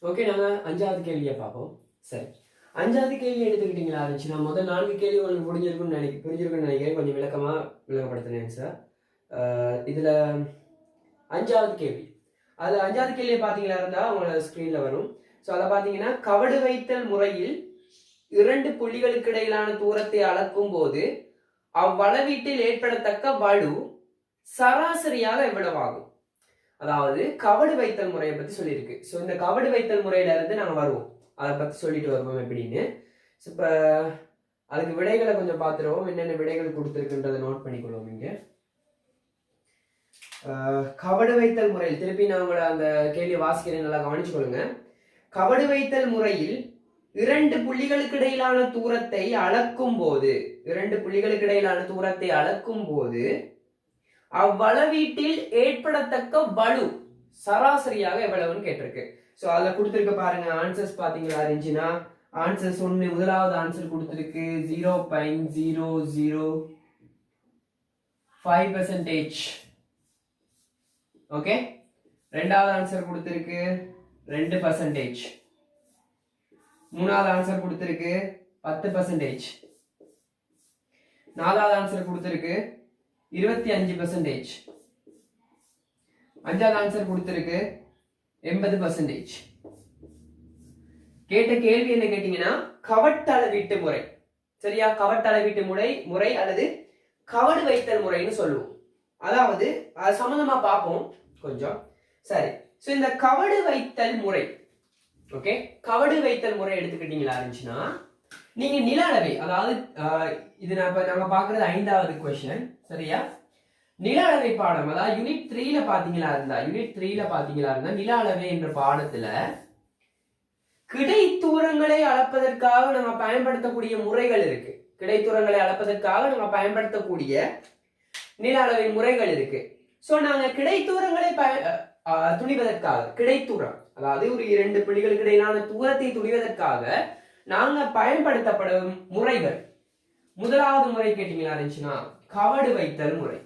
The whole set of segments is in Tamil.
ஓகே, நாங்க அஞ்சாவது கேள்வியை பார்ப்போம். சரி, அஞ்சாவது கேள்வி எடுத்துக்கிட்டீங்களா இருந்துச்சு. நான் முதல் 4 கேள்வி உங்களுக்கு புரிஞ்சிருக்குன்னு நினைக்கிறேன். கொஞ்சம் விளக்கமா விளக்கப்படுத்தினேன் சார். இதுல அஞ்சாவது கேள்வி, அது அஞ்சாவது கேள்வியை பார்த்தீங்களா இருந்தா உங்களோட ஸ்கிரீன்ல வரும். ஸோ அதை பார்த்தீங்கன்னா, கவடு வைத்தல் முறையில் 2 புள்ளிகளுக்கு இடையிலான தூரத்தை அளக்கும் போது அவ்வளவீட்டில் ஏற்படத்தக்க வலு சராசரியாக எவ்வளவு ஆகும்? அதாவது கவடு வைத்தல் முறையை பத்தி சொல்லியிருக்கு. ஸோ இந்த கவடு வைத்தல் முறையில இருந்து நாங்கள் வருவோம், அதை பத்தி சொல்லிட்டு வருவோம் எப்படின்னு. இப்போ அதுக்கு விடைகளை கொஞ்சம் பார்த்துருவோம், என்னென்ன விடைகள் கொடுத்துருக்குன்றதை நோட் பண்ணிக்கொள்வோம். இங்க கவடு வைத்தல் முறையில் திருப்பி நான் உங்களை அந்த கேள்வியை வாசிக்கிறேன், நல்லா கவனிச்சு கொள்ளுங்க. கவடு வைத்தல் முறையில் 2 புள்ளிகளுக்கு இடையிலான தூரத்தை அளக்கும் போது 2 புள்ளிகளுக்கு இடையிலான தூரத்தை அளக்கும் போது அவ்வளவீட்டில் ஏற்படத்தக்க வலு சராசரியாக எவ்வளவுன்னு கேட்டிருக்கு. ஸோ அதில் கொடுத்துருக்க பாருங்க, ஆன்சர்ஸ் பார்த்தீங்களா இருந்துச்சுன்னா ஆன்சர்ஸ் முதலாவது ஆன்சர் கொடுத்துருக்கு 0.005%. ஓகே, ரெண்டாவது ஆன்சர் கொடுத்துருக்கு 2%. மூணாவது ஆன்சர் கொடுத்துருக்கு 10%. நாலாவது ஆன்சர் கொடுத்துருக்கு 25%. அஞ்சாவது ஆன்சர் கொடுத்திருக்கு 80%. கேட்ட கேள்வி என்ன கேட்டீங்கன்னா, கவட்டளவீட்டு முறை. சரியா, கவட்டளவீட்டு முறை அல்லது கவடு வைத்தல் முறைன்னு சொல்லுவோம். அதாவது அது சம்பந்தமா பார்ப்போம் கொஞ்சம். சரி, சோ இந்த கவடு வைத்தல் முறை, ஓகே, கவடு வைத்தல் முறை எடுத்துக்கிட்டீங்களா இருந்துச்சுன்னா, நீங்க நில அளவை, அதாவது இது நாங்க பாக்குறது 5வது கொஸ்டின். சரியா, நில அளவை பாடம், அதாவது யூனிட் 3ல பாத்தீங்களா இருந்தா நில அளவை என்ற பாடத்துல கிடைத்தூரங்களை அளப்பதற்காக நம்ம பயன்படுத்தக்கூடிய முறைகள் இருக்கு. கிடைத்தூரங்களை அளப்பதற்காக நம்ம பயன்படுத்தக்கூடிய நில அளவை முறைகள் இருக்கு. சோ நாங்க கிடைத்தூரங்களை துணிவதற்காக, கிடைத்தூரம் அதாவது ஒரு 2 புள்ளிகளுக்கு இடையிலான தூரத்தை துணிவதற்காக நாங்க பயன்படுத்தப்படும் முறைகள், முதலாவது முறை கேட்டீங்களா இருந்துச்சுன்னா கவடு வைத்தல் முறை.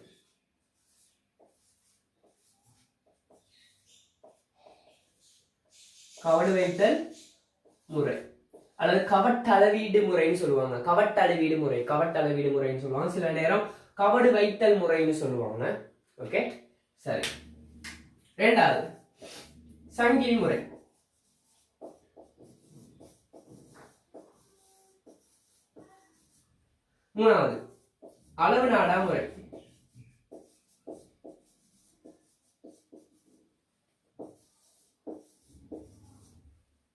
கவடு வைத்தல் முறை அல்லது கவட்டளவீடு முறைன்னு சொல்லுவாங்க. கவட்டளவீடு முறைன்னு சொல்லுவாங்க. சில நேரம் கவடு வைத்தல் முறைன்னு சொல்லுவாங்க. ஓகே, சரி. இரண்டாவது சங்கிலி முறை. மூணாவது அளவு நாடா முறை.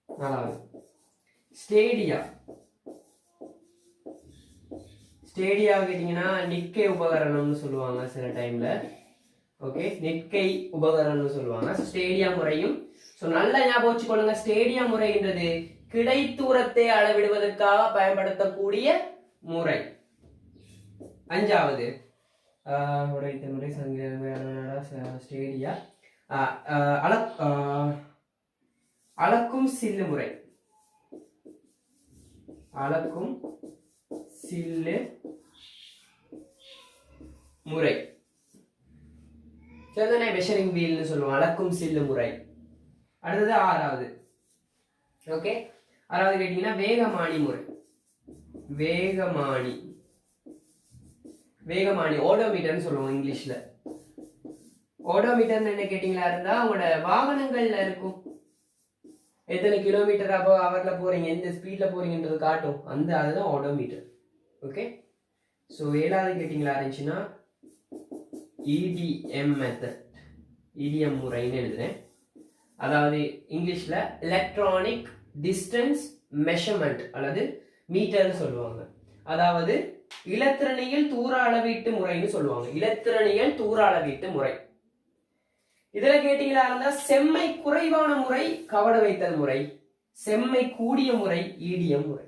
நாலாவது ஸ்டேடியா. ஸ்டேடியா கேட்டீங்கன்னா நிக்கை உபகரணம்னு சொல்லுவாங்க சில டைம்ல. ஓகே, நிக்கை உபகரணம்னு சொல்லுவாங்க. ஸ்டேடியா முறையும் நல்ல ஞாபகம் வச்சுக்கொள்ளுங்க. ஸ்டேடியா முறைன்றது கிடைத்தூரத்தை அளவிடுவதற்காக பயன்படுத்தக்கூடிய முறை. அஞ்சாவது முறை ஸ்டேடியா. அளக்கும் சில்லு முறை. அளக்கும் சில்லு முறை சரிதானே, மெஷரிங் வீல்னு சொல்லுவோம். அளக்கும் சில்லு முறை. அடுத்தது ஆறாவது. ஓகே, ஆறாவது கேட்டீங்கன்னா வேகமானி முறை. வேகமானி ஓடோமீட்டர்னு சொல்லுவோம் இங்கிலீஷ்ல. ஓடோமீட்டர் என்ன கேட்டீங்களா இருந்தா உங்களோட வாகனங்கள்ல இருக்கும், எத்தனை கிலோமீட்டர் அவர்ல போறீங்க, எந்த ஸ்பீட்ல போறீங்கன்றது காட்டும். அதுதான் ஓடோமீட்டர். ஓகே, ஸோ ஏழாவது கேட்டீங்களா இருந்துச்சுன்னா இடிஎம் மெத்தட், இடிஎம் முறைன்னு எழுதுறேன். அதாவது இங்கிலீஷ்ல எலக்ட்ரானிக் டிஸ்டன்ஸ் மெஷர்மெண்ட் அல்லது மீட்டர்னு சொல்லுவாங்க. அதாவது இலத்திரனியல் தூர அளவீட்டு முறைன்னு சொல்லுவாங்க. இலத்திரனியல் தூர அளவீட்டு முறை. இதுல கேட்டீங்களா இருந்தா செம்மை குறைவான முறை கவடு வைத்தல் முறை, செம்மை கூடிய முறை இடிஎம் முறை.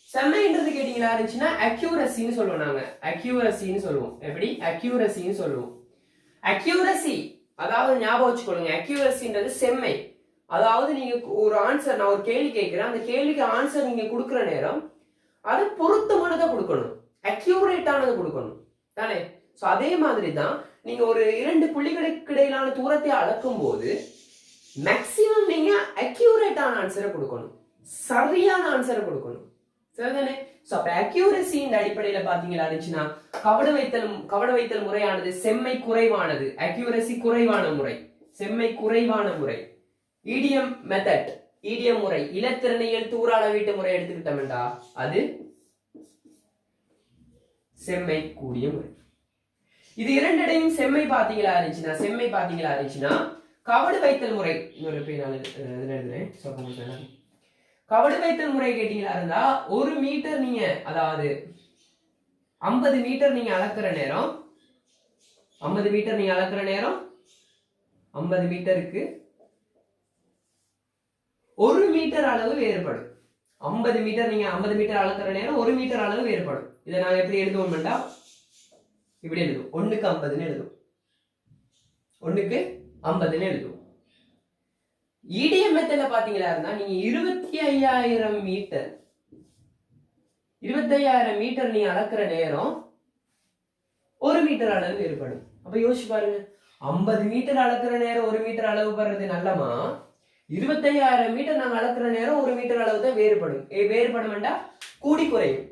செம்மைன்றது கேட்டீங்களா இருந்துச்சுன்னா அக்யூரசின்னு சொல்லுவோம். நாங்க அக்யூரசின்னு சொல்லுவோம். எப்படி? அக்யூரசின்னு சொல்லுவோம். அக்யூரசி அதாவது ஞாபகம் வச்சுக்கொள்ளுங்க, அக்யூரசின்றது செம்மை. அதாவது நீங்க ஒரு ஆன்சர், நான் ஒரு கேள்வி கேட்கிறேன், அந்த கேள்விக்கு ஆன்சர் நீங்க கொடுக்குற நேரம் அது பொருத்தமானதை கொடுக்கணும், அக்யூரேட்டானதை கொடுக்கணும் தானே. அதே மாதிரி தான் நீங்க ஒரு 2 புள்ளிகளுக்கு இடையிலான தூரத்தை அளக்கும் போது மேக்ஸிமம் நீங்க அக்யூரேட்டான ஆன்சரை கொடுக்கணும், சரியான ஆன்சரை கொடுக்கணும். சரிதானே? சோ அப்ப அக்யூரசியின் அடிப்படையில பாத்தீங்களா இருந்துச்சுன்னா கவட வைத்தல் முறையானது செம்மை குறைவானது. அக்யூரசி குறைவான முறை, செம்மை குறைவான முறை. இடியம் மெத்தட், இடியம் முறை, இலத்திறனியல் தூர அளவீட்டு முறை எடுத்துக்கிட்டோம்டா அது செம்மை கூடிய முறை. இது இரண்டையும் செம்மை பாத்தீங்களா இருந்துச்சுன்னா கவடு வைத்தல் முறை. இன்னொரு பேர் எழுதுறேன். கவடு வைத்தல் முறை கேட்டீங்களா இருந்தா 1 மீட்டர் நீங்க, அதாவது 50 மீட்டர் நீங்க அளக்குற நேரம் 50 மீட்டருக்கு 1 மீட்டர் அளவு வேறுபடும். 50 மீட்டர் நீங்க 50 மீட்டர் அளக்குற நேரம் 1 மீட்டர் அளவு வேறுபடும். இதை நாங்க எப்படி எழுதுவோம்டா, இப்படி எழுதுவோம். 1க்கு 50ன்னு எழுதுவோம். 1க்கு 50ன்னு எழுதுவோம். இடியம் மெத்தட்ல பாத்தீங்களா இருந்தா நீங்க 25,000 மீட்டர் நீ அளக்குற நேரம் 1 மீட்டர் அளவு வேறுபடும். அப்ப யோசிச்சு பாருங்க, 50 மீட்டர் அளக்குற நேரம் 1 மீட்டர் அளவு படுறது நல்லமா, 25,000 மீட்டர் நாங்க அளக்குற நேரம் 1 மீட்டர் அளவு தான் வேறுபடும். வேறுபடும்டா கூடி குறையும்.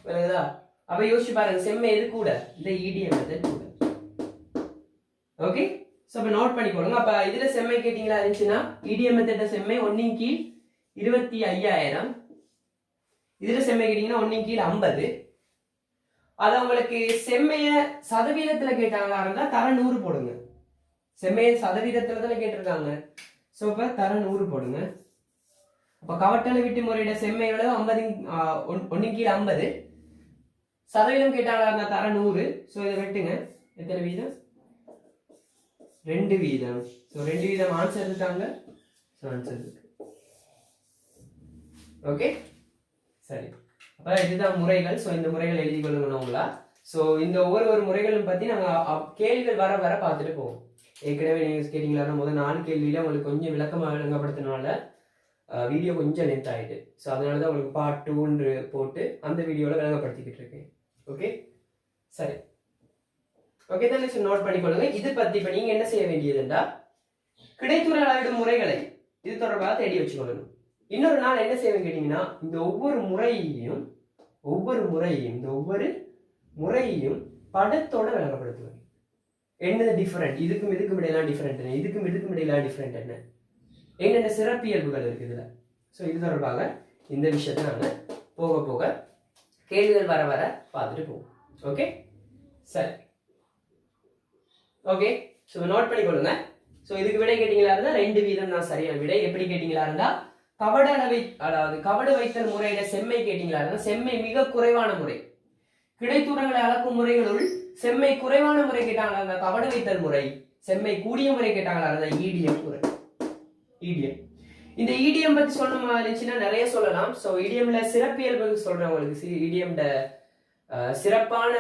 விளங்குதா? அப்ப யோசிச்சு பாருங்க, செம்மை எது கூட? இந்த இடியம் மெத்தட் கூட. ஓகே, சோ அப்ப நோட் பண்ணிக்கோங்க. அப்ப இதுல செம்மை கேட்டீங்களா இருந்துச்சுன்னா இடியம் மெத்தட் செம்மை 1/25,000. இதுல செம்மை கேட்டீங்கன்னா 1/50. அது உங்களுக்கு செம்மைய சதவீதத்துல கேட்டாங்களா இருந்தா தர 100 போடுங்க. செம்மைய சதவீதத்துல தானே கேட்டிருக்காங்க. சோ இப்ப தர 100 போடுங்க. அப்ப கவட்டளவீட்டு முறையோட செம்மை எவ்வளவு? 1/50. சதவீதம் கேட்டாங்களா இருந்தா தர 100. சோ இதை வெட்டுங்க. எத்தனை வீதம்? 2 வீதம். சோ 2 வீதம் ஆன்சர் இருக்காங்க. சோ ஆன்சர் இருக்கு. ஓகே, சரி. அப்ப இதுதான் முறைகள். சோ இந்த முறைகள் எழுதி கொள்ளுங்களா. சோ இந்த ஒவ்வொரு முறைகளும் பத்தி நாங்க கேள்விகள் வர வர பார்த்துட்டு போவோம். ஏற்கனவே நீங்க கேட்டீங்களா, முதல் 4 கேள்வியில உங்களுக்கு கொஞ்சம் விளக்கமா விளங்கப்படுத்தினால வீடியோ கொஞ்சம் லென்த் ஆயிட்டு. ஸோ அதனாலதான் உங்களுக்கு பார்ட் 2 போட்டு அந்த வீடியோல விளங்கப்படுத்திக்கிட்டு இருக்கேன். ஓகே, சரி. ஓகே தானே? நோட் பண்ணிக்கொள்ளுங்க. இது பத்தி இப்ப நீங்க என்ன செய்ய வேண்டியதுண்டா, கிடைத்துறை அளவிடும் முறைகளை இது தொடர்பாக தேடி வச்சுக்கொள்ளணும். இன்னொரு நாள் என்ன செய்வேன் கேட்டீங்கன்னா, இந்த ஒவ்வொரு முறையையும் படத்தோட விளங்கப்படுத்துவேன். என்ன டிஃபரெண்ட், இதுக்கும் இடையிலாம் டிஃபரெண்ட் என்ன, இதுக்கும் இடையிலாம் டிஃபரெண்ட் என்ன, என்னென்ன சிறப்பியல்புகள் இருக்கு இதுல. ஸோ இது தொடர்பாக இந்த விஷயத்த நாங்க போக போக கேள்விகள் வர வர பார்த்துட்டு போவோம். ஓகே, சரி. ஓகே, ஸோ நோட் பண்ணிக்கொள்ளுங்க. ஸோ இதுக்கு விடை கேட்டீங்களா இருந்தா 2 வீதம் தான் சரியான விடை. எப்படி கேட்டீங்களா இருந்தா கவடு வைத்தல் முறையில செம்மை கேட்டீங்களா இருந்தா செம்மை மிக குறைவான முறை. கிடைத்தூரங்களை அளக்கும் முறைகளுள் செம்மை குறைவான முறை கேட்டாங்களா இருந்தா கவடு வைத்தல் முறை. செம்மை கூடிய முறை கேட்டாங்களா இருந்தா இடியம் முறை. இடியம், இந்த இடியம் பத்தி சொல்லணுமா இருந்துச்சுன்னா நிறைய சொல்லலாம். ஸோ இடியம்ல சிறப்பியல்பு சொல்றேன் உங்களுக்கு. இடியம்ட சிறப்பான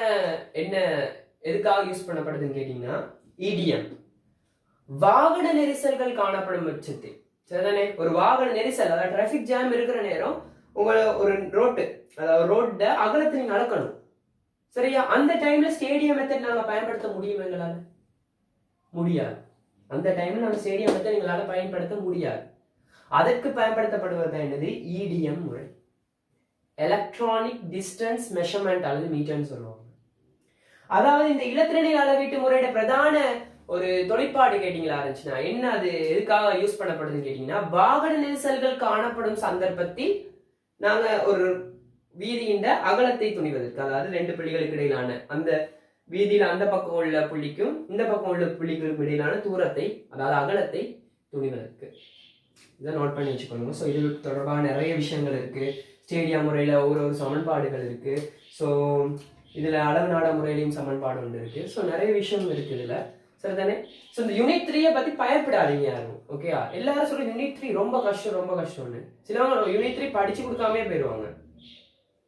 என்ன எதுக்காக யூஸ் பண்ணப்படுதுன்னு கேட்டீங்கன்னா, இடியம் வாகன நெரிசல்கள் காணப்படும் பட்சத்தில், சரிதானே? ஒரு வாகன நெரிசல், அதாவது டிராபிக் ஜாம் இருக்கிற நேரம் உங்களை ஒரு ரோட்ட அகலத்தை நீங்க அளக்கணும். சரியா? அந்த டைம்ல ஸ்டேடியம் மெத்தட் நாங்க பயன்படுத்த முடியும் எங்களால? முடியாது. அந்த டைம்ல நாங்க ஸ்டேடியம் மெத்தட் எங்களால பயன்படுத்த முடியாது. அதற்கு பயன்படுத்தப்படுவது என்னது? இடிஎம் முறை, எலக்ட்ரானிக் டிஸ்டன்ஸ் மெஷர்மெண்ட் அல்லது மீட்டர்னு சொல்லுவாங்க. அதாவது இந்த இலத்திரனிய அளவீட்டு முறையோட பிரதான ஒரு தொழிற்பாடு கேட்டீங்களா இருந்துச்சுன்னா என்ன, அது எதுக்காக யூஸ் பண்ணப்படுதுன்னு கேட்டீங்கன்னா, வாகன நெரிசல்கள் காணப்படும் சந்தர்ப்பத்தில் நாங்க ஒரு வீதியின் அகலத்தை துணிவதற்கு, அதாவது 2 புள்ளிகளுக்கு இடையிலான அந்த வீதியில அந்த பக்கம் உள்ள புள்ளிக்கும் இந்த பக்கம் உள்ள புள்ளிகளுக்கும் இடையிலான தூரத்தை, அதாவது அகலத்தை துணிவதற்கு. இதை நோட் பண்ணி வச்சுக்கோங்க. ஸோ இது தொடர்பாக நிறைய விஷயங்கள் இருக்கு. ஸ்டேடியம் முறையில ஒரு சமன்பாடுகள் இருக்கு. ஸோ இதுல அளவு நாட முறையிலையும் சமன்பாடு ஒன்று இருக்கு. ஸோ நிறைய விஷயம் இருக்கு இதுல, சரிதானே? ஸோ இந்த யூனிட் 3 பத்தி பயப்படாதீங்க யாரும். ஓகேயா? எல்லாரும் சொல்ற யூனிட் 3 ரொம்ப கஷ்டம்னு. சிலவங்க யூனிட் 3 படிச்சு கொடுக்காமே போயிடுவாங்க.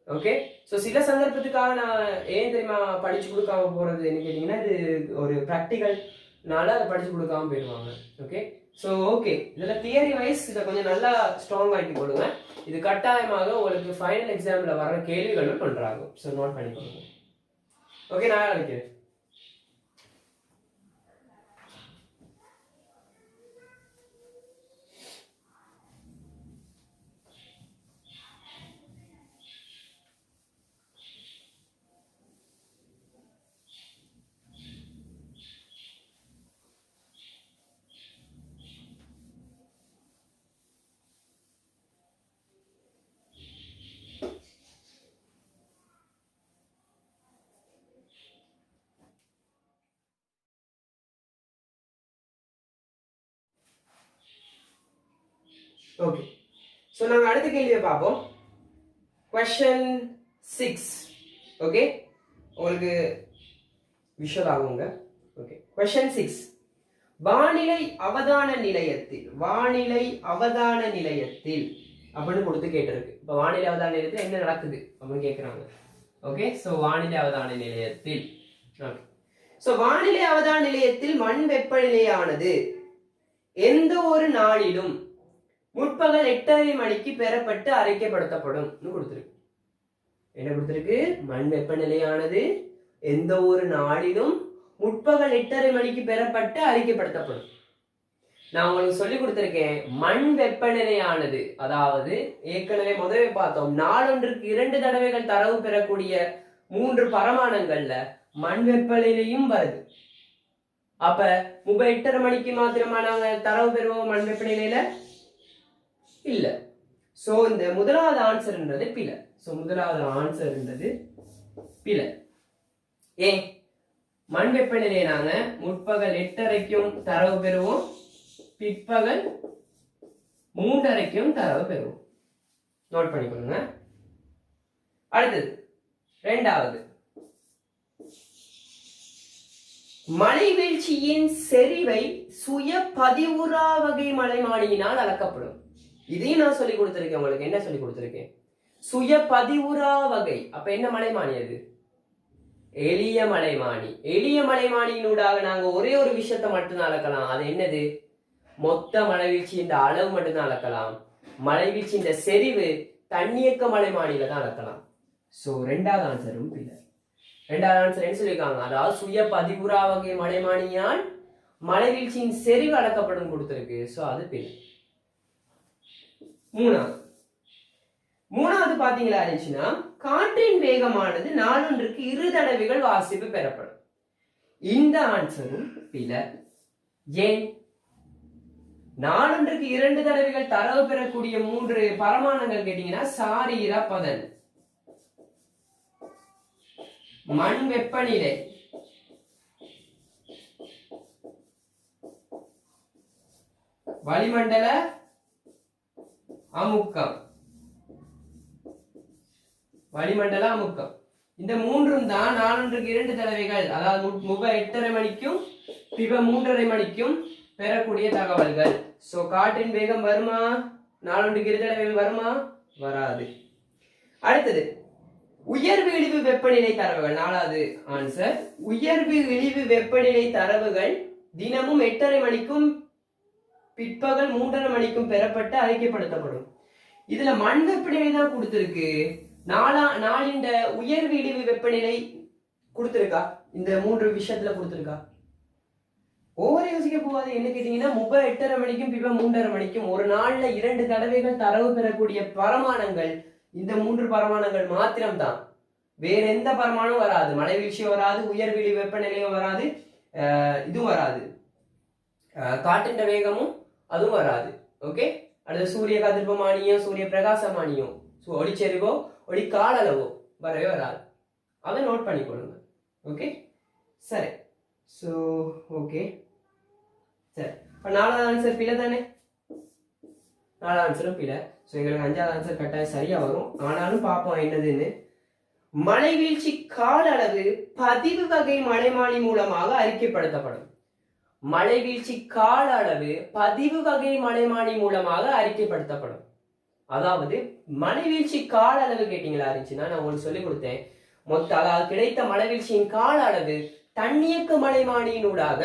ஓகே, ஸோ சில சந்தர்ப்பத்துக்காக நான் ஏன் தெரியுமா படிச்சு கொடுக்காம போறதுன்னு கேட்டீங்கன்னா, இது ஒரு ப்ராக்டிகல்னால அதை படிச்சு கொடுக்காம போயிடுவாங்க. ஓகே, ஸோ ஓகே, இதில் தியரி வைஸ் இதை கொஞ்சம் நல்லா ஸ்ட்ராங் ஆக்கி கொடுங்க. இது கட்டாயமாக உங்களுக்கு ஃபைனல் எக்ஸாம்ல வர கேள்விகளும் ஒன்றாகும். ஸோ நோட் பண்ணிக்கோங்க. ஓகே, நான் நினைக்கிறேன். ஓகே, ஸோ நாங்கள் அடுத்த கேள்வியை பார்ப்போம். கொஸ்டின் 6. ஓகே, உங்களுக்கு விஷுவல் ஆகுங்க. Okay, question 6. வானிலை அவதான நிலையத்தில் அப்படின்னு கொடுத்து கேட்டிருக்கு. இப்போ வானிலை அவதான நிலையத்தில் என்ன நடக்குது அப்படின்னு கேட்குறாங்க. ஓகே, ஸோ வானிலை அவதான நிலையத்தில் ஸோ வானிலை அவதான நிலையத்தில் மண் வெப்பநிலையானது எந்த ஒரு நாளிலும் முற்பகல் 8:30 மணிக்கு பெறப்பட்டு அறிக்கைப்படுத்தப்படும் கொடுத்திருக்கு. என்ன கொடுத்திருக்கு? மண் வெப்பநிலையானது எந்த ஒரு நாளிலும் முற்பகல் 8:30 மணிக்கு பெறப்பட்டு அறிக்கைப்படுத்தப்படும். நான் உங்களுக்கு சொல்லி கொடுத்திருக்கேன். மண் வெப்பநிலையானது, அதாவது ஏற்கனவே முதவே பார்த்தோம், நாளொன்றுக்கு 2 தடவைகள் தரவு பெறக்கூடிய 3 பரமாணங்கள்ல மண் வெப்பநிலையும் வருது. அப்ப 8:30 மணிக்கு மாத்திரமா நாங்க தரவு பெறுவோம் மண் வெப்பநிலையில? இல்ல. சோ இந்த முதலாவது ஆன்சர்ன்றது பிழை. சோ முதலாவது ஆன்சர்ன்றது பிழை. ஏன்? மண் வெப்பநிலையை நாங்க முற்பகல் 8:30க்கும் தரவு பெறுவோம், பிற்பகல் 3:30க்கும் தரவு பெறுவோம். நோட் பண்ணிக்கொள்ளுங்க. அடுத்தது இரண்டாவது, மழை வீழ்ச்சியின் செறிவை சுய பதிவுறா வகை மலைமானியினால் அளக்கப்படும். இதையும் நான் சொல்லி கொடுத்திருக்கேன் உங்களுக்கு. என்ன சொல்லி கொடுத்திருக்கேன்? சுய பதிவுறா வகை. அப்ப என்ன மலைமானி அது? எளிய மலைமானி. எளிய மலைமானியினூடாக நாங்க ஒரே ஒரு விஷயத்தை மட்டும்தான் அளக்கலாம். அது என்னது? மொத்த மழைவீழ்ச்சியின் அளவு மட்டும்தான் அளக்கலாம். மழைவீழ்ச்சியின் செறிவு தன்னியக்க மலைமானியில தான் அளக்கலாம். சோ ரெண்டாவது ஆன்சரும் பிள்ளை. ரெண்டாவது ஆன்சர் என்ன சொல்லியிருக்காங்க? அதாவது சுய பதிவுறா வகை மலைமானியால் மழைவீழ்ச்சியின் செறிவு அளக்கப்படும் கொடுத்திருக்கு. சோ அது பிள்ளை. மூணாவது பாத்தீங்களா இருந்துச்சுன்னா, காற்றின் வேகமானது நாளொன்றுக்கு 2 தடவைகள் வாசிப்பு பெறப்படும். இந்த ஆன்சரும் பிழை. ஏன்? நாளொன்றுக்கு 2 தடவைகள் தரவு பெறக்கூடிய 3 பரமாணங்கள் கேட்டீங்கன்னா, சாரீர பதன், மண் வெப்பநிலை, வளிமண்டல அமுக்கம். இந்த மூன்றும் தான் நாளொன்றுக்கு 2 தடவைகள், அதாவது 8:30 மணிக்கும் பிப 3:30 மணிக்கும் பெறக்கூடிய தகவல்கள். சோ காற்றின் வேகம் வருமா? நாளொன்றுக்கு 2 தடவைகள் வருமா? வராது. அடுத்தது உயர்வு இழிவு வெப்பநிலை தரவுகள். நாலாவது ஆன்சர். உயர்வு இழிவு வெப்பநிலை தரவுகள் தினமும் 8:30 மணிக்கும் பிற்பகல் 3:30 மணிக்கும் பெறப்பட்டு அறிக்கைப்படுத்தப்படும். இதுல மண் வெப்பநிலை தான் கொடுத்திருக்கு. நாளின் உயர்வு இழிவு வெப்பநிலை கொடுத்திருக்கா? இந்த 3 விஷயத்துல கொடுத்திருக்கா? ஒவ்வொரு யோசிக்க போவாது. என்ன கேட்டீங்கன்னா, 8:30 மணிக்கும் பிப 3:30 மணிக்கும் ஒரு நாள்ல 2 தடவைகள் தரவு பெறக்கூடிய பரமாணங்கள் இந்த 3 பரமாணங்கள் மாத்திரம்தான். வேற எந்த பரமாணம் வராது. மழை வீழ்ச்சியும் வராது, உயர்வு இழிவு வெப்பநிலையும் வராது, இதுவும் வராது, காற்றின் வேகமும் அதுவும் வராது. ஓகே. அடுத்து சூரிய கதிர்பமானியம், சூரிய பிரகாசமானியம், ஒளிச்செறிவோ ஒளி கால அளவோ வரவே வராது. அதை நோட் பண்ணிக்கொள்ளுங்க. ஓகே, சரி. ஸோ ஓகே, சரி. இப்போ 4வது ஆன்சர் பிழை தானே? 4வது ஆன்சரும் பிழை. ஸோ எங்களுக்கு 5வது ஆன்சர் கட்டாயம் சரியா வரும். ஆனாலும் பார்ப்போம் என்னதுன்னு. மழை வீழ்ச்சி கால அளவு பதிவு வகை மலைமானி மூலமாக அறிக்கைப்படுத்தப்படும். மழை வீழ்ச்சி கால அளவு பதிவு வகை மலைமானி மூலமாக அறிக்கைப்படுத்தப்படும். அதாவது மழை வீழ்ச்சி கால அளவு கேட்டீங்களா இருந்துச்சுன்னா, நான் உங்களுக்கு சொல்லிக் கொடுத்தேன். அதாவது கிடைத்த மழை வீழ்ச்சியின் கால அளவு தன்னியக்க மலைமானியினூடாக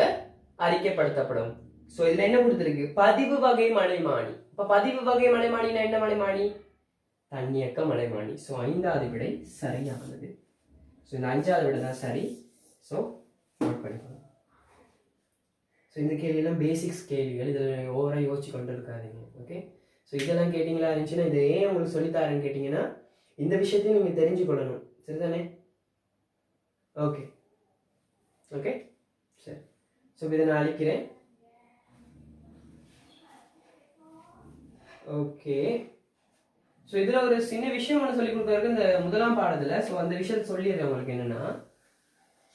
அறிக்கைப்படுத்தப்படும். சோ இதுல என்ன கொடுத்திருக்கு? பதிவு வகை மலைமானி. இப்ப பதிவு வகை மலைமானினா என்ன மலைமானி? தன்னியக்க மலைமானி. சோ 5வது விடை சரியானது. சோ இந்த 5வது விடை தான் சரி. சோ நோட் பண்ணிக்கோங்க. ஸோ இந்த கேள்வியெல்லாம் பேசிக்ஸ் கேள்விகள். இதில் ஓவராக யோசிச்சு கொண்டு இருக்காதீங்க. ஓகே. ஸோ இதெல்லாம் கேட்டிங்களா இருந்துச்சுன்னா, இது ஏன் உங்களுக்கு சொல்லித்தாரேன்னு கேட்டிங்கன்னா, இந்த விஷயத்தையும் நீங்கள் தெரிஞ்சுக்கொள்ளணும். சரிதானே? ஓகே ஓகே, சரி. ஸோ இதை நான் அழிக்கிறேன். ஓகே. ஸோ இதில் ஒரு சின்ன விஷயம் ஒன்று சொல்லி கொடுக்குறதுக்கு இந்த முதலாம் பாடத்தில். ஸோ அந்த விஷயத்தை சொல்லிடுறேன் உங்களுக்கு. என்னன்னா,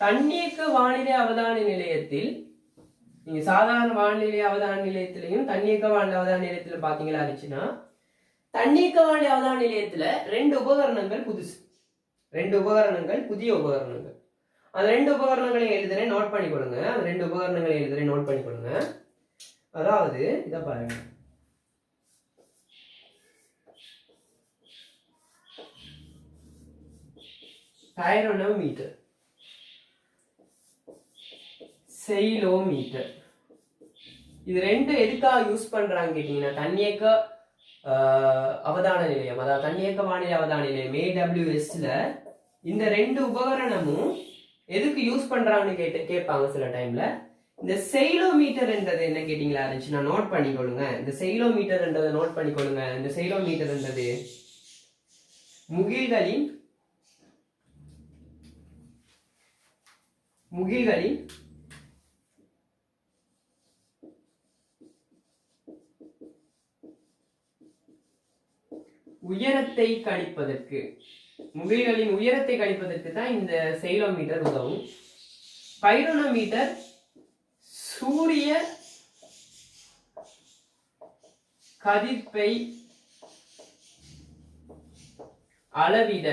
தன்னியக்க வானிலை அவதான நிலையத்தில் நீங்க சாதாரண வானிலை அவதான நிலையத்திலையும் தன்னியக்க வானிலை அவதான நிலையத்துல பாத்தீங்களா இருந்துச்சுன்னா, தன்னியக்க வானிலை அவதான நிலையத்துல 2 உபகரணங்கள் புதுசு, 2 உபகரணங்கள் புதிய உபகரணங்கள். அந்த 2 உபகரணங்களையும் எழுதுறேன், நோட் பண்ணி கொடுங்க. அந்த 2 உபகரணங்களையும் எழுதுறேன், நோட் பண்ணி கொடுங்க. அதாவது இத பாருங்க, டைரோனோமீட்டர், செயிலோமீட்டர். இது 2 எதுக்காக யூஸ் பண்றாங்க கேட்டீங்கன்னா, தன்னியக்க அவதான நிலையம், அதாவது தன்னியக்க வானிலை அவதான நிலையம் AWSல இந்த 2 உபகரணமும் எதுக்கு யூஸ் பண்றாங்கன்னு கேட்பாங்க சில டைம்ல. இந்த செயிலோமீட்டர் என்றது என்ன கேட்டீங்களா இருந்துச்சுன்னா, நோட் பண்ணிக்கொள்ளுங்க. இந்த செயிலோமீட்டர் என்றதை நோட் பண்ணிக்கொள்ளுங்க. இந்த செயிலோமீட்டர் என்றது முகில்களின் உயரத்தை கணிப்பதற்கு, முகில்களின் உயரத்தை கணிப்பதற்கு தான் இந்த செயிலோமீட்டர் உதவும். பைரோனோமீட்டர் சூரிய கதிர்ப்பை அளவிட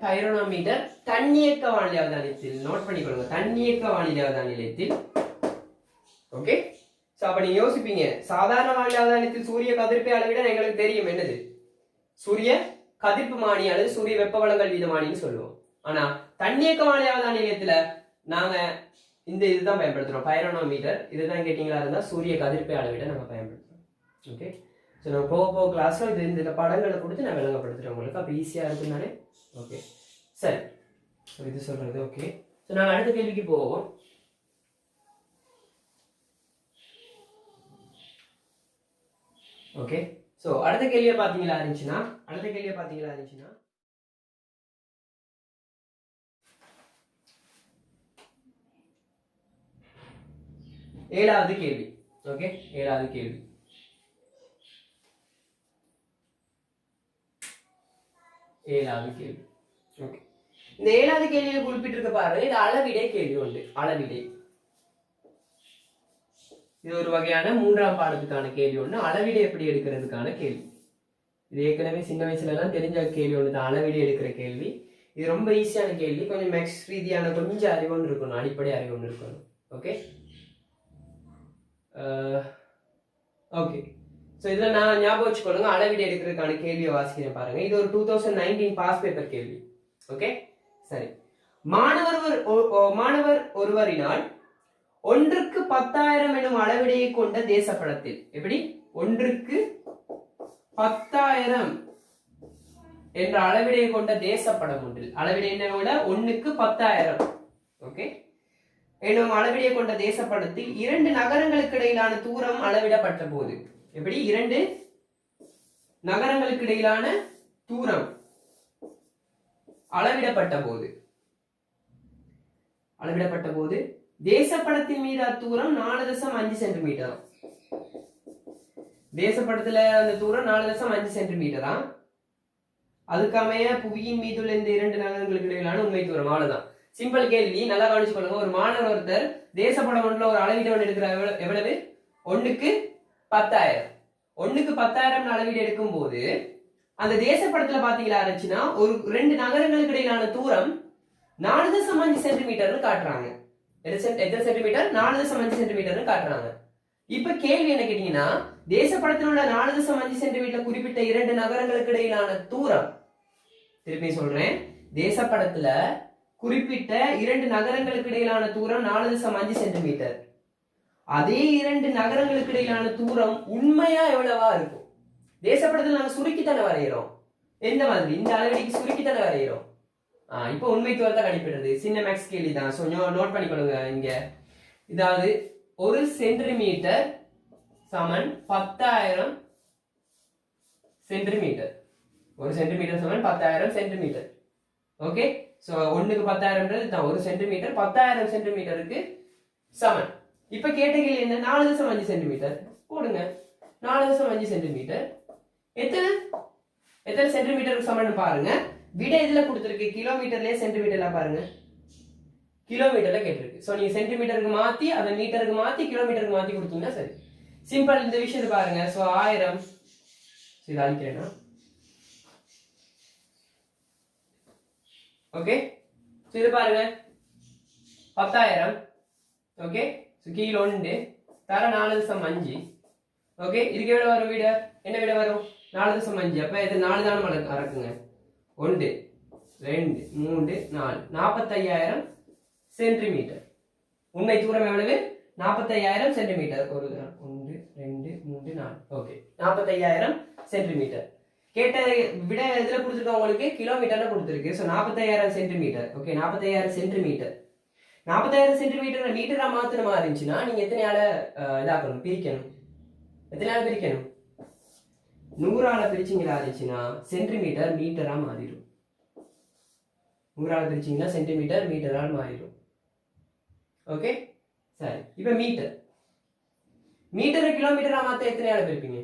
பைரோனோமீட்டர் தன்னியக்க வானிலை அவதான நிலையத்தில், நோட் பண்ணிக்கொள்ளுங்க, தன்னியக்க வானிலை அவதான நிலையத்தில். ஓகே, சோ அப்ப நீங்க யோசிப்பீங்க, சாதாரண வானிலை அவதான நிலையத்தில் சூரிய கதிர்ப்பை அளவிட எங்களுக்கு தெரியும் என்னது, சூரிய கதிர்ப்பு மானி அல்லது சூரிய வெப்ப வளங்கள் வீதமானின்னு சொல்லுவோம். ஆனா தன்னியக்க வானிலை அவதான நிலையத்துல நாங்க இந்த இதுதான் பயன்படுத்துறோம், பைரோனோமீட்டர். இதுதான் கேட்டீங்களா இருந்தா சூரிய கதிர்ப்பை அளவிட நம்ம பயன்படுத்துறோம். ஓகே, ஸோ நான் போக கிளாஸ்ல இந்த படங்களை கொடுத்து நான் விளங்கப்படுத்துறேன் உங்களுக்கு, அப்போ ஈஸியா இருக்கும் தானே. ஓகே சரி, இது சொல்றது ஓகே. ஸோ நாங்கள் அடுத்த கேள்விக்கு போவோம். ஓகே, ஸோ அடுத்த கேள்வியை பார்த்தீங்களா இருந்துச்சுன்னா, ஏழாவது கேள்வி. ஓகே, ஏழாவது கேள்வி. ஓகே, இந்த ஏழாவது கேள்வியை குறிப்பிட்டிருக்க பாருங்க, இது அளவிடை கேள்வி உண்டு. அளவிடை இது ஒரு வகையான 3ஆம் பாடத்துக்கான கேள்வி ஒன்று. அளவிடை எப்படி எடுக்கிறதுக்கான கேள்வி. இது ஏற்கனவே சின்ன வயசுல எல்லாம் தெரிஞ்ச கேள்வி ஒன்று தான், அளவிடை எடுக்கிற கேள்வி. இது ரொம்ப ஈஸியான கேள்வி, கொஞ்சம் மேக்ஸ் ரீதியான கொஞ்சம் அறிவு ஒன்று இருக்கணும், அடிப்படை அறிவு ஒன்று இருக்கணும். ஓகே ஓகே, ஸோ இதில் நான் ஞாபகம் வச்சுக்கொள்ளுங்க, அளவிடை எடுக்கிறதுக்கான கேள்வியை வாசிக்கிறேன் பாருங்க. இது ஒரு 2019 பாஸ் பேப்பர் கேள்வி. ஓகே சரி, மாணவர் ஒருவரினால் 1க்கு 10,000 எனும் அளவிடையை கொண்ட தேசப்படத்தில், எப்படி 1க்கு 10,000 என்ற அளவிடையை கொண்ட தேசப்படம் ஒன்றில், அளவிடை என்னோட 1க்கு 10,000 ஓகே எனும் அளவிடையை கொண்ட தேசப்படத்தில் 2 நகரங்களுக்கு இடையிலான தூரம் அளவிடப்பட்ட போது, எப்படி 2 நகரங்களுக்கு இடையிலான தூரம் அளவிடப்பட்ட போது தேசப்படத்தின் மீது அத்தூரம் 4.5 சென்டிமீட்டர். தேசப்படத்துல அந்த தூரம் 4.5 சென்டிமீட்டரா. அதுக்கமைய புவியின் மீதுள்ள இந்த 2 நகரங்களுக்கு இடையிலான உண்மை தூரம். அவ்வளவுதான், சிம்பிள் கேள்வி. நல்லா கவனிச்சு கொள்ளுங்க. ஒரு மாணவர் ஒருத்தர் தேசப்படம் ஒன்றுல ஒரு அளவீடு ஒன்று எடுக்கிறார். எவ்வளவு? 1க்கு 10,000. 1க்கு 10,000 அளவீடு எடுக்கும் போது அந்த தேசப்படத்துல பாத்தீங்களா இருந்துச்சுன்னா ஒரு 2 நகரங்களுக்கு இடையிலான தூரம் 4.5 சென்டிமீட்டர்னு காட்டுறாங்க. எத்தனை சென்டிமீட்டர்? 4.5 சென்டிமீட்டர்னு காட்டுறாங்க. இப்ப கேள்வி என்ன கேட்டீங்கன்னா, தேசப்படத்தில் உள்ள 4.5 சென்டிமீட்டர் குறிப்பிட்ட 2 நகரங்களுக்கு இடையிலான தூரம், திருப்பி சொல்றேன், தேசப்படத்துல குறிப்பிட்ட 2 நகரங்களுக்கு இடையிலான தூரம் 4.5 சென்டிமீட்டர். அதே 2 நகரங்களுக்கு இடையிலான தூரம் உண்மையா எவ்வளவா இருக்கும்? தேசப்படத்தில் நாங்க சுருக்கித்தானே வரைகிறோம். எந்த மாதிரி? இந்த அளவீடுக்கு சுருக்கித்தானே வரைகிறோம். இப்போ உண்மை தூரத்தை கணிப்பிடுறது சின்ன மேக்ஸ் கேள்வி தான். ஸோ நோட் பண்ணிக்கொள்ளுங்க இங்க. இதாவது 1 சென்டிமீட்டர் சமன் 10,000 சென்டிமீட்டர். 1 சென்டிமீட்டர் சமன் 10,000 சென்டிமீட்டர். ஓகே, சோ 1க்கு 10,000 தான் 1 சென்டிமீட்டர் 10,000 சென்டிமீட்டருக்கு சமன். இப்ப கேட்ட கேள்வி என்ன? 4.5 சென்டிமீட்டர் போடுங்க. 4.5 சென்டிமீட்டர் எத்தனை சென்டிமீட்டருக்கு சமன் பாருங்க. விட இதுல கொடுத்திருக்கு, கிலோமீட்டர்லயே சென்டிமீட்டர்ல பாருங்க. கிலோமீட்டர்ல கேட்டிருக்கு. ஸோ நீங்க சென்டிமீட்டருக்கு மாத்தி அதை மீட்டருக்கு மாத்தி கிலோமீட்டருக்கு மாத்தி கொடுத்தீங்கன்னா சரி. சிம்பிள். இந்த விஷயத்தை பாருங்க. ஸோ 1000 இது அழிக்கிறேன்னா ஓகே. ஸோ இது பாருங்க 10,000 ஓகே. ஸோ கீழே 1 தர 4.5 ஓகே. இதுக்கு எவ்வளவு வரும் வீடு? என்ன வீடு வரும்? 4.5. அப்ப இது 4 தானே மறக்குங்க. 1 2 3 4 45,000 சென்டிமீட்டர். உண்மை தூரம் எவ்வளவு? 45,000 சென்டிமீட்டர். ஒரு 1 2 3 4 ஓகே 45,000 சென்டிமீட்டர். கேட்ட விட எதுல கொடுத்துருக்கோம் உங்களுக்கு? கிலோமீட்டர்ல கொடுத்துருக்கு. So 45,000 centimetre okay. 45,000 centimetre. 40,000 centimetre மீட்டரா மாத்திரமா இருந்துச்சுன்னா நீங்க எத்தனையால இதாக்கணும்? பிரிக்கணும். எத்தனையால பிரிக்கணும்? 100ஆல பிரிச்சிங்களா இருந்துச்சுன்னா சென்டிமீட்டர் மீட்டரா மாறிடும். 100ஆல பிரிச்சிங்கன்னா சென்டிமீட்டர் மீட்டரால் மாறிடும். ஓகே சரி. இப்ப மீட்டர். மீட்டரை கிலோமீட்டரா மாத்த எத்தனையால பிரிப்பீங்க?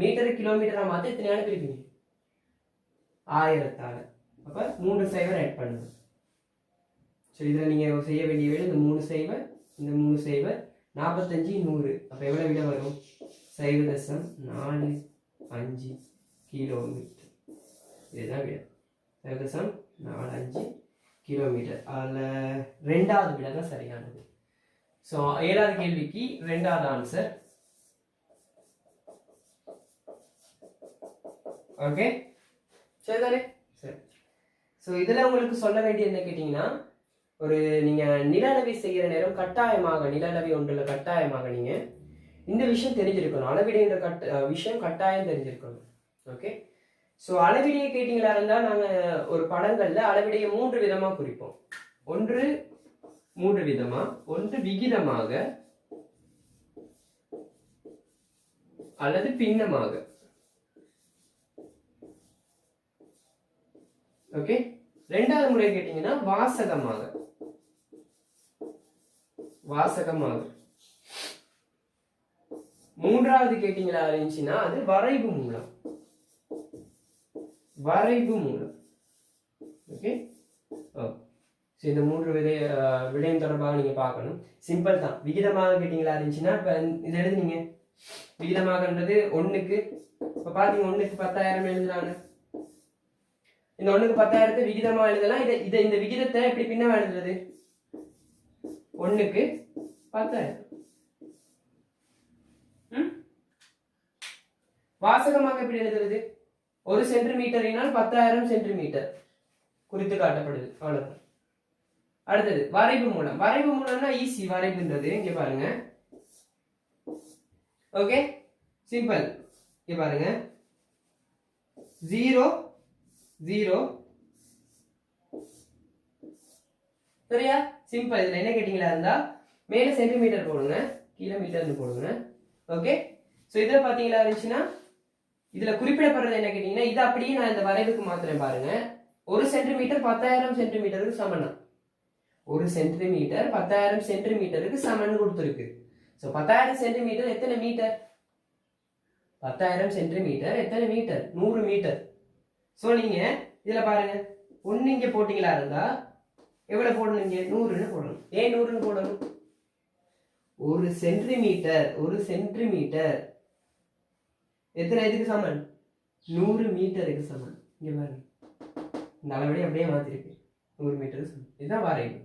மீட்டரை கிலோமீட்டரா மாத்த எத்தனையால பிரிப்பீங்க? 1000ஆல. அப்ப 3 சைவர் ஆட் பண்ணுங்க. ஸோ இதில் நீங்கள் செய்ய வேண்டிய வேலை இந்த 3 சைவர் இந்த 3 சைவர் 45 100. அப்போ எவ்வளோ விட வரும்? 0.45 கிலோமீட்டர். இதுதான் விட 0.45 கிலோமீட்டர். அதில் 2வது விட தான் சரியானது. ஸோ 7வது கேள்விக்கு 2வது ஆன்சர். ஓகே சரிதானே? சரி. ஸோ இதில் உங்களுக்கு சொல்ல வேண்டியது என்ன கேட்டிங்கன்னா, ஒரு நீங்க நில அளவை செய்யற நேரம் கட்டாயமாக நில அளவை ஒன்றுல கட்டாயமாக நீங்க இந்த விஷயம் தெரிஞ்சிருக்கணும். அளவிடைன்ற விஷயம் கட்டாயம் தெரிஞ்சிருக்கணும். ஓகே. ஸோ அளவிடையை கேட்டீங்களா இருந்தா நாங்க ஒரு படங்கள்ல அளவிடையை 3 விதமா குறிப்போம். ஒன்று 3 விதமா, ஒன்று விகிதமாக அல்லது பின்னமாக. ஓகே. 2வது முறை கேட்டீங்கன்னா வாசகமாக. வாசகமாக. 3வது கேட்டீங்களா இருந்துச்சுன்னா அது வரைவு மூலம். வரைவு மூலம். ஓகே. இந்த 3 விடயம் தொடர்பாக நீங்க பார்க்கணும். சிம்பிள் தான். விகிதமாக கேட்டீங்களா இருந்துச்சுன்னா இப்ப இதை எழுதுனீங்க. விகிதமாகன்றது 1க்கு இப்ப பாத்தீங்க 1க்கு 10,000 எழுதுறாங்க. இந்த 1க்கு 10,000 விகிதமா எழுதலாம். இதை இந்த விகிதத்தை எப்படி பின்னவா எழுதுறது? 1க்கு 10,000. வாசகமாக எப்படி எழுதுறது? 1 சென்டிமீட்டரினால் 10,000 சென்டிமீட்டர் குறித்து காட்டப்படுது. அவ்வளவுதான். அடுத்தது வரைவு மூலம். வரைவு மூலம்னா ஈஸி. வரைவுன்றது இங்க பாருங்க. Okay simple. இங்க பாருங்க 0 0 சரியா? சிம்பிள். இதுல என்ன கேட்டீங்களா இருந்தா மேல சென்டிமீட்டர் போடுங்க, கீழே மீட்டர்னு போடுங்க. ஓகே. சோ இதுல பாத்தீங்களா இருந்துச்சுன்னா இதுல குறிப்பிடப்படுறது என்ன கேட்டீங்கன்னா இது அப்படியே நான் இந்த வரைவுக்கு மாத்திரம் பாருங்க. 1 சென்டிமீட்டர் 10,000 சென்டிமீட்டருக்கு சமம். 1 சென்டிமீட்டர் 10,000 சென்டிமீட்டருக்கு சமன் கொடுத்துருக்கு. சோ 10,000 சென்டிமீட்டர் எத்தனை மீட்டர்? 10,000 சென்டிமீட்டர் எத்தனை மீட்டர்? 100 மீட்டர். சோ நீங்க இதுல பாருங்க 1 இங்க போட்டீங்களா இருந்தா எவ்வளவு போடணும்? இங்க 100ன்னு போடணும். ஏன் 100ன்னு போடணும்? 1 சென்டிமீட்டர் எத்தனை இதுக்கு சமன்? 100 மீட்டருக்கு சமன். இங்க பாருங்க இந்த அளவடி அப்படியே மாத்திருக்கு. 100 மீட்டருக்கு சமன். இதுதான் வரைவு.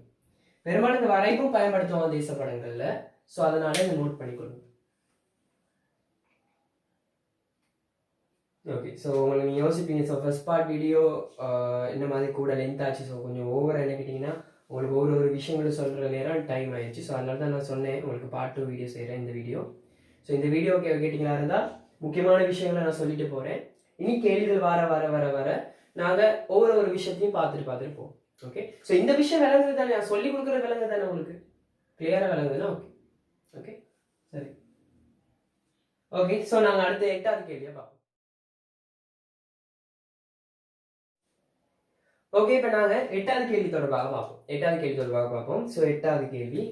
பெரும்பாலும் இந்த வரைவும் பயன்படுத்துவோம் தேச படங்கள்ல. சோ அதனால இதை நோட் பண்ணிக்கொள்ளுங்க. ஓகே. ஸோ உங்களுக்கு நீங்கள் யோசிப்பீங்க, ஸோ ஃபர்ஸ்ட் பார்ட் வீடியோ இந்த மாதிரி கூட லென்த் ஆச்சு. ஸோ கொஞ்சம் ஓவராக என்ன கேட்டிங்கன்னா உங்களுக்கு ஒரு விஷயங்களும் சொல்கிற நேரம் டைம் ஆயிடுச்சு. ஸோ அதனால தான் நான் சொன்னேன் உங்களுக்கு பார்ட் 2 வீடியோ செய்கிறேன் இந்த வீடியோ. ஸோ இந்த வீடியோ கேட்டிங்களா இருந்தால் முக்கியமான விஷயங்களை நான் சொல்லிட்டு போகிறேன். இனி கேள்விகள் வர வர வர வர நாங்கள் ஒவ்வொரு விஷயத்தையும் பார்த்துட்டு போவோம். ஓகே. ஸோ இந்த விஷயம் விளங்குது தானே? நான் சொல்லி கொடுக்குற விளங்குது தானே? உங்களுக்கு கிளியராக விளங்குதுன்னா ஓகே. ஓகே சரி. ஓகே. ஸோ நாங்கள் அடுத்த 8வது கேள்வியை பார்ப்போம். ஓகே. இப்போ நாங்கள் 8வது கேள்வி தொடர்பாக பார்ப்போம். ஸோ 8வது கேள்வி.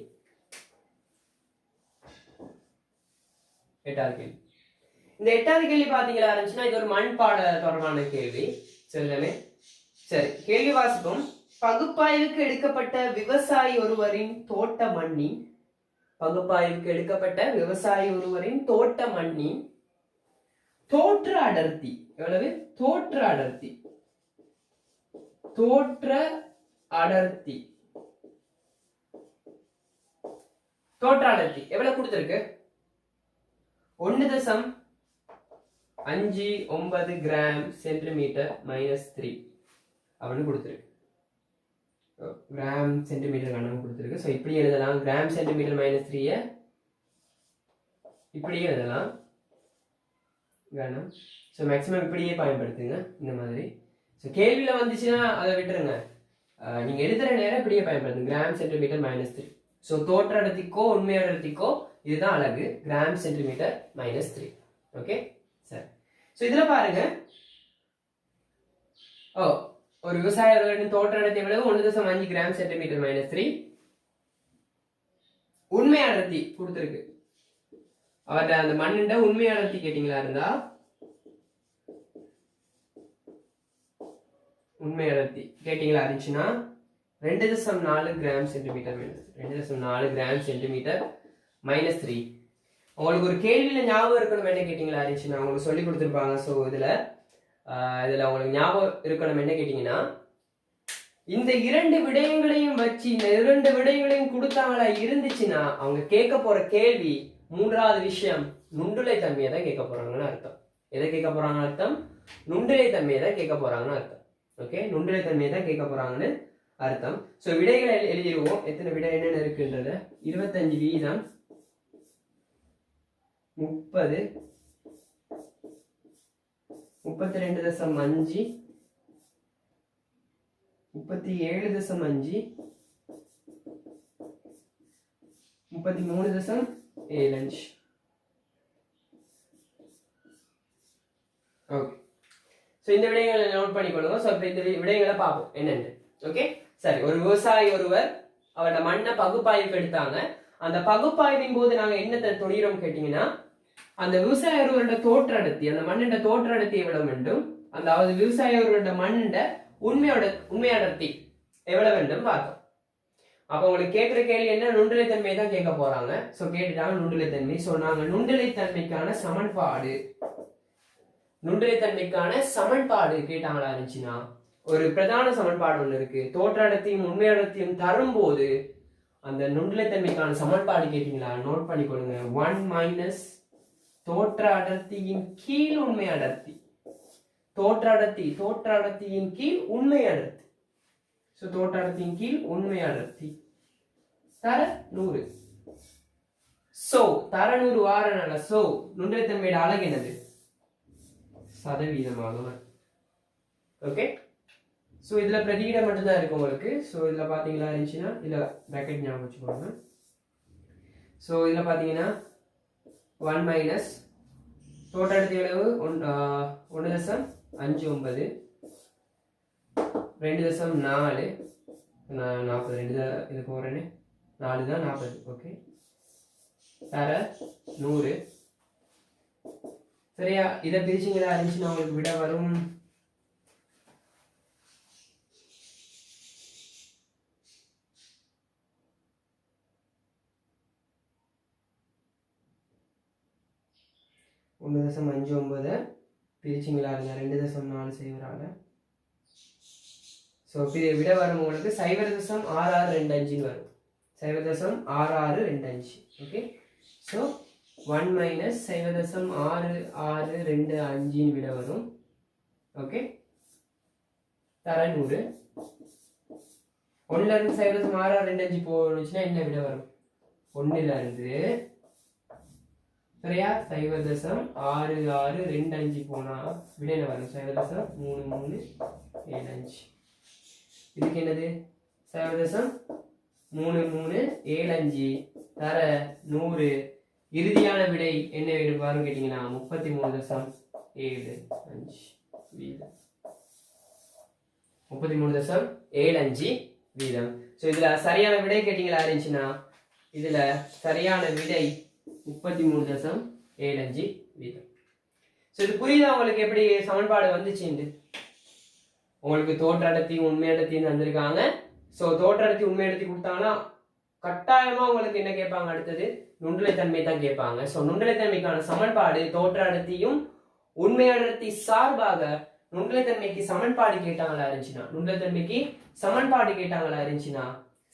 இந்த 8வது கேள்வி பார்த்தீங்களா இருந்துச்சுன்னா இது ஒரு மண்பாட தொடர்பான கேள்வி. சரிதானே? சரி. கேள்வி வாசிப்போம். பகுப்பாய்வுக்கு எடுக்கப்பட்ட விவசாயி ஒருவரின் தோட்ட மண்ணின் பகுப்பாய்வுக்கு எடுக்கப்பட்ட விவசாயி ஒருவரின் தோட்ட மண்ணின் தோற்ற அடர்த்தி எவ்வளவு? தோற்ற அடர்த்தி தோற்ற அடர்த்தி தோற்ற அடர்த்தி எவ்வளவு கொடுத்திருக்கு? 1.59 கிராம் சென்டிமீட்டர் -3 அப்படின்னு கொடுத்திருக்கு. கிராம் சென்டிமீட்டர் கணக்கு கொடுத்திருக்கு. ஸோ இப்படி எழுதலாம். கிராம் சென்டிமீட்டர் -3 இப்படியே எழுதலாம் கணம். ஸோ மேக்ஸிமம் இப்படியே பயன்படுத்துங்க இந்த மாதிரி. ஸோ கேள்வியில் வந்துச்சுன்னா அதை விட்டுருங்க. நீங்கள் எழுதுகிற நேரம் இப்படியே பயன்படுத்துங்க. Gram centimetre -3. ஸோ தோற்ற அடர்த்திக்கோ உண்மை அடர்த்திக்கோ இதுதான் அழகு. Gram centimetre -3. ஓகே சரி. ஸோ இதில் பாருங்க. ஒரு விவசாயிகளின் தோற்ற அடர்த்தி எவ்வளவு? 1.5 கிராம் சென்டிமீட்டர் -3. உண்மை அடர்த்தி கொடுத்துருக்கு. அவர்கிட்ட அந்த மண்ணுண்ட உண்மை அடர்த்தி கேட்டீங்களா இருந்தா உண்மை அடர்த்தி கேட்டீங்களா இருந்துச்சுன்னா 2.4 கிராம் சென்டிமீட்டர் -2.4 கிராம் சென்டிமீட்டர் -3. உங்களுக்கு ஒரு கேள்வியில ஞாபகம் இருக்கணும் என்ன கேட்டீங்களா இருந்துச்சுன்னா உங்களுக்கு சொல்லி கொடுத்துருப்பாங்க. ஸோ இதுல உங்களுக்கு ஞாபகம் இருக்கணும் என்ன கேட்டீங்கன்னா, இந்த 2 விடயங்களையும் வச்சு இந்த 2 விடயங்களையும் கொடுத்தாங்களா இருந்துச்சுன்னா அவங்க கேட்க போற கேள்வி 3வது விஷயம் நுண்டுலை தன்மையை தான் கேட்க போறாங்கன்னு அர்த்தம். எதை கேட்க போறாங்கன்னு அர்த்தம்? நுண்டுலை தன்மையை தான் கேட்க போறாங்கன்னு அர்த்தம். ஓகே, நுண்டுலை தன்மையை தான் கேட்க போறாங்கன்னு அர்த்தம். ஸோ விடைகளை எழுதிடுவோம். எத்தனை விடை என்னென்ன இருக்குன்றது 25 வீதம் 30 32.5 37.5 33.75. ஓகே, ஸோ இந்த விடயங்களை நோட் பண்ணிக்கொள்ளுங்க. ஸோ இப்போ இந்த விடயங்களை பார்ப்போம் என்னென்னு. ஓகே சரி. ஒரு விவசாயி ஒருவர் அவரோட மண்ணை பகுப்பாய்வுக்கு எடுத்தாங்க. அந்த பகுப்பாய்வின் போது நாங்க என்ன தொழிறோம் கேட்டீங்கன்னா, அந்த விவசாய ஒருவரோட தோற்ற அடர்த்தி, அந்த மண்ணோட தோற்ற அடர்த்தி எவ்வளவு வேண்டும், அதாவது விவசாய ஒருவரோட மண்ணோட உண்மை அடர்த்தி எவ்வளவு வேண்டும் பார்த்தோம். அப்ப உங்களுக்கு கேட்கிற கேள்வி என்ன? நுண்டுலைத்தன்மை தான் கேட்க போறாங்க. ஸோ கேட்டுட்டாங்க நுண்டுலைத்தன்மை. ஸோ நாங்க நுண்டுலைத்தன்மைக்கான சமன்பாடு கேட்டாங்களா இருந்துச்சுன்னா ஒரு பிரதான சமன்பாடு ஒண்ணு இருக்கு. தோற்ற அடர்த்தியும் உண்மை அடர்த்தியும் தரும்போது அந்த நுண்டுலைத்தன்மைக்கான சமன்பாடு கேட்டீங்களா நோட் பண்ணிக்கொள்ளுங்க. 1 - தோற்ற அடர்த்தியின் கீழ் உண்மை அடர்த்தி. தோற்ற அடர்த்தியின் கீழ் உண்மை அடர்த்தி. ஸோ தோற்ற அடர்த்தியின் கீழ் உண்மை அடர்த்தி தர 100. ஸோ தர 100 வாரனால ஸோ நுண்டுலைத்தன்மையோட அலகு என்னது? சதவீதமாக. ஓகே, ஸோ இதுல பிரதியிடம் மட்டும்தான் இருக்கு உங்களுக்கு. ஸோ இதுல பாத்தீங்களா இருந்துச்சுன்னா இதுல பிராக்கெட் ஞாபகம் வச்சுக்கோங்க. ஸோ இதுல பாத்தீங்கன்னா 1 - தோற்ற அடர்த்தி எவ்வளவு? 1.59 2.4 42 இது போறேன்னு 4 தான் 40. ஓகே, தர 100. சரியா? இதை பிரிச்சிங்களா இருந்துச்சுன்னா உங்களுக்கு விட வரும் 1.59 பிரிச்சிங்களா இருங்க 2.4 செய்வரால. ஸோ விட வரும் உங்களுக்கு 0.6625 வரும். 0.6625. ஓகே, ஸோ 1 - 0.6625 விட வரும். ஓகே, தர 100. 1ல இருந்து 0.6625 போனுச்சுன்னா என்ன விட வரும்? 1ல இருந்து சரியா 0.6625 போனா விடையில வரும் 0.3375. இதுக்கு என்னது? 0.3375 தர 100. இறுதியான விடை என்ன வரும் கேட்டீங்கன்னா 33.75 வீதம். 33.75 வீதம். ஸோ இதுல சரியான விடை கேட்டீங்களா இருந்துச்சுன்னா இதுல சரியான விடை 33.75 வீதம். ஸோ இது புரியுதா உங்களுக்கு எப்படி சமன்பாடு வந்துச்சு? உங்களுக்கு தோற்ற அடர்த்தியும் உண்மை அடர்த்தியும் தந்திருக்காங்க. ஸோ தோற்ற அடர்த்தி உண்மை அடர்த்தி கொடுத்தாங்கன்னா கட்டாயமா உங்களுக்கு என்ன கேட்பாங்க, அடுத்தது நுண்ணிலைத்தன்மை தான் கேட்பாங்க. ஸோ நுண்ணிலைத்தன்மைக்கான சமன்பாடு தோற்ற அடர்த்தியும் உண்மை அடர்த்தி சார்பாக நுண்ணிலைத்தன்மைக்கு சமன்பாடு கேட்டாங்களா இருந்துச்சுன்னா, நுண்ணிலைத்தன்மைக்கு சமன்பாடு கேட்டாங்களா இருந்துச்சுன்னா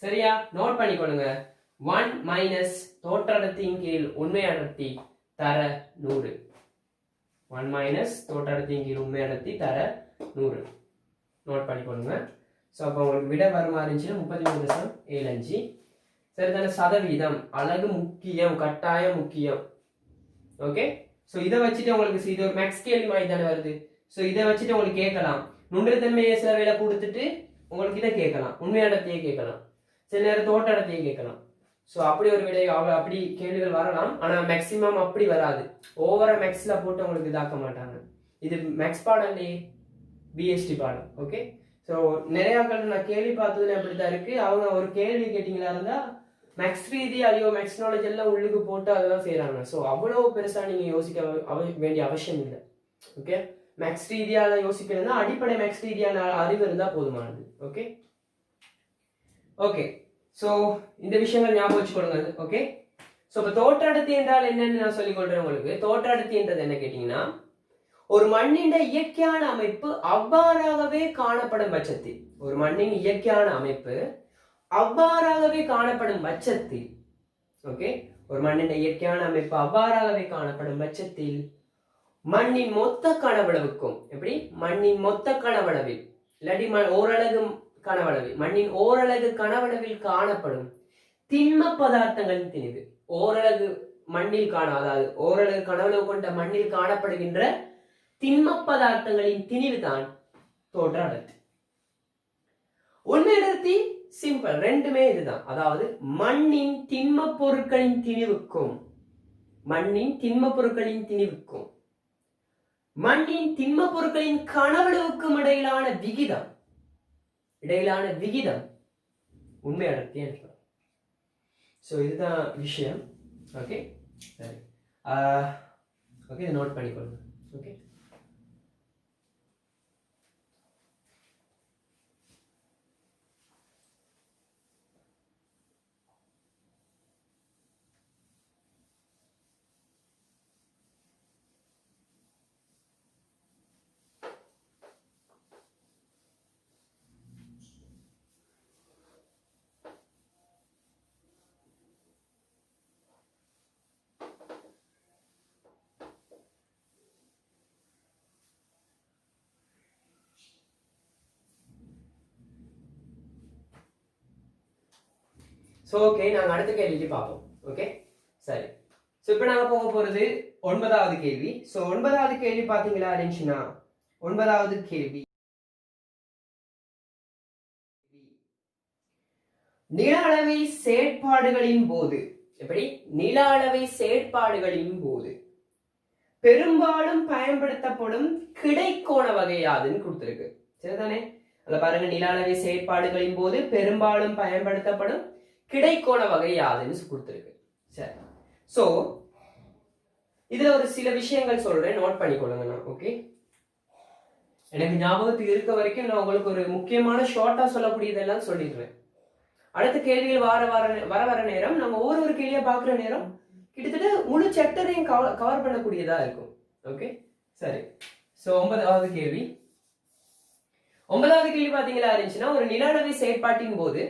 சரியா நோட் பண்ணிக்கொள்ளுங்க. 1 மைனஸ் தோற்ற அடர்த்தியின் கீழ் உண்மை அடர்த்தி தர 100. 1 மைனஸ் தோற்ற அடர்த்தியின் கீழ் உண்மை அடர்த்தி தர 100 நோட் பண்ணிக்கொள்ளுங்க. ஸோ அப்போ உங்களுக்கு விட வருமா இருந்துச்சுன்னா 33.75. சரிதான? சதவீதம் அழகு முக்கியம், கட்டாயம் முக்கியம். ஓகே, ஸோ இதை வச்சுட்டு உங்களுக்கு இது ஒரு மேக்ஸ் கேள்வி மாதிரி தானே வருது. ஸோ இதை வச்சுட்டு உங்களுக்கு கேட்கலாம், நுண்ணிலைத்தன்மையை சில வேலை கொடுத்துட்டு உங்களுக்கு இதை கேட்கலாம், உண்மை அடர்த்தியை கேட்கலாம், சில நேரம் தோட்ட அடர்த்தியை கேட்கலாம். ஸோ அப்படி ஒரு விடை அப்படி கேள்விகள் வரலாம். ஆனால் மேக்சிமம் அப்படி வராது. ஓவரா மேக்ஸ்ல போட்டு உங்களுக்கு இதாக்க மாட்டாங்க. இது மேக்ஸ் பாடம் இல்லையே, பிஎஸ்டி பாடம். ஓகே, ஸோ நிறைய நான் கேள்வி பார்த்ததுல அப்படித்தான் இருக்கு. அவங்க ஒரு கேள்வி கேட்டீங்களா இருந்தா மேக்ஸ் ரீதியாலையோ மேக்ஸ் நாலேஜ் எல்லாம் உள்ளுக்கு போட்டு அதெல்லாம் செய்யறாங்க. ஸோ அவ்வளவு பெருசா நீங்க யோசிக்க வேண்டிய அவசியம் இல்லை. ஓகே, மேக்ஸ் ரீதியால யோசிக்கணும்னா அடிப்படை மேக்ஸ் ரீதியான அறிவு இருந்தா போதுமானது. ஓகே ஓகே, ஸோ இந்த விஷயங்கள் ஞாபகம் வச்சுக்கொள்ளுங்க. ஓகே, ஸோ இப்போ தோற்ற அடர்த்தி என்றால் என்னன்னு நான் சொல்லிக் கொள்றேன் உங்களுக்கு. தோற்ற அடர்த்தின்றது என்ன கேட்டீங்கன்னா, ஒரு மண்ணின் இயற்கையான அமைப்பு அவ்வாறாகவே காணப்படும் பட்சத்தில், ஒரு மண்ணின் இயற்கையான அமைப்பு அவ்வாறாகவே காணப்படும் பட்சத்தில், ஓகே, ஒரு மண்ணின் இயற்கையான அமைப்பு அவ்வாறாகவே காணப்படும் பட்சத்தில் மண்ணின் மொத்த கனவளவுக்கும், எப்படி மண்ணின் மொத்த கனவளவில் இல்லாட்டி ஓரளவு கனவளவில், மண்ணின் ஓரளவு கனவளவில் காணப்படும் திண்ம பதார்த்தங்களின் திணிவு, ஓரளவு மண்ணில் அதாவது ஓரளவு கனவளவு கொண்ட மண்ணில் காணப்படுகின்ற திண்ம பதார்த்தங்களின் திணிவு தான் தோற்ற அடர்த்தி. உண்மை அடர்த்தி சிம்பிள், ரெண்டுமே இதுதான். அதாவது மண்ணின் திண்ம பொருட்களின் திணிவுக்கும் மண்ணின் திண்ம பொருட்களின் திணிவுக்கும் மண்ணின் திண்ம பொருட்களின் கனவளவுக்கும் இடையிலான விகிதம் உண்மை அடர்த்தி என்று. ஸோ இதுதான் விஷயம். ஓகே சரி, ஓகே இதை நோட் பண்ணிக்கொள்ளுங்க. ஓகே, ஸோ ஓகே, நாங்கள் அடுத்த கேள்விக்கு பார்ப்போம். ஓகே சரி, ஸோ இப்போ நாங்கள் போக போகிறது 9வது கேள்வி. ஸோ 9வது கேள்வி பார்த்தீங்களா இருந்துச்சுன்னா, 9வது கேள்வி நில அளவை செயற்பாடுகளின் போது, எப்படி நில அளவை செயற்பாடுகளின் போது பெரும்பாலும் பயன்படுத்தப்படும் கிடைக்கோண வகை யாதுன்னு கொடுத்துருக்கு. சரிதானே? அதுல பாருங்க, நில அளவை செயற்பாடுகளின் போது பெரும்பாலும் பயன்படுத்தப்படும் கிடைக்கோண வகை யாதுன்னு கொடுத்துருக்கு. சரி, சோ இதுல ஒரு சில விஷயங்கள் சொல்றேன், நோட் பண்ணிக்கொள்ளுங்க. ஓகே, எனக்கு ஞாபகத்துக்கு இருக்க வரைக்கும் நான் உங்களுக்கு ஒரு முக்கியமான ஷார்ட்டா சொல்லக்கூடியதெல்லாம் சொல்லிடுறேன். அடுத்த கேள்விகள் வர நேரம் நம்ம ஒவ்வொரு கேள்வியா பாக்குற நேரம் கிட்டத்தட்ட முழு சாப்டரையும் கவர் பண்ணக்கூடியதா இருக்கும். ஓகே சரி, சோ 9வது கேள்வி பாத்தீங்களா இருந்துச்சுன்னா, ஒரு நில அளவை செயற்பாட்டின் போது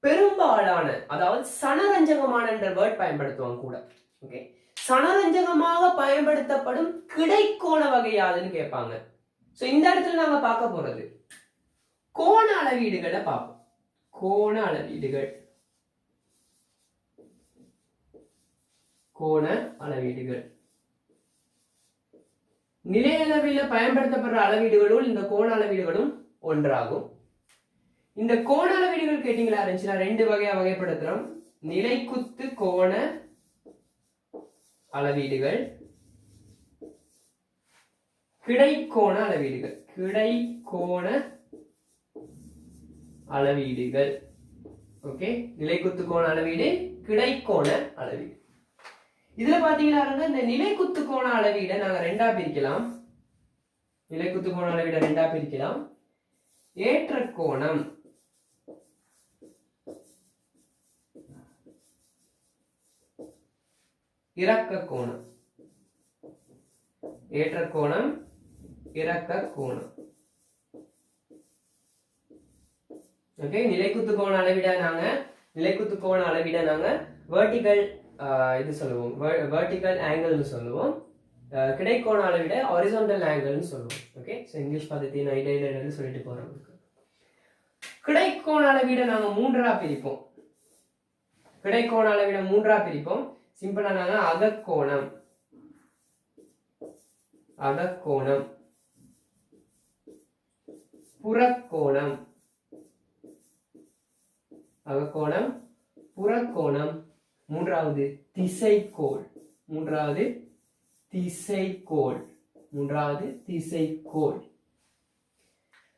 பெரும்பாலான, அதாவது சனரஞ்சகமான என்ற வேர்ட் பயன்படுத்துவாங்க கூட. ஓகே, சனரஞ்சகமாக பயன்படுத்தப்படும் கிடைக்கோண வகை யாதுன்னு கேட்பாங்க. சோ இந்த இடத்துல நாங்க பார்க்க போறது கோண அளவீடுகளை பார்ப்போம். கோண அளவீடுகள் நிலையளவில் பயன்படுத்தப்படுற அளவீடுகளும் இந்த கோண அளவீடுகளும் ஒன்றாகும். இந்த கோண அளவீடுகள் கேட்டீங்களா இருந்துச்சுன்னா, ரெண்டு வகையா வகைப்படுத்துறோம். நிலைக்குத்து கோண அளவீடுகள், கிடைக்கோண அளவீடுகள். ஓகே, நிலைக்குத்து கோண அளவீடு, கிடைக்கோண அளவீடு. இதுல பாத்தீங்கன்னா இந்த நிலைக்குத்து கோண அளவீடை நாங்க ரெண்டா பிரிக்கலாம். ஏற்ற கோணம் இறக்க கோணம். ஏற்ற கோணம் இறக்க கோணம். ஓகே, நிலைக்குத்து கோண அளவிட நாங்க வெர்டிகல் இது சொல்லுவோம், வெர்டிகல் ஆங்கிள்னு சொல்லுவோம். கிடைக்கோண அளவிட ஹாரிசான்டல் ஆங்கிள்னு சொல்லுவோம். ஓகே, ஸோ இங்கிலீஷ் பதத்தின் ஐடியா சொல்லிட்டு போறோம். கிடைக்கோண அளவிட நாங்க மூன்றா பிரிப்போம். கிடைக்கோண அளவிட மூன்றா பிரிப்போம். சிம்பிளா நாங்க அகக்கோணம், புறக்கோணம், அகக்கோணம், புறக்கோணம், மூன்றாவது திசைக்கோள்.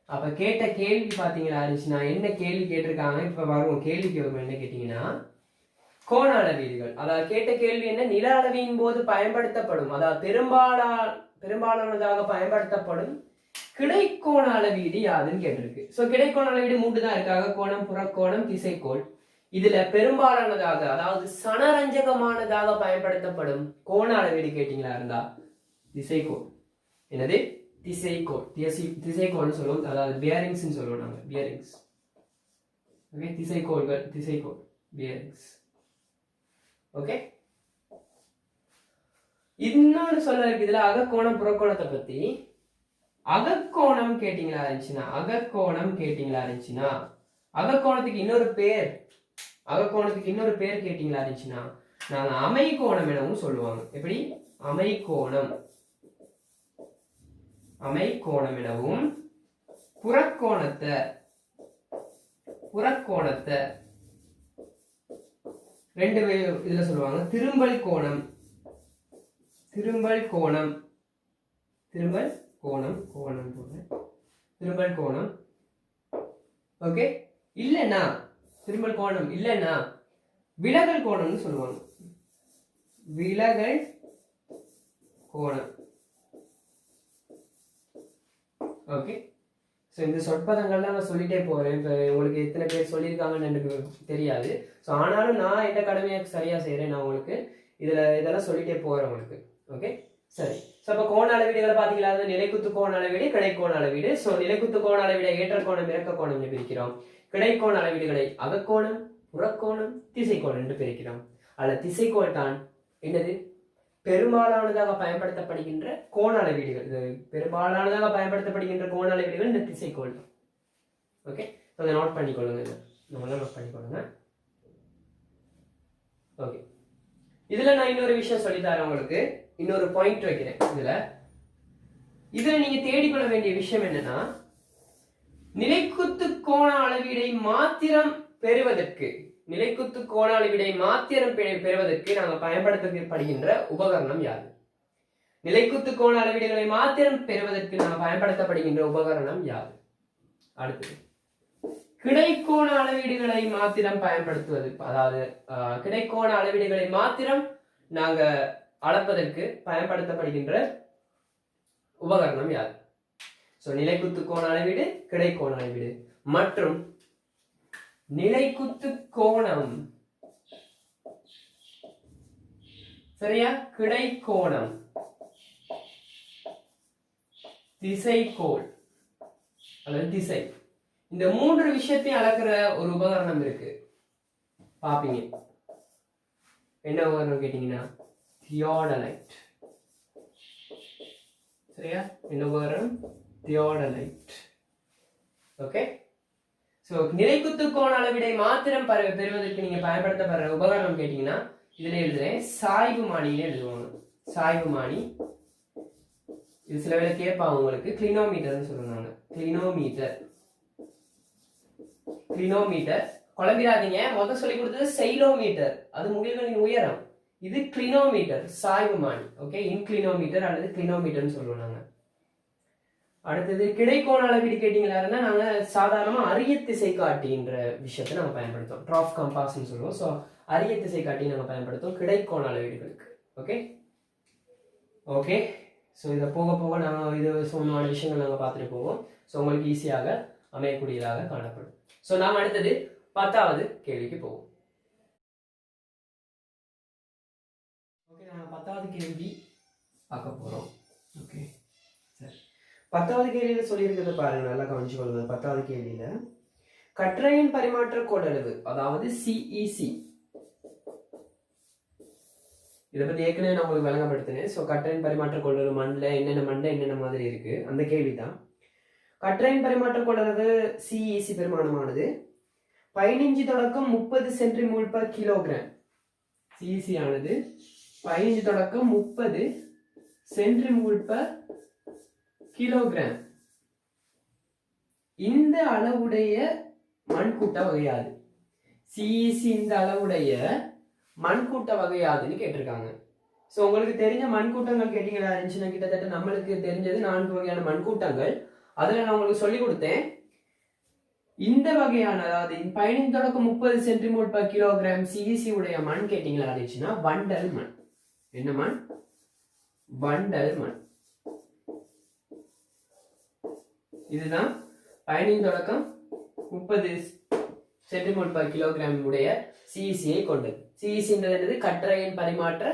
அப்ப கேட்ட கேள்வி பாத்தீங்களா இருந்துச்சுன்னா, என்ன கேள்வி கேட்டிருக்காங்க? இப்ப வருவோம் கேள்விக்கு வரும். என்ன கேட்டீங்கன்னா, கோண அளவீடுகள். அதாவது கேட்ட கேள்வி என்ன, நில அளவின் போது பயன்படுத்தப்படும், அதாவது பெரும்பாலானதாக பயன்படுத்தப்படும் கிடைக்கோண அளவீடு யாதுன்னு கேட்டிருக்கு. சோ கிடைக்கோண அளவீடு மூன்று தான் இருக்கு, அகக்கோணம், புறக்கோணம், திசைக்கோள். இதுல பெரும்பாலானதாக, அதாவது சனரஞ்சகமானதாக பயன்படுத்தப்படும் கோண அளவீடு கேட்டீங்களா இருந்தா திசைக்கோள். என்னது? திசைக்கோள். திசைக்கோள்னு சொல்லுவோம், அதாவது பியரிங்ஸ் சொல்லுவோம் நாங்க, பியரிங்ஸ். ஓகே, திசைக்கோள் பியரிங்ஸ். ஓகே, இன்னொன்னு சொல்ல இருக்கு இதுல அகக்கோணம் புறக்கோணத்தை பத்தி. அகக்கோணம் கேட்டீங்களா இருந்துச்சுன்னா, அகக்கோணத்துக்கு இன்னொரு பேர் கேட்டீங்களா இருந்துச்சுன்னா, நாங்க அமைகோணம் எனவும் சொல்லுவாங்க. எப்படி? அமைகோணம் எனவும், புறக்கோணத்தை ரெண்டு இதுல சொல்லுவாங்க. திரும்பல் கோணம். ஓகே, இல்லைன்னா திரும்பல் கோணம் இல்லைன்னா விலகல் கோணம்னு சொல்லுவாங்க. விலகல் கோணம். ஓகே, ஸோ இந்த சொற்பதங்கள்லாம் நான் சொல்லிட்டே போறேன். இப்போ உங்களுக்கு எத்தனை பேர் சொல்லியிருக்காங்கன்னு எனக்கு தெரியாது. ஸோ ஆனாலும் நான் என்ன கடமையை சரியா செய்யறேன், நான் உங்களுக்கு இதெல்லாம் சொல்லிட்டே போறேன் உங்களுக்கு. ஓகே, சரி. ஸோ அப்போ கோண அளவீடுகளை பார்த்தீங்களா, நிலைக்குத்து கோண அளவீடு, கிடைக்கோண அளவீடு. ஸோ நிலைக்குத்து கோண அளவீடை ஏற்ற கோணம், இறக்க கோணம் பிரிக்கிறோம். கிடைக்கோண அளவீடுகளை அகக்கோணம், புறக்கோணம், திசைக்கோணம் என்று பிரிக்கிறோம். அல்ல திசைக்கோள் தான் என்னது? பெரும்பாலானதாக பயன்படுத்தப்படுகின்ற கோண அளவீடுகள். இந்த திசைக்கோள். ஓகே, அதை நோட் பண்ணிக்கொள்ளுங்க. ஓகே, இதுல நான் இன்னொரு விஷயம் சொல்லித்தரேன் உங்களுக்கு. இன்னொரு பாயிண்ட் வைக்கிறேன். இதுல நீங்க தேடிக்கொள்ள வேண்டிய விஷயம் என்னன்னா, நிலைக்குத்து கோண அளவீடை மாத்திரம் பெறுவதற்கு நாங்க பயன்படுத்தப்படுகின்ற உபகரணம் யாது? நிலைக்குத்து கோண அளவீடுகளை மாத்திரம் பெறுவதற்கு நாங்கள் பயன்படுத்தப்படுகின்ற உபகரணம் யாது? அடுத்தது கிடைக்கோண அளவீடுகளை மாத்திரம் பயன்படுத்துவது, அதாவது கிடைக்கோண அளவீடுகளை மாத்திரம் நாங்க அளப்பதற்கு பயன்படுத்தப்படுகின்ற உபகரணம் யாது? சோ நிலைக்குத்து கோண அளவீடு, கிடைக்கோண அளவீடு மற்றும் நிலைக்குத்து கோணம், சரியா? கிடைக்கோணம், திசைக்கோள் அல்லது திசை, இந்த மூன்று விஷயத்தையும் அளக்கிற ஒரு உபகரணம் இருக்கு. பாப்பீங்க. என்ன உபகரணம் கேட்டீங்கன்னா தியோடலைட். சரியா? என்ன உபகரணம்? தியோடலைட். ஓகே, சோ நிலைக்குத்து கோண அளவீடை மாத்திரம் பெறுவதற்கு நீங்க பயன்படுத்தப்படுற உபகரணம் கேட்டீங்கன்னா இதுல எழுதுறேன், சாய்வுமானின்னு எழுதுவாங்க. சாய்வுமானி. இது சில வேளை கேட்பாங்க உங்களுக்கு, கிளினோமீட்டர்னு சொல்லுவாங்க. கிளினோமீட்டர் குழம்பிடாதீங்க. முதல் சொல்லி கொடுத்தது சைலோமீட்டர், அது முகில்களின் உயரம். இது கிளினோமீட்டர், சாய்வுமானி. ஓகே, இன்கிளினோமீட்டர் அல்லது கிளினோமீட்டர்னு சொல்லுவோம் நாங்க. அடுத்தது கிடைக்கோண அளவீடு கேட்டீங்களா இருந்தா நாங்க சாதாரணமா அரிய திசை காட்டின்ற விஷயத்தை நாங்க பயன்படுத்துவோம். ட்ராஃப் கம்பாஸ்ன்னு சொல்லுவோம். ஸோ அரிய திசை காட்டி நாங்க பயன்படுத்துவோம் கிடைக்கோண அளவீடுகளுக்கு. ஓகே ஓகே ஸோ இதை போக போக நாங்கள் இது சம்பந்தமான விஷயங்கள் நாங்கள் பார்த்துட்டு போவோம். ஸோ உங்களுக்கு ஈஸியாக அமையக்கூடியதாக காணப்படும். ஸோ நாம் அடுத்தது 10வது கேள்விக்கு போவோம். ஓகே, நாங்கள் 10வது கேள்வி பார்க்க போகிறோம். ஓகே சரி, 10வது கேள்வியில் சொல்லியிருக்கிறத பாருங்க, நல்லா கவனிச்சு கொள்ளுங்க. 10வது கேள்வியில் கற்றையின் பரிமாற்ற கொள்ளளவு, அதாவது சிஇசி, இதை பத்தி ஏற்கனவே நான் உங்களுக்கு விளங்கப்படுத்தினேன். ஸோ கற்றையின் பரிமாற்ற கொள்ளளவு மண்ணில் என்னென்ன மாதிரி இருக்கு அந்த கேள்விதான். கற்றையின் பரிமாற்ற கொள்ளளவு சிஇசி பெருமானமானது 15 தொடக்கம் 30 சென்டிமோல்/கிலோகிராம். சிஇசி ஆனது 15 தொடக்கம் 30 சென்டிமோல்/கிலோகிராம். இந்த அளவுடைய மண்கூட்ட வகையாது. சிஇசி இந்த அளவுடைய மண்கூட்ட வகையாதுன்னு கேட்டிருக்காங்க. ஸோ உங்களுக்கு தெரிஞ்ச மண்கூட்டங்கள் கேட்டீங்களா இருந்துச்சுன்னா, கிட்டத்தட்ட நம்மளுக்கு தெரிஞ்சது 4 வகையான மண்கூட்டங்கள். அதில் நான் உங்களுக்கு சொல்லி கொடுத்தேன். இந்த வகையான, அதாவது 15 தொடக்கம் 30 சென்டிமோல்/கிலோகிராம் சிஇசி உடைய மண் கேட்டீங்களா இருந்துச்சுன்னா வண்டல் மண். என்ன மண்? வண்டல் மண். இதுதான் 15 தொடக்கம் 30 சென்டிமோல்/கிலோகிராம் உடைய சிஇசியை கொண்டது. சிஇசின்றது என்னது? கற்றையின் பரிமாற்ற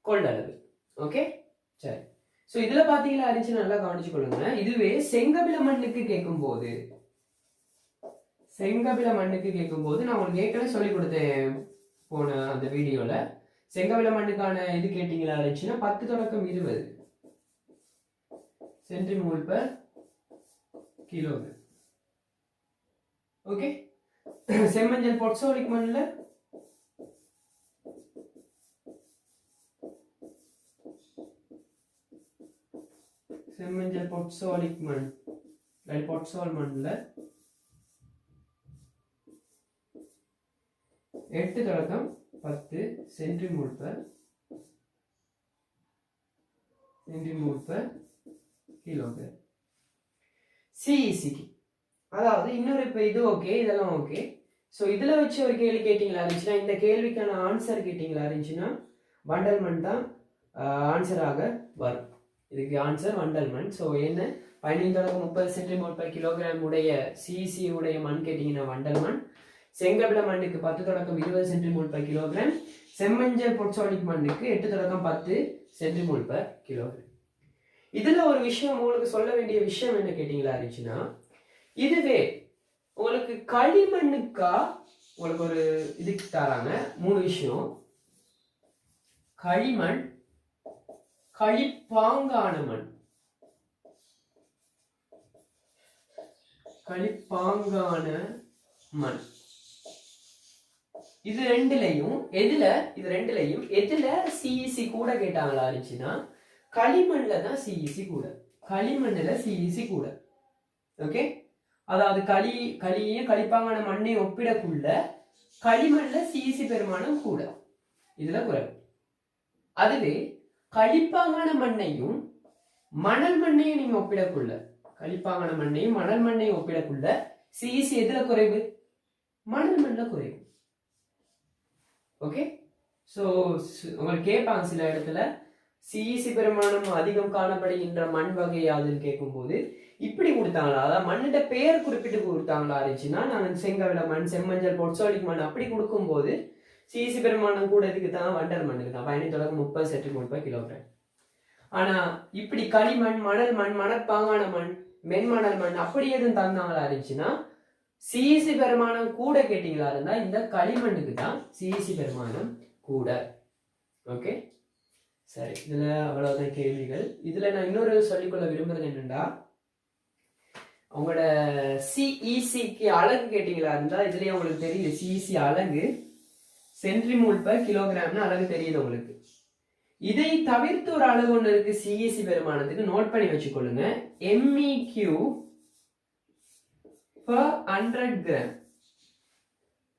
கொள்ளளவு. ஓகே சரி. ஸோ இதுல பாத்தீங்களா இருந்துச்சு, நல்லா கவனிச்சு கொள்ளுங்க. இதுவே செங்கபில மண்ணுக்கு கேட்கும்போது, நான் உங்களுக்கு ஏற்கனவே சொல்லி கொடுத்தேன் போன அந்த வீடியோல. செங்கபில மண்ணுக்கான இது கேட்டீங்களா இருந்துச்சுன்னா 10 தொடக்கம் 20 சென்டிமோல்/கிலோகிராம். ஓகே, செம்மஞ்சள் பொட்சோலிக் மண்ணில் செம்மஞ்சள் பொட்சோலிக் மண், பொட்சோல் மண்ணில் 8 தொடக்கம் 10 சென்டிமோல்/கிலோகிராம். சிஇசிக்கு, அதாவது இன்னொரு, இப்போ இது ஓகே, இதெல்லாம் ஓகே. ஸோ இதில் வச்சு ஒரு கேள்வி கேட்டிங்களா இருந்துச்சுன்னா, இந்த கேள்விக்கான ஆன்சர் கேட்டிங்களா இருந்துச்சுன்னா வண்டல் மண் தான் ஆன்சராக வரும். இதுக்கு ஆன்சர் வண்டல் மண். ஸோ என்ன, 15 தொடக்கம் 30 சென்டிமோல்/கிலோகிராம் உடைய சிஇசி உடைய மண் கேட்டிங்கன்னா வண்டல் மண். செங்கபில மண்ணுக்கு 10 தொடக்கம் 20 சென்டிமோல்/கிலோகிராம். செம்மஞ்சள் பொட்சோலிக் மண்ணுக்கு 8 தொடக்கம் 10 சென்டிமோல்/கிலோகிராம். இதுல ஒரு விஷயம் உங்களுக்கு சொல்ல வேண்டிய விஷயம் என்ன கேட்டீங்களா இருந்துச்சுன்னா, இதுவே உங்களுக்கு களிமண்ணுக்கா உங்களுக்கு ஒரு இதுக்கு தராங்க 3 விஷயம். களிமண், களிப்பாங்கான மண், களிப்பாங்கான மண். இது ரெண்டுலையும் எதுல சிஇசி கூட கேட்டாங்களா இருந்துச்சுன்னா களிமண்ல தான் சிஇசி கூட. களிமண்ணுல சிஇசி கூட. ஓகே, அதாவது களியையும் களிப்பாங்கான மண்ணை ஒப்பிடக்குள்ள களிமண்ல சிஇசி பெருமானம் கூட, இதுல குறைவு. அதுவே களிப்பாங்கான மண்ணையும் மணல் மண்ணையும் நீங்க ஒப்பிடக்குள்ள, களிப்பாங்கான மண்ணையும் மணல் மண்ணையும் ஒப்பிடக்குள்ள சிஇசி எதுல குறைவு? மணல் மண்ல குறைவு. ஓகே, ஸோ உங்களுக்கு கேட்பாங்க சில இடத்துல சிஇசி பெருமானம் அதிகம் காணப்படுகின்ற மண் வகை யாதுன்னு கேட்கும்போது இப்படி கொடுத்தாங்களா, அதாவது மண்ணிட பெயர் குறிப்பிட்டு கொடுத்தாங்களா இருந்துச்சுன்னா, நாங்கள் செங்கவில மண், செம்மஞ்சள் பொட்சோலிக் மண் அப்படி கொடுக்கும்போது சிஇசி பெருமானம் கூட இதுக்கு தான் வண்டல் மண்ணுக்கு தான் 15 தொடக்கம் 30 சென்டிமோல்/கிலோகிராம். ஆனா இப்படி களிமண், மணல் மண், மணற்பாங்கான மண், மென்மணல் மண் அப்படி எதுவும் தந்தாங்களா இருந்துச்சுன்னா சிஇசி பெருமானம் கூட கேட்டீங்களா இருந்தா இந்த களிமண்ணுக்கு தான் சிஇசி பெருமானம் கூட. ஓகே சரி, இதுல அவ்வளவுதான் கேள்விகள். இதுல நான் இன்னொரு சொல்லிக்கொள்ள விரும்புறது என்னன்னா, உங்களோட சிஇசிக்கு அலகு கேட்டீங்களா இருந்தா இதுலயே உங்களுக்கு தெரியுது. சிஇசி அலகு சென்டிமோல்/கிலோகிராம்னு அலகு தெரியுது உங்களுக்கு. இதை தவிர்த்து ஒரு அலகு ஒன்று இருக்கு சிஇசி பெருமானத்துக்கு, நோட் பண்ணி வச்சுக்கொள்ளுங்க. MEQ per 100 gram.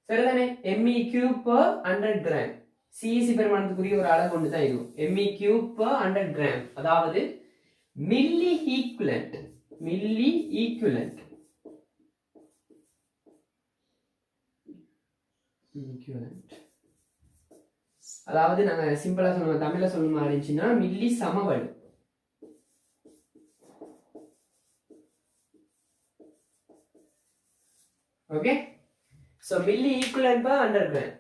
சரிதானே? MEQ per 100 gram. சிஇசி பெருமானத்துக்குரிய ஒரு அலகு ஒன்று தான் இருக்கும். MEQ per 100 gram, அதாவது மில்லி ஈக்குவலன்ட். Milliequivalent. அதாவது நாங்க சிம்பிளா சொல்லுவோம், தமிழ்ல சொல்லணுமா இருந்துச்சுன்னா மில்லி சமவடு. Okay. So milliequivalent per hundred gram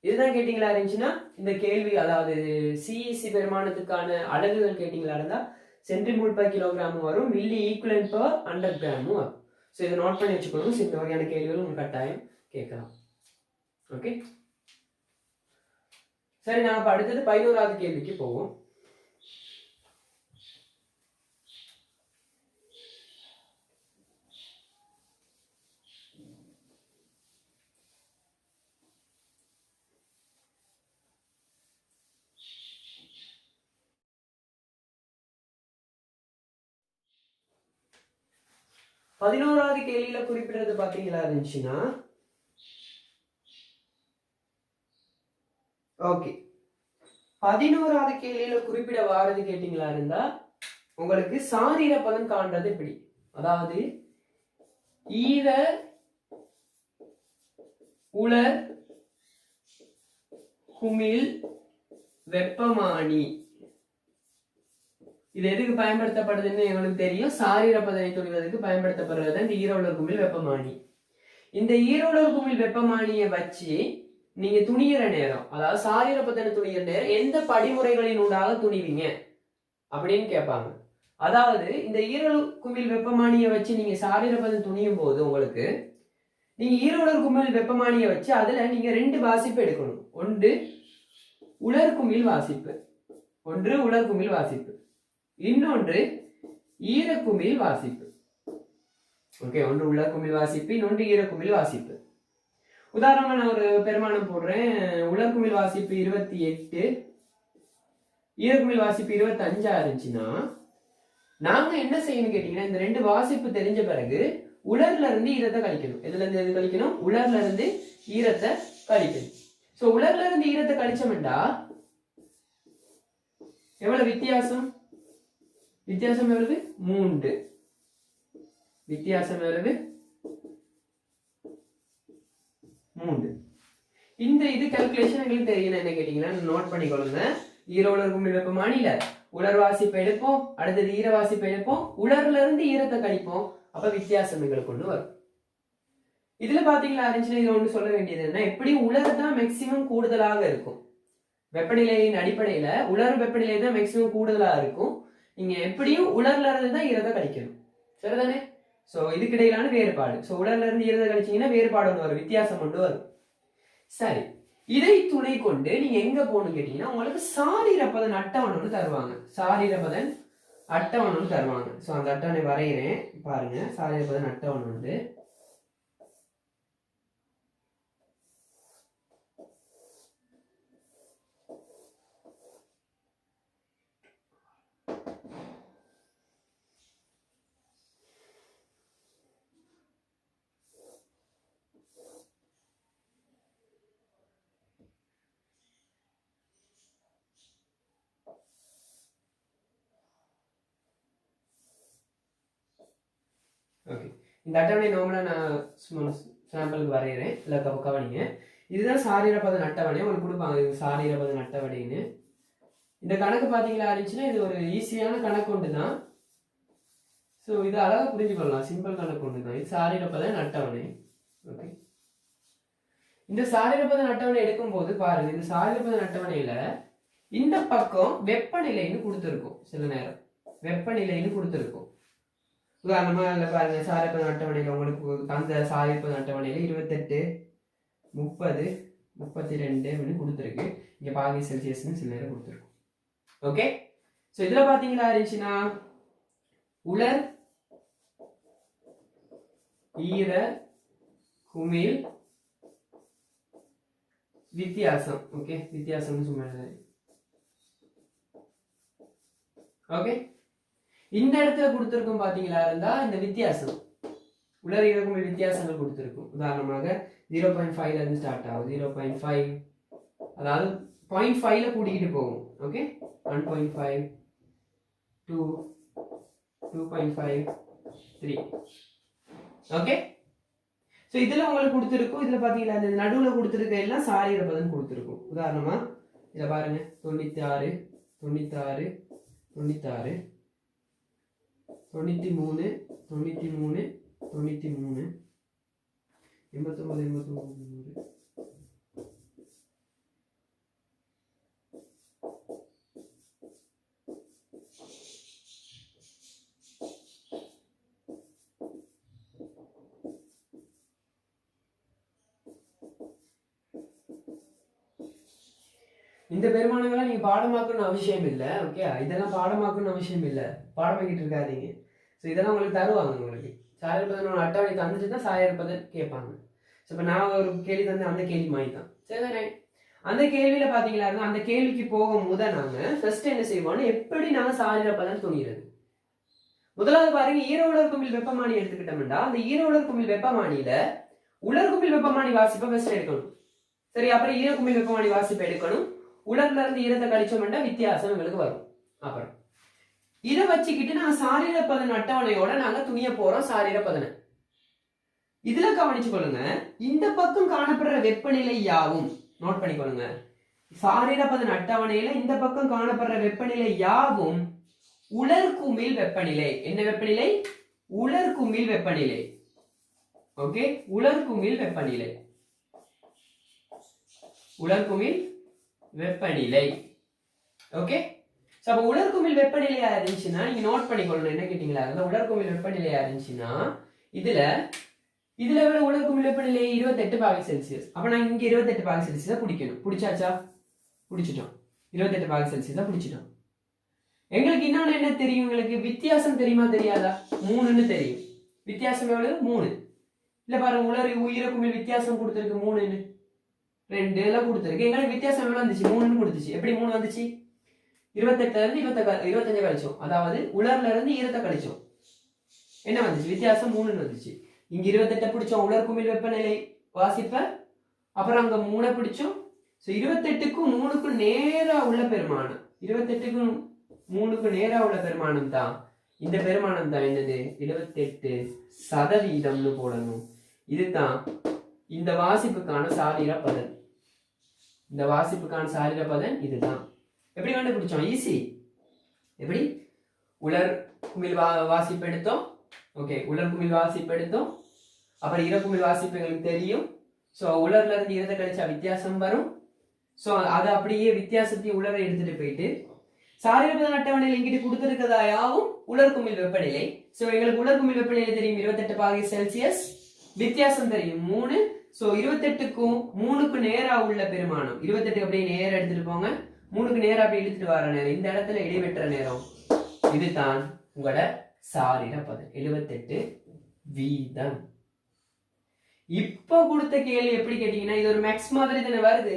இதுதான் கேட்டிங்களா இருந்துச்சுன்னா இந்த கேள்வி, அதாவது சிஇசி பெருமானத்துக்கான அலகுகள் கேட்டிங்களா இருந்தா சென்டிமோல் பர் கிலோகிராமும் வரும், மில்லி ஈக்குவலன்ட் பர் அண்டர் கிராமும் வரும். ஸோ இதை நோட் பண்ணி வச்சுக்கணும். இந்த வகையான கேள்விகள் உங்களுக்கு கட்டாயம் கேட்கலாம். ஓகே சரி, நான் இப்போ அடுத்தது 11வது கேள்விக்கு போவோம். பதினோராவது கேள்வியில குறிப்பிடுறது பாத்தீங்களா இருந்துச்சுன்னா, ஓகே 11வது கேள்வியில குறிப்பிட வாரது கேட்டீங்களா இருந்தா உங்களுக்கு சாரீர பதம் காண்றது எப்படி, அதாவது ஈர உலர் குமிழ் வெப்பமானி இது எதுக்கு பயன்படுத்தப்படுதுன்னு எங்களுக்கு தெரியும். சாரீர பதனை துணிவதற்கு பயன்படுத்தப்படுறது இந்த ஈரோலர் குமிழ் வெப்பமானி. இந்த ஈரோலர் குமிழ் வெப்பமானியை வச்சு நீங்க துணிகிற நேரம், அதாவது சாரீர பதனை துணிகிற நேரம் எந்த படிமுறைகளின் ஊடாக துணிவீங்க அப்படின்னு கேட்பாங்க. அதாவது இந்த ஈரோலர் குமிழ் வெப்பமானியை வச்சு நீங்க சாரீர பதம் துணியும் போது உங்களுக்கு நீங்க ஈரோலர் குமிழ் வெப்பமானியை வச்சு அதுல நீங்க 2 வாசிப்பு எடுக்கணும். ஒன்று உலர் குமிழ் வாசிப்பு, ஒன்று உலர் குமிழ் வாசிப்பு, இன்னொன்று ஈரக்குமிழ் வாசிப்பு. ஓகே, ஒன்று உலர் குமிழ் வாசிப்பு, இன்னொன்று ஈரக்குமிழ் வாசிப்பு. உதாரணமா நான் ஒரு பெருமானம் போடுறேன். உலர் குமிழ் வாசிப்பு 28, ஈரக்குமிழ் வாசிப்பு 25 இருந்துச்சுன்னா நாங்க என்ன செய்யணும் கேட்டீங்கன்னா, இந்த 2 வாசிப்பு தெரிஞ்ச பிறகு உலர்ல இருந்து ஈரத்தை கழிக்கணும். எதுல இருந்து எது கழிக்கணும்? உலர்ல இருந்து ஈரத்தை கழிக்கணும். சோ உலர்ல இருந்து ஈரத்தை கழிச்சோம்டா எவ்வளவு வித்தியாசம்? வித்தியாசம் எவ்வளவு? 3. வித்தியாசம் எவ்வளவு? 3. இந்த இது கால்குலேஷன் எங்களுக்கு தெரியல. என்ன கேட்டீங்கன்னா நோட் பண்ணிக்கொள்ளுங்க. ஈரோலர் குமிழ் வெப்பமானியில உலர் வாசிப்பை எடுப்போம், அடுத்தது ஈர வாசிப்பை எடுப்போம், உலர்ல இருந்து ஈரத்தை கழிப்போம், அப்ப வித்தியாசம் எங்களுக்கு கொண்டு வரும். இதுல பாத்தீங்களா இருந்துச்சுன்னா இது ஒன்று சொல்ல வேண்டியது என்ன, எப்படி உலர் தான் மேக்சிமம் கூடுதலாக இருக்கும். வெப்பநிலையின் அடிப்படையில உலர் வெப்பநிலை தான் மேக்சிமம் கூடுதலாக இருக்கும். நீங்க எப்படியும் உலர்ல இருந்து தான் ஈரத்தை கழிக்கணும், சரிதானே? சோ இதுக்கு இடையிலான வேறுபாடு. சோ உலர்ல இருந்து ஈரத்தை கழிச்சீங்கன்னா வேறுபாடு ஒன்று வரும், வித்தியாசம் கொண்டு வரும். சரி, இதை துணை கொண்டு நீங்க எங்க போகணும் கேட்டீங்கன்னா உங்களுக்கு சாரீரப்பதன் அட்டவணை தருவாங்க. சாரீரப்பதன் அட்டவணை தருவாங்க. சோ அந்த அட்டவணை வரைகிறேன் பாருங்க. சாரீரப்பதன் அட்டவணை வந்து ஓகே. இந்த அட்டவணை நார்மலா நான் சாம்பிளுக்கு வரைகிறேன், இல்லை கவனிங்க. இதுதான் சாரீரப்பதன் அட்டவணை உங்களுக்கு கொடுப்பாங்க. இது சாரீரப்பதன் அட்டவணைன்னு. இந்த கணக்கு பார்த்தீங்களா இருந்துச்சுன்னா இது ஒரு ஈஸியான கணக்கு ஒன்று தான். ஸோ இது அழகாக புரிஞ்சு கொள்ளலாம், சிம்பிள் கணக்கு ஒன்று தான். இது சாரீரப்பதன் அட்டவணை. ஓகே, இந்த சாரீரப்பதன் அட்டவணை எடுக்கும் போது பாருங்க, இந்த சாரீரப்பதன் அட்டவணையில இந்த பக்கம் வெப்பநிலைன்னு கொடுத்துருக்கும். சில நேரம் வெப்பநிலைன்னு கொடுத்துருக்கும். உதாரணமா இல்லை பாருங்க, சாரீரப்பதன் அட்டவணையில் உங்களுக்கு அந்த சாரீரப்பதன் அட்டவணையில 28, 30, 32 அப்படின்னு கொடுத்துருக்கு. இங்க பாதி செல்சியஸ்னு சில நேரம் கொடுத்துருக்கும். ஓகே, ஸோ இதுல பாத்தீங்களா இருந்துச்சுன்னா உலர் ஈர குமிழ் வித்தியாசம். ஓகே, வித்தியாசம் சும்மா. ஓகே, இந்த இடத்துல கொடுத்திருக்கும் பாத்தீங்களா இருந்தா இந்த வித்தியாசம் உலர் ஈர குமிழ் வித்தியாசங்கள் கொடுத்திருக்கும். உதாரணமாக 0.5ல இருந்து ஸ்டார்ட் ஆகும். 0.5 அதாவது 0.5ல கூட்டிக்கிட்டு போகும். ஓகே, 1.5, 2, 2.5, 3. ஓகே, ஸோ இதுல உங்களுக்கு கொடுத்துருக்கும். இதுல பாத்தீங்களா இந்த நடுவுல கொடுத்துருக்க எல்லாம் சாரீரப்பதன் கொடுத்துருக்கும். உதாரணமா இதை பாருங்க, 96, 96, 96, 93, 93, 93, 89 89 இந்த பெருமானங்களை நீங்க பாடமாக்கணும்னு அவசியம் இல்லை. ஓகே, இதெல்லாம் பாடமாக்கணும்னு அவசியம் இல்லை, பாடமாக்கிட்டு இருக்காதீங்க. ஸோ இதெல்லாம் உங்களுக்கு தருவாங்க. உங்களுக்கு சாயற்பதனோட அட்டவணை தந்துட்டு தான் சாயற்பதன் கேட்பாங்க. ஸோ இப்போ நான் ஒரு கேள்வி தந்து அந்த கேள்வி மாதிரி தான். சரி, அந்த கேள்வியில பாத்தீங்களா, அந்த கேள்விக்கு போகும் முதல் நாங்க ஃபர்ஸ்ட் என்ன செய்வோம்னு எப்படி நாங்க சாயற்பதன் துணிகிறது. முதலாவது பாருங்க, ஈர உலர் குமிழ் வெப்பமானி எடுத்துக்கிட்டோம்டா, அந்த ஈர உலர் குமிழ் வெப்பமானியில உலர் குமிழ் வெப்பமானி வாசிப்பை ஃபர்ஸ்ட் எடுக்கணும். சரி, அப்புறம் ஈர குமிழ் வெப்பமானி வாசிப்பை எடுக்கணும். உலர்ல இருந்து ஈரத்தை கழிச்சோம்னா வித்தியாசம் எங்களுக்கு வரும். அப்புறம் இதை வச்சுக்கிட்டு நாங்க சாரீரப்பதன் அட்டவணையோட நாங்க துணிய போறோம். சாரீரப்பதனை இதுல கவனிச்சு கொள்ளுங்க, இந்த பக்கம் காணப்படுற வெப்பநிலை யாவும் நோட் பண்ணிக்கொள்ளுங்க. சாரீரப்பதன் அட்டவணையில இந்த பக்கம் காணப்படுற வெப்பநிலை யாவும் உலர்குமிழ் வெப்பநிலை. என்ன வெப்பநிலை? உலர்குமிழ் வெப்பநிலை. ஓகே, உலர்குமிழ் வெப்பநிலை. உலர்குமிழ் வெப்பநிலை. ஓகே, சோ அப்ப உலர்குமிழ் வெப்பநிலையா இருந்துச்சுன்னா நீங்க நோட் பண்ணிக்கொள்ளணும். என்ன கேட்டீங்களா, அந்த உலர்குமிழ் வெப்பநிலையா இருந்துச்சுன்னா இதுல விட உலர்குமிழ் வெப்பநிலை 28 பாகை செல்சியஸ். அப்ப நான் இங்க 28 பாகை செல்சியஸா பிடிக்கணும். பிடிச்சாச்சா? பிடிச்சிட்டோம். 28 பாகை செல்சியஸா பிடிச்சிட்டோம். எங்களுக்கு இன்னொன்னு என்ன தெரியும், எங்களுக்கு வித்தியாசம் தெரியுமா தெரியாதா? 3ன்னு தெரியும். வித்தியாசம் எவ்வளவு? 3. இல்ல பாருங்க, உலர் ஈரக்குமிழ் வித்தியாசம் கொடுத்திருக்கு 3ன்னு, 2 எல்லாம் கொடுத்திருக்கு. எங்களுக்கு வித்தியாசம் எவ்வளவு வந்துச்சு? 3ன்னு கொடுத்துச்சு. எப்படி 3 வந்துச்சு? 28ல இருந்து 25 கழிச்சோம். அதாவது உலர்ல இருந்து ஈரத்தை கழிச்சோம். என்ன வந்துச்சு? வித்தியாசம் 3ன்னு வந்துச்சு. இங்க 28 பிடிச்சோம் உலர்குமிழ் வெப்பநிலை வாசிப்ப, அப்புறம் அங்க 3 பிடிச்சோம். சோ 28க்கும் 3க்கும் நேரா உள்ள பெருமானம், 28க்கும் 3க்கும் நேரா உள்ள பெருமானம் தான் இந்த பெருமானம் தான் என்னது? 28% போடணும். இதுதான் இந்த வாசிப்புக்கான சாரீரப்பதன். இந்த வாசிப்புக்கான சாரீரப்பதன் இதுதான். எப்படி கண்டுபிடிச்சோம்? ஈஸி. எப்படி? உலர் குமிழ் வாசிப்பு எடுத்தோம். ஓகே, உலர் குமிழ் வாசிப்பு எடுத்தோம். அப்புறம் ஈரக்குமிழ் வாசிப்பு எங்களுக்கு தெரியும். ஸோ உலர்ல இருந்து ஈரத்தை கழிச்சா வித்தியாசம் வரும். ஸோ அது அப்படியே வித்தியாசத்தையும் உலரை எடுத்துட்டு போயிட்டு சாரீரப்பதன் அட்டவணையில் இங்கிட்டு கொடுத்திருக்கதாயாவும் உலர்குமிழ் வெப்பநிலை. ஸோ எங்களுக்கு உலர்குமிழ் வெப்பநிலை தெரியும் 28 பாகை செல்சியஸ், வித்தியாசம் தெரியும் 3. ஸோ 28க்கும் 3க்கும் நேரா உள்ள பெருமானம் 28 அப்படியே நேரம் எடுத்துட்டு போங்க, 3க்கு நேரா அப்படியே இழுத்துட்டு வர நேரம், இந்த இடத்துல இடைவெற்ற நேரம், இதுதான் உங்களோட சாரீரப்பதன் 78 வீதம். இப்ப கொடுத்த கேள்வி எப்படி கேட்டீங்கன்னா, இது ஒரு மேக்ஸ் மாதிரி தானே வருது.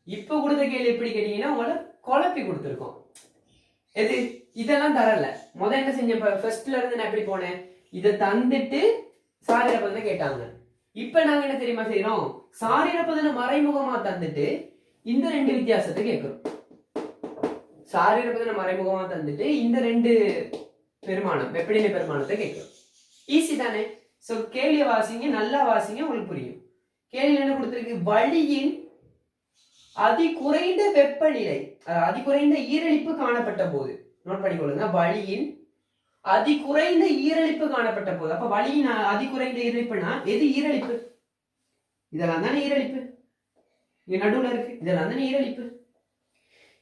இப்ப கொடுத்த கேள்வி எப்படி கேட்டீங்கன்னா, உங்களை குழப்பி கொடுத்துருக்கோம். எது? இதெல்லாம் தரல. முதல் என்ன செஞ்ச, ஃபர்ஸ்ட்ல இருந்து நான் எப்படி போனேன், இதை தந்துட்டு சாரீரப்பதனை கேட்டாங்க. இப்ப நாங்க என்ன தெரியுமா செய்யறோம், சாரீரப்பதனை மறைமுகமா தந்துட்டு இந்த 2 வித்தியாசத்தை கேட்கிறோம். சாரீரப்பதனை மறைமுகமா தந்துட்டு இந்த 2 பெருமானம் வெப்பநிலை பெருமானத்தை கேட்கிறோம். ஈஸி தானே? சோ கேள்வியை வாசிங்க, நல்லா வாசிங்க, உங்களுக்கு புரியும். கேள்வி என்ன கொடுத்திருக்கு? வளியின் அதி குறைந்த வெப்பநிலை, அதி குறைந்த ஈரலிப்பு காணப்பட்ட போது. நோட் பண்ணிக்கொள்ளுங்க, வளியின் அதி குறைந்த ஈரலிப்பு காணப்பட்ட போது. அப்ப வளியின் அதி குறைந்த ஈரலிப்புனா எது? ஈரலிப்பு. இதெல்லாம் தானே ஈரலிப்பு. இங்க நடுவுல இருக்கு, இதெல்லாம் தானே ஈரலிப்பு.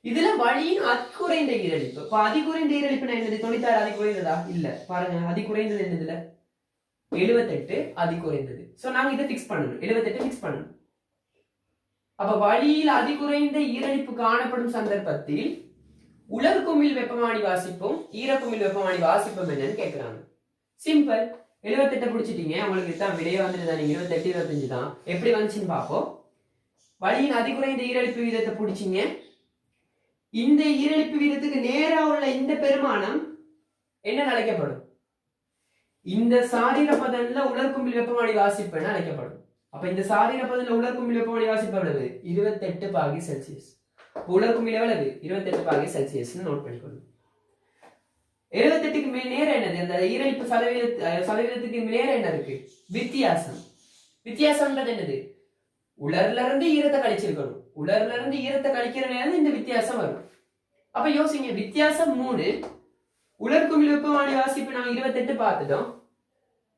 இதுல வளியின் அதி குறைந்த ஈரலிப்பு. இப்ப அதி குறைந்த ஈரலிப்புனா என்னது? 96 அதி குறைந்ததா? இல்ல, பாருங்க, அதி குறைந்தது என்னதுல? 78 அதி குறைந்தது. சோ நாங்க இதை பிக்ஸ் பண்ணணும், 78 பிக்ஸ் பண்ணணும். அப்ப வளியில் அதி குறைந்த ஈரலிப்பு காணப்படும் சந்தர்ப்பத்தில் உலர்குமிழ் வெப்பமானி வாசிப்பும் ஈரக்குமிழ் வெப்பமானி வாசிப்பும் என்னன்னு கேட்கிறாங்க. சிம்பிள். 78 பிடிச்சிட்டீங்க, உங்களுக்கு தான் விடைய வந்துட்டு, நீங்க 28 25 தான். எப்படி வந்துச்சுன்னு பார்ப்போம். வளியின் அதி குறைந்த ஈரலிப்பு வீதத்தை பிடிச்சிங்க. இந்த ஈரலிப்பு வீதத்துக்கு நேரா உள்ள இந்த பெருமானம் என்ன அழைக்கப்படும்? இந்த சாரீரப்பதன்ல உலர்குமிழ் வெப்பமானி வாசிப்பு என அழைக்கப்படும். அப்ப இந்த சாரீரப்பதன்ல உலர்குமிழ் வெப்பமானி வாசிப்பு எவ்வளவு? 28 பாகை செல்சியஸ். உலர்குமிழ் எவ்வளவு? 28 பாகை செல்சியஸ் நோட் பண்ணிக்கொள்ளும். 78க்கு நேரம் என்னது? அந்த ஈரலிப்பு சதவீதத்துக்கு நேரம் என்ன இருக்கு? வித்தியாசம். வித்தியாசம்ன்றது என்னது? உலர்ல இருந்து ஈரத்தை கழிச்சிருக்கணும். உலர்ல இருந்து ஈரத்தை கழிக்கிற நேரம் இந்த வித்தியாசம் வரும். அப்ப யோசிங்க, வித்தியாசம் 3, உலர்குமிழ் வெப்பமானி வாசிப்பு நாங்க 28 பார்த்துட்டோம்.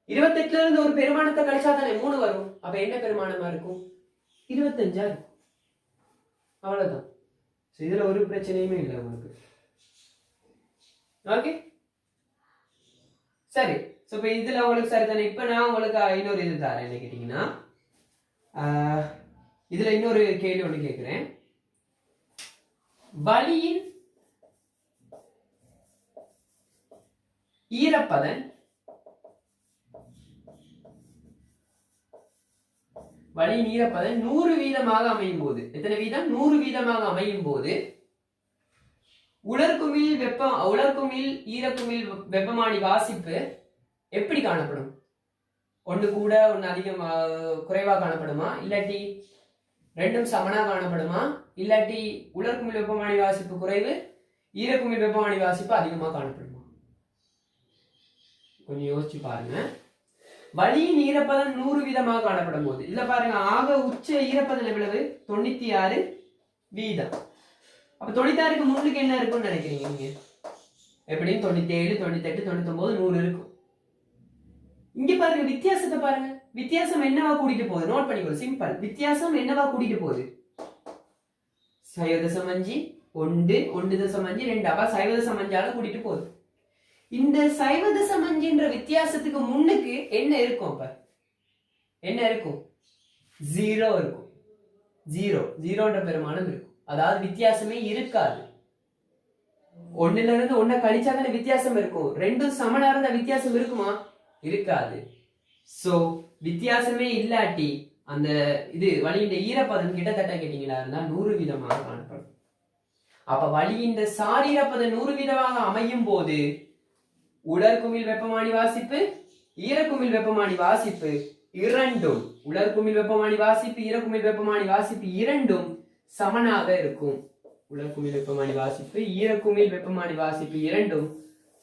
28ல இருந்து ஒரு பெருமானத்தை கழிச்சா தானே 3 வரும். அப்ப என்ன பெருமானமா இருக்கும்? 25 இருக்கும். அவ்வளவுதான். இதுல ஒரு பிரச்சனையுமே இல்லை உங்களுக்கு. ஓகே சரி. இப்ப இதுல உங்களுக்கு சரி தானே. இப்ப நான் உங்களுக்கு இன்னொரு இது தரேன். என்ன கேட்டீங்கன்னா இதுல இன்னொரு கேள்வி ஒண்ணு கேட்கிறேன். வளியின் ஈரப்பதன் வளியின் ஈரப்பதன் 100% அமையும் போது, எத்தனை வீதம்? 100% அமையும் போது உலர்குமிழ் ஈரக்குமிழ் வெப்பமானி வாசிப்பு எப்படி காணப்படும்? ஒன்று கூட ஒன்று அதிகம் குறைவா காணப்படுமா, இல்லாட்டி ரெண்டும் சமனா காணப்படுமா, இல்லாட்டி உலர்குமிழ் வெப்பமானி வாசிப்பு குறைவு ஈரக்குமிழ் வெப்பமானி வாசிப்பு அதிகமா காணப்படுமா? கொஞ்சம் யோசிச்சு பாருங்க. வளியின் ஈரப்பதம் 100% காணப்படும் போது இதுல பாருங்க, ஆக உச்ச ஈரப்பதம் எவ்வளவு? 96%. அப்ப 96க்கு முன்னுக்கு என்ன இருக்கும்னு நினைக்கிறீங்க நீங்க? எப்படியும் 97, 98, 99, 100 இருக்கும். இங்க பாருங்க வித்தியாசத்தை பாருங்க. வித்தியாசம் என்னவா கூட்டிட்டு போகுது? நோட் பண்ணிக்கோ. சிம்பிள். வித்தியாசம் என்னவா கூட்டிட்டு போகுது? 0.5 1 1.5 2 அப்ப 0.5 கூட்டிட்டு போகுது. இந்த 0.5 வித்தியாசத்துக்கு முன்னுக்கு என்ன இருக்கும்? அப்ப என்ன இருக்கும்? 0 இருக்கும். 0 பெருமானம் இருக்கும். அதாவது வித்தியாசமே இருக்காது. 1ல இருந்து 1 கழிச்சாதான வித்தியாசம் இருக்கும். ரெண்டும் சமனா இருந்த வித்தியாசம் இருக்குமா? இருக்காது. சோ வித்தியாசமே இல்லாட்டி அந்த இது வளியின் ஈரப்பதம் கிட்டத்தட்ட கேட்டீங்களா இருந்தா 100% காணப்படும். அப்ப வளியின் சாரீரப்பதம் 100% அமையும் போது உலர்குமிழ் வெப்பமானி வாசிப்பு ஈரக்குமிழ் வெப்பமானி வாசிப்பு இரண்டும் உலர்குமிழ் வெப்பமானி வாசிப்பு ஈரக்குமிழ் வெப்பமானி வாசிப்பு இரண்டும் சமனாக இருக்கும். உலர்குமிழ் வெப்பமானி வாசிப்பு ஈரக்குமிழ் வெப்பமானி வாசிப்பு இரண்டும்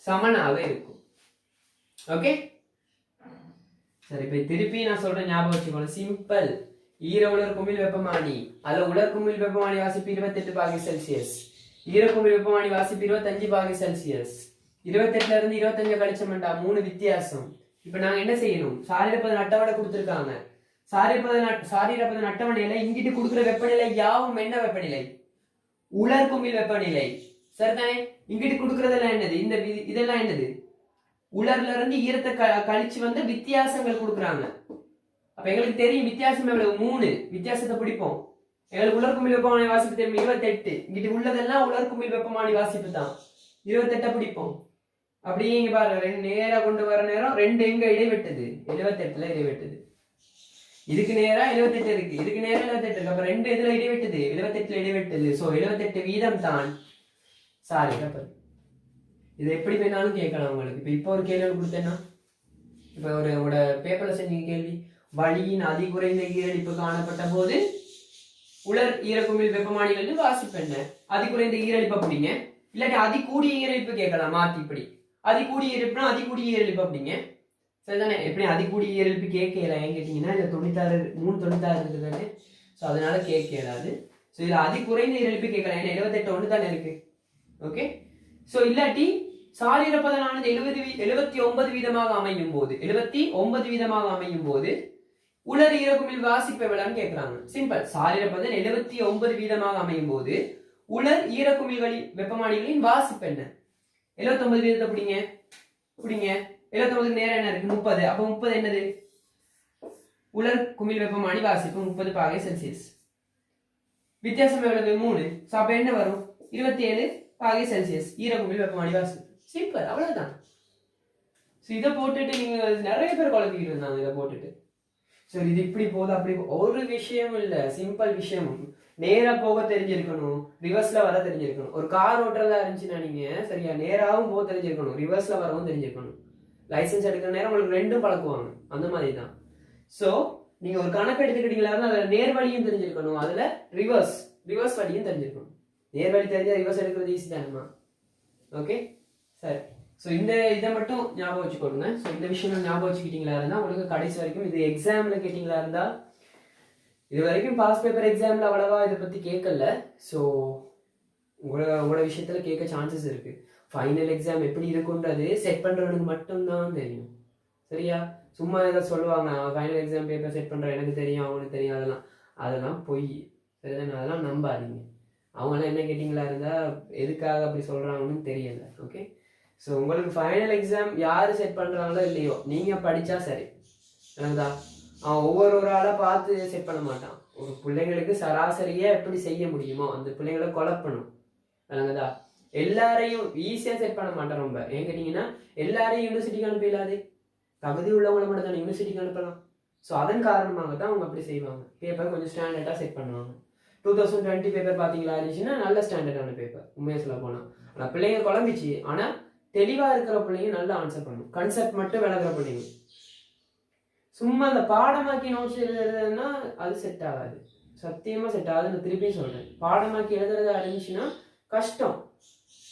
சமனாக இருக்கும். ஓகே சரி. இப்ப திருப்பி நான் சொல்றேன், ஞாபகம் வச்சுக்கோங்க. சிம்பிள். ஈர உலர்குமிழ் வெப்பமானி அதுல உலர்குமிழ் வெப்பமானி வாசிப்பு 28°C, ஈரக்குமிழ் வெப்பமானி வாசிப்பு 25°C. 28ல இருந்து 25 கழிச்சோம்டா 3 வித்தியாசம். இப்ப நாங்க என்ன செய்யணும்? சாரீரப்பதன் அட்டவணை கொடுத்திருக்காங்க. சாரீரப்பதன் அட்டவணையில இங்கிட்டு கொடுக்குற வெப்பநிலை யாவும் என்ன வெப்பநிலை? உலர்குமிழ் வெப்பநிலை. சரிதானே? இங்கிட்டு கொடுக்கறதெல்லாம் என்னது? இந்த இதெல்லாம் என்னது? உலர்ல இருந்து ஈரத்தை கழிச்சு வந்து வித்தியாசங்கள் கொடுக்குறாங்க. அப்ப எங்களுக்கு தெரியும் வித்தியாசம் எவ்வளவு? 3. வித்தியாசத்தை பிடிப்போம். எங்களுக்கு உலர்குமிழ் வெப்பமானி வாசிப்பு தெரியும் 28. இங்கிட்டு உள்ளதெல்லாம் உலர்குமிழ் வெப்பமானி வாசிப்பு தான். 28 பிடிப்போம். அப்படியே இங்க பாருங்க, நேரா கொண்டு வர நேரம் 2 எங்க இடைவெட்டுது? 78ல இடைவெட்டுது. இதுக்கு நேரா 78 இருக்கு, இதுக்கு நேரா 78 இருக்கு. அப்ப 2 இதுல இடைவெட்டுது, 78ல இடைவெட்டுது. சோ 78% தான் சாரி. இது எப்படி வேணாலும் கேட்கலாம் உங்களுக்கு. இப்ப ஒரு கேள்வி கொடுத்தேன்னா, இப்ப ஒரு பேப்பர்ல செஞ்சீங்க கேள்வி, வளியின் அதிகுறைந்த ஈரடிப்பு காணப்பட்ட போது உலர் ஈரக்குமிழ் வெப்பமானிகள் வாசிப்பு என்ன? அதிகுறைந்த ஈரடிப்பு அப்படிங்க, இல்லாட்டி அதிகூடிய ஈரடிப்பு கேட்கலாம். மாத்தி இப்படி அதிகூடிய ஈரடிப்புனா அதிகூடிய ஈரடிப்பு அப்படிங்க. சரிதானே? எப்படி அதிகூடிய ஈரடிப்பு கேட்கல ஏன் கேட்டீங்கன்னா, இல்ல 96 396 இருக்குதானே. ஸோ அதனால கேட்கலாது. ஸோ இதுல அதிகுறைந்த ஈரடிப்பு கேட்கலாம். ஏன்னா 78 ஒன்று தானே இருக்கு. ஓகே. ஸோ இல்லாட்டி சாரீரப்பதனானது 79% அமையும் போது 79% அமையும் போது உலர் ஈரக்குமிழ் வாசிப்பு எவ்வளவுன்னு கேட்கிறாங்க. சிம்பிள். சாரீரப்பதன் 79% அமையும் போது உலர் ஈரக்குமிழ்களின் வெப்பமானிகளின் வாசிப்பு என்ன? 79% பிடிங்க. 79 நேரம் என்ன இருக்கு? 30. அப்ப 30 என்னது? உலர் குமிழ் வெப்பமானி வாசிப்பு 30°C. வித்தியாசம் எவ்வளவு? 3. சோ அப்ப என்ன வரும்? 27°C ஈரக்குமிழ் வெப்பமானி வாசிப்பு. சிம்பிள். அவ்வளவுதான். இதை போட்டுட்டு நீங்க நிறைய பேர் குழப்பிக்கிட்டு இருந்தாங்க. இதை போட்டுட்டு சரி இது இப்படி போகுது அப்படி ஒரு விஷயம் இல்ல. சிம்பிள் விஷயம். நேரா போக தெரிஞ்சிருக்கணும், ரிவர்ஸ்ல வர தெரிஞ்சிருக்கணும். ஒரு கார் ஓட்டுறதா இருந்துச்சுன்னா நீங்க சரியா நேராவும் போக தெரிஞ்சிருக்கணும், ரிவர்ஸ்ல வரவும் தெரிஞ்சிருக்கணும். லைசன்ஸ் எடுக்கிற நேரம் உங்களுக்கு ரெண்டும் பழக்குவாங்க. அந்த மாதிரி தான். சோ நீங்க ஒரு கணக்கு எடுத்துக்கிட்டீங்களா, அதுல நேர் வழியும் தெரிஞ்சிருக்கணும், அதுல ரிவர்ஸ் வழியும் தெரிஞ்சிருக்கணும். நேர் வழி தெரிஞ்சா ரிவர்ஸ் எடுக்கிறது ஈஸி தானேமா. ஓகே சரி. ஸோ இதை மட்டும் ஞாபகம் வச்சுக்கோங்க. ஸோ இந்த விஷயம் ஞாபகம் வச்சுக்கிட்டீங்களா இருந்தா உங்களுக்கு கடைசி வரைக்கும் இது எக்ஸாம்ல கேட்டீங்களா இருந்தா, இது வரைக்கும் பாஸ் பேப்பர் எக்ஸாம்ல அவ்வளவா இதை பத்தி கேட்கல. ஸோ உங்களோட விஷயத்துல கேட்க சான்சஸ் இருக்கு. ஃபைனல் எக்ஸாம் எப்படி இருக்குன்றது செட் பண்றவனுக்கு மட்டும்தான் தெரியும். சரியா? சும்மா ஏதாவது சொல்லுவாங்க, அவன் ஃபைனல் எக்ஸாம் பேப்பர் செட் பண்ணுற எனக்கு தெரியும் அவனுக்கு தெரியும், அதெல்லாம் பொய். சரிதானே? அதெல்லாம் நம்பாதீங்க. அவங்களாம் என்ன கேட்டிங்களா இருந்தால் எதுக்காக அப்படி சொல்கிறாங்கன்னு தெரியல. ஓகே, ஸோ உங்களுக்கு ஃபைனல் எக்ஸாம் யார் செட் பண்ணுறாங்களோ இல்லையோ நீங்கள் படித்தா சரி. எனக்குதா அவன் ஒவ்வொரு ஆளாக பார்த்து செட் பண்ண மாட்டான். ஒரு பிள்ளைங்களுக்கு சராசரியாக எப்படி செய்ய முடியுமோ அந்த பிள்ளைங்களை குழப்பணும். எனக்குதா எல்லாரையும் ஈஸியாக செட் பண்ண மாட்டேன். ரொம்ப ஏன் கேட்டிங்கன்னா எல்லாரையும் யூனிவர்சிட்டிக்கு அனுப்பிடாது, தகுதி உள்ளவங்களை மட்டும் தான் யூனிவர்சிட்டிக்கு அனுப்பலாம். ஸோ அதன் காரணமாக தான் அவங்க அப்படி செய்வாங்க. பேப்பர் கொஞ்சம் ஸ்டாண்டர்டாக செட் பண்ணுவாங்க. 2020 பேப்பர் பார்த்தீங்களா இருந்துச்சுன்னா நல்ல ஸ்டாண்டர்டான பேப்பர் உண்மையாக சொல்ல போனால். ஆனால் பிள்ளைங்க குழம்பிச்சு, ஆனால் தெளிவாக இருக்கிற பிள்ளைங்க நல்லா ஆன்சர் பண்ணும். கான்செப்ட் மட்டும் விளக்குற பிள்ளைங்க. சும்மா அந்த பாடமாக்கி நோட்ஸ் எழுதுறதுன்னா அது செட் ஆகாது, சத்தியமாக செட் ஆகாது. நான் திருப்பியும் சொல்கிறேன், பாடமாக்கி எழுதுறதா இருந்துச்சுன்னா கஷ்டம்.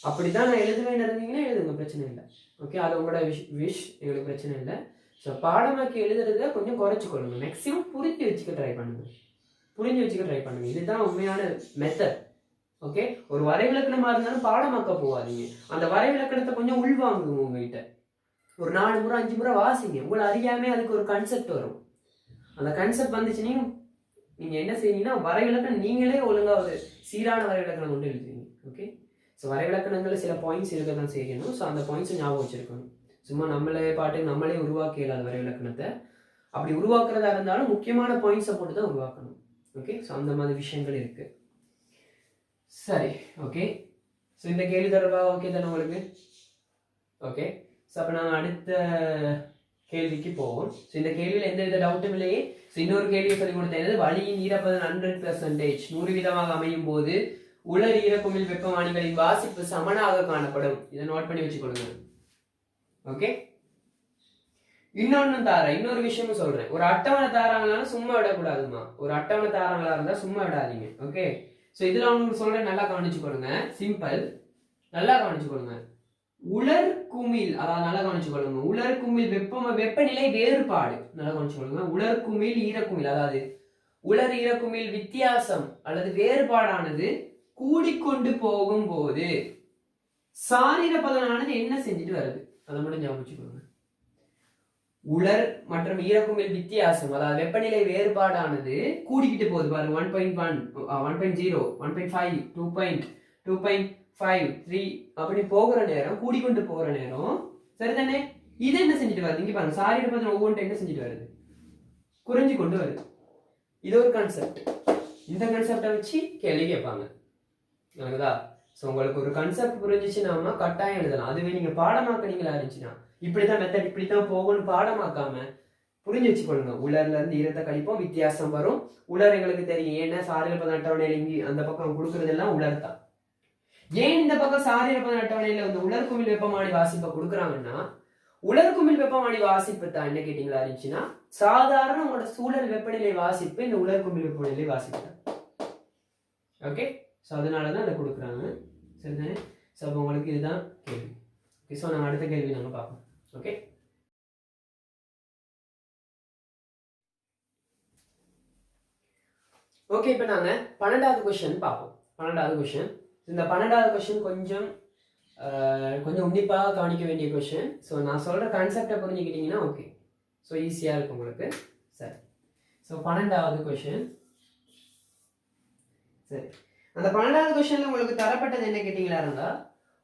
அப்படிதான் நான் எழுதுவேன்னு இருந்தீங்கன்னா எழுதுங்க, பிரச்சனை இல்லை. ஓகே, அது உங்களோட விஷ், எங்களுக்கு பிரச்சனை இல்லை. ஸோ பாடமாக்கி எழுதுறத கொஞ்சம் குறைச்சிக்கொள்ளுங்க. மேக்ஸிமம் புரிஞ்சு வச்சுக்க ட்ரை பண்ணுங்க. இதுதான் உண்மையான மெத்தட். ஓகே, ஒரு வரைவிலக்கணமா இருந்தாலும் பாடமாக்க போகாதீங்க. அந்த வரைவிலக்கணத்தை கொஞ்சம் உள்வாங்குங்க. உங்ககிட்ட ஒரு 4 முறை 5 முறை வாசிங்க. உங்களை அறியாமே அதுக்கு ஒரு கான்செப்ட் வரும். அந்த கான்செப்ட் வந்துச்சுன்னா நீங்க என்ன செய்வீங்கன்னா வரைவிலக்கணம் நீங்களே ஒழுங்கா ஒரு சீரான வரைவிலக்கணம் கொண்டு எழுதுவீங்க. ஓகே, ஸோ வரைவிலக்கணங்களில் சில பாயிண்ட்ஸ் இருக்க தான் செய்யணும். ஸோ அந்த பாயிண்ட்ஸை ஞாபகம் வச்சிருக்கணும். சும்மா நம்மளே உருவாக்க இயலாத வரைவிலக்கணத்தை. அப்படி உருவாக்குறதா இருந்தாலும் முக்கியமான பாயிண்ட்ஸை போட்டு தான் உருவாக்கணும். ஓகே, ஸோ அந்த மாதிரி விஷயங்கள் இருக்கு. சரி, ஓகே, ஸோ இந்த கேள்வி தொடர்பாக ஓகே தானே உங்களுக்கு? ஓகே, ஸோ அப்போ நாங்கள் அடுத்த கேள்விக்கு போவோம். ஸோ இந்த கேள்வியில் எந்தவித டவுட்டும் இல்லையே. ஸோ இன்னொரு கேள்வியை சொல்லி கொடுத்தேன், வளியின் ஈரப்பதம் 100% 100% அமையும் போது உலர் ஈரக்குமிழ் வெப்பமானிகளின் வாசிப்பு சமனாக காணப்படும். இதை நோட் பண்ணி வச்சுக்கொள்ளுங்க. ஓகே, இன்னொரு விஷயமும் சொல்றேன். ஒரு அட்டவணை தாராங்களாலும் சும்மா விடக்கூடாதுமா. ஒரு அட்டவணை தாராங்களா இருந்தா சும்மா விடாதீங்க. ஓகே, ஸோ இதுல அவங்களுக்கு சொல்றேன், நல்லா கவனிச்சுக்கொள்ளுங்க. சிம்பிள், நல்லா கவனிச்சுக்கொள்ளுங்க. உலர் குமிழ், அதாவது நல்லா கவனிச்சுக்கொள்ளுங்க. உலர் குமிழ் வெப்பநிலை வேறுபாடு, நல்லா கவனிச்சுக்கொள்ளுங்க. உலர் குமிழ் ஈரக்குமிழ், அதாவது உலர் ஈரக்குமிழ் வித்தியாசம் அல்லது வேறுபாடானது கூடிக்கொண்டு போகும் போது சாரீர பதனானது என்ன செஞ்சுட்டு வருது, அதை மட்டும் ஞாபகம் வச்சுக்கோங்க. உலர் மற்றும் ஈரக்குமிழ் வித்தியாசம், அதாவது வெப்பநிலை வேறுபாடானது கூடிக்கிட்டு போகுது பாருங்க. 1.1, 1.0, 1.5, 2.5, 3 அப்படி போகிற நேரம், கூடிக்கொண்டு போகிற நேரம். சரிதானே? இது என்ன செஞ்சுட்டு வருது? இங்க பாருங்க, சாரீர பதனம் ஒவ்வொன்றும் என்ன செஞ்சுட்டு வருது? குறைஞ்சு கொண்டு வருது. இது ஒரு கான்செப்ட். இந்த கான்செப்டை வச்சு கேள்வி கேட்பாங்க. எனக்குதா? ஸோ உங்களுக்கு ஒரு கான்செப்ட் புரிஞ்சிச்சுன்னா கட்டாயம் எழுதலாம். அதுவே நீங்க பாடமாக்குனீங்களா இருந்துச்சுன்னா இப்படித்தான் மெத்தட், இப்படித்தான் போகணும்னு பாடமாக்காம புரிஞ்சு வச்சுக்கொள்ளுங்க. உலர்ல இருந்து ஈரத்தை கழிப்போம், வித்தியாசம் வரும். உலர் எங்களுக்கு தெரியும், ஏன்னா சாரீர பதன அட்டவணையில இங்கி அந்த பக்கம் கொடுக்கறது எல்லாம் உலர் தான். ஏன் இந்த பக்கம் சாரீர பதன அட்டவணையில வந்து உலர் குமிழ் வெப்பமானி வாசிப்பை கொடுக்குறாங்கன்னா, உலர் குமிழ் வெப்பமானி வாசிப்பு தான் என்ன கேட்டீங்களா இருந்துச்சுன்னா சாதாரண உங்களோட சூழல் வெப்பநிலை வாசிப்பு இந்த உலர் குமிழ் வெப்பநிலை வாசிப்பு தான். ஓகே, ஸோ அதனாலதான் அதை கொடுக்குறாங்க. சரிதானே? ஸோ அப்போ உங்களுக்கு இதுதான் கேள்வி. ஸோ நாங்கள் அடுத்த கேள்வி நாங்கள் பார்ப்போம். ஓகே, ஓகே, இப்போ நாங்கள் 12வது கொஸ்டின் பார்ப்போம். 12வது கொஸ்டின், இந்த 12வது கொஸ்டின் கொஞ்சம் உன்னிப்பாக கவனிக்க வேண்டிய கொஸ்டின். ஸோ நான் சொல்கிற கான்செப்டை புரிஞ்சுக்கிட்டீங்கன்னா ஓகே, ஸோ ஈஸியாக இருக்கும் உங்களுக்கு. சரி, ஸோ 12வது கொஸ்டின். சரி, அந்த 12வது கொஸ்டின்ல உங்களுக்கு தரப்பட்டது என்ன கேட்டீங்களா இருந்தா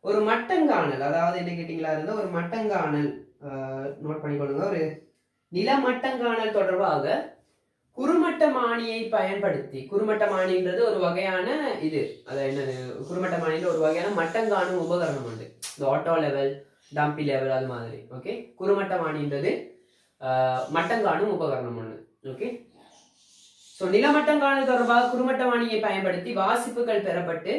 ஒரு மட்டங்காணல், அதாவது என்ன கேட்டீங்களா இருந்தா ஒரு மட்டங்காணல், நோட் பண்ணிக்கொள்ளுங்க. ஒரு நிலமட்டங்காணல் தொடர்பாக குறுமட்டமானியை பயன்படுத்தி, குறுமட்டமானின்றது ஒரு வகையான இது, அது என்னது, குறுமட்டமானின்ற ஒரு வகையான மட்டங்காணும் உபகரணம் உண்டு. இந்த ஆட்டோ லெவல், டம்பி லெவல் அது மாதிரி. ஓகே, குறுமட்டமானின்றது மட்டங்காணும் உபகரணம் ஒன்று. ஓகே, ஸோ நிலமட்டங்காணல் தொடர்பாக குறுமட்டமானியை பயன்படுத்தி வாசிப்புகள் பெறப்பட்டு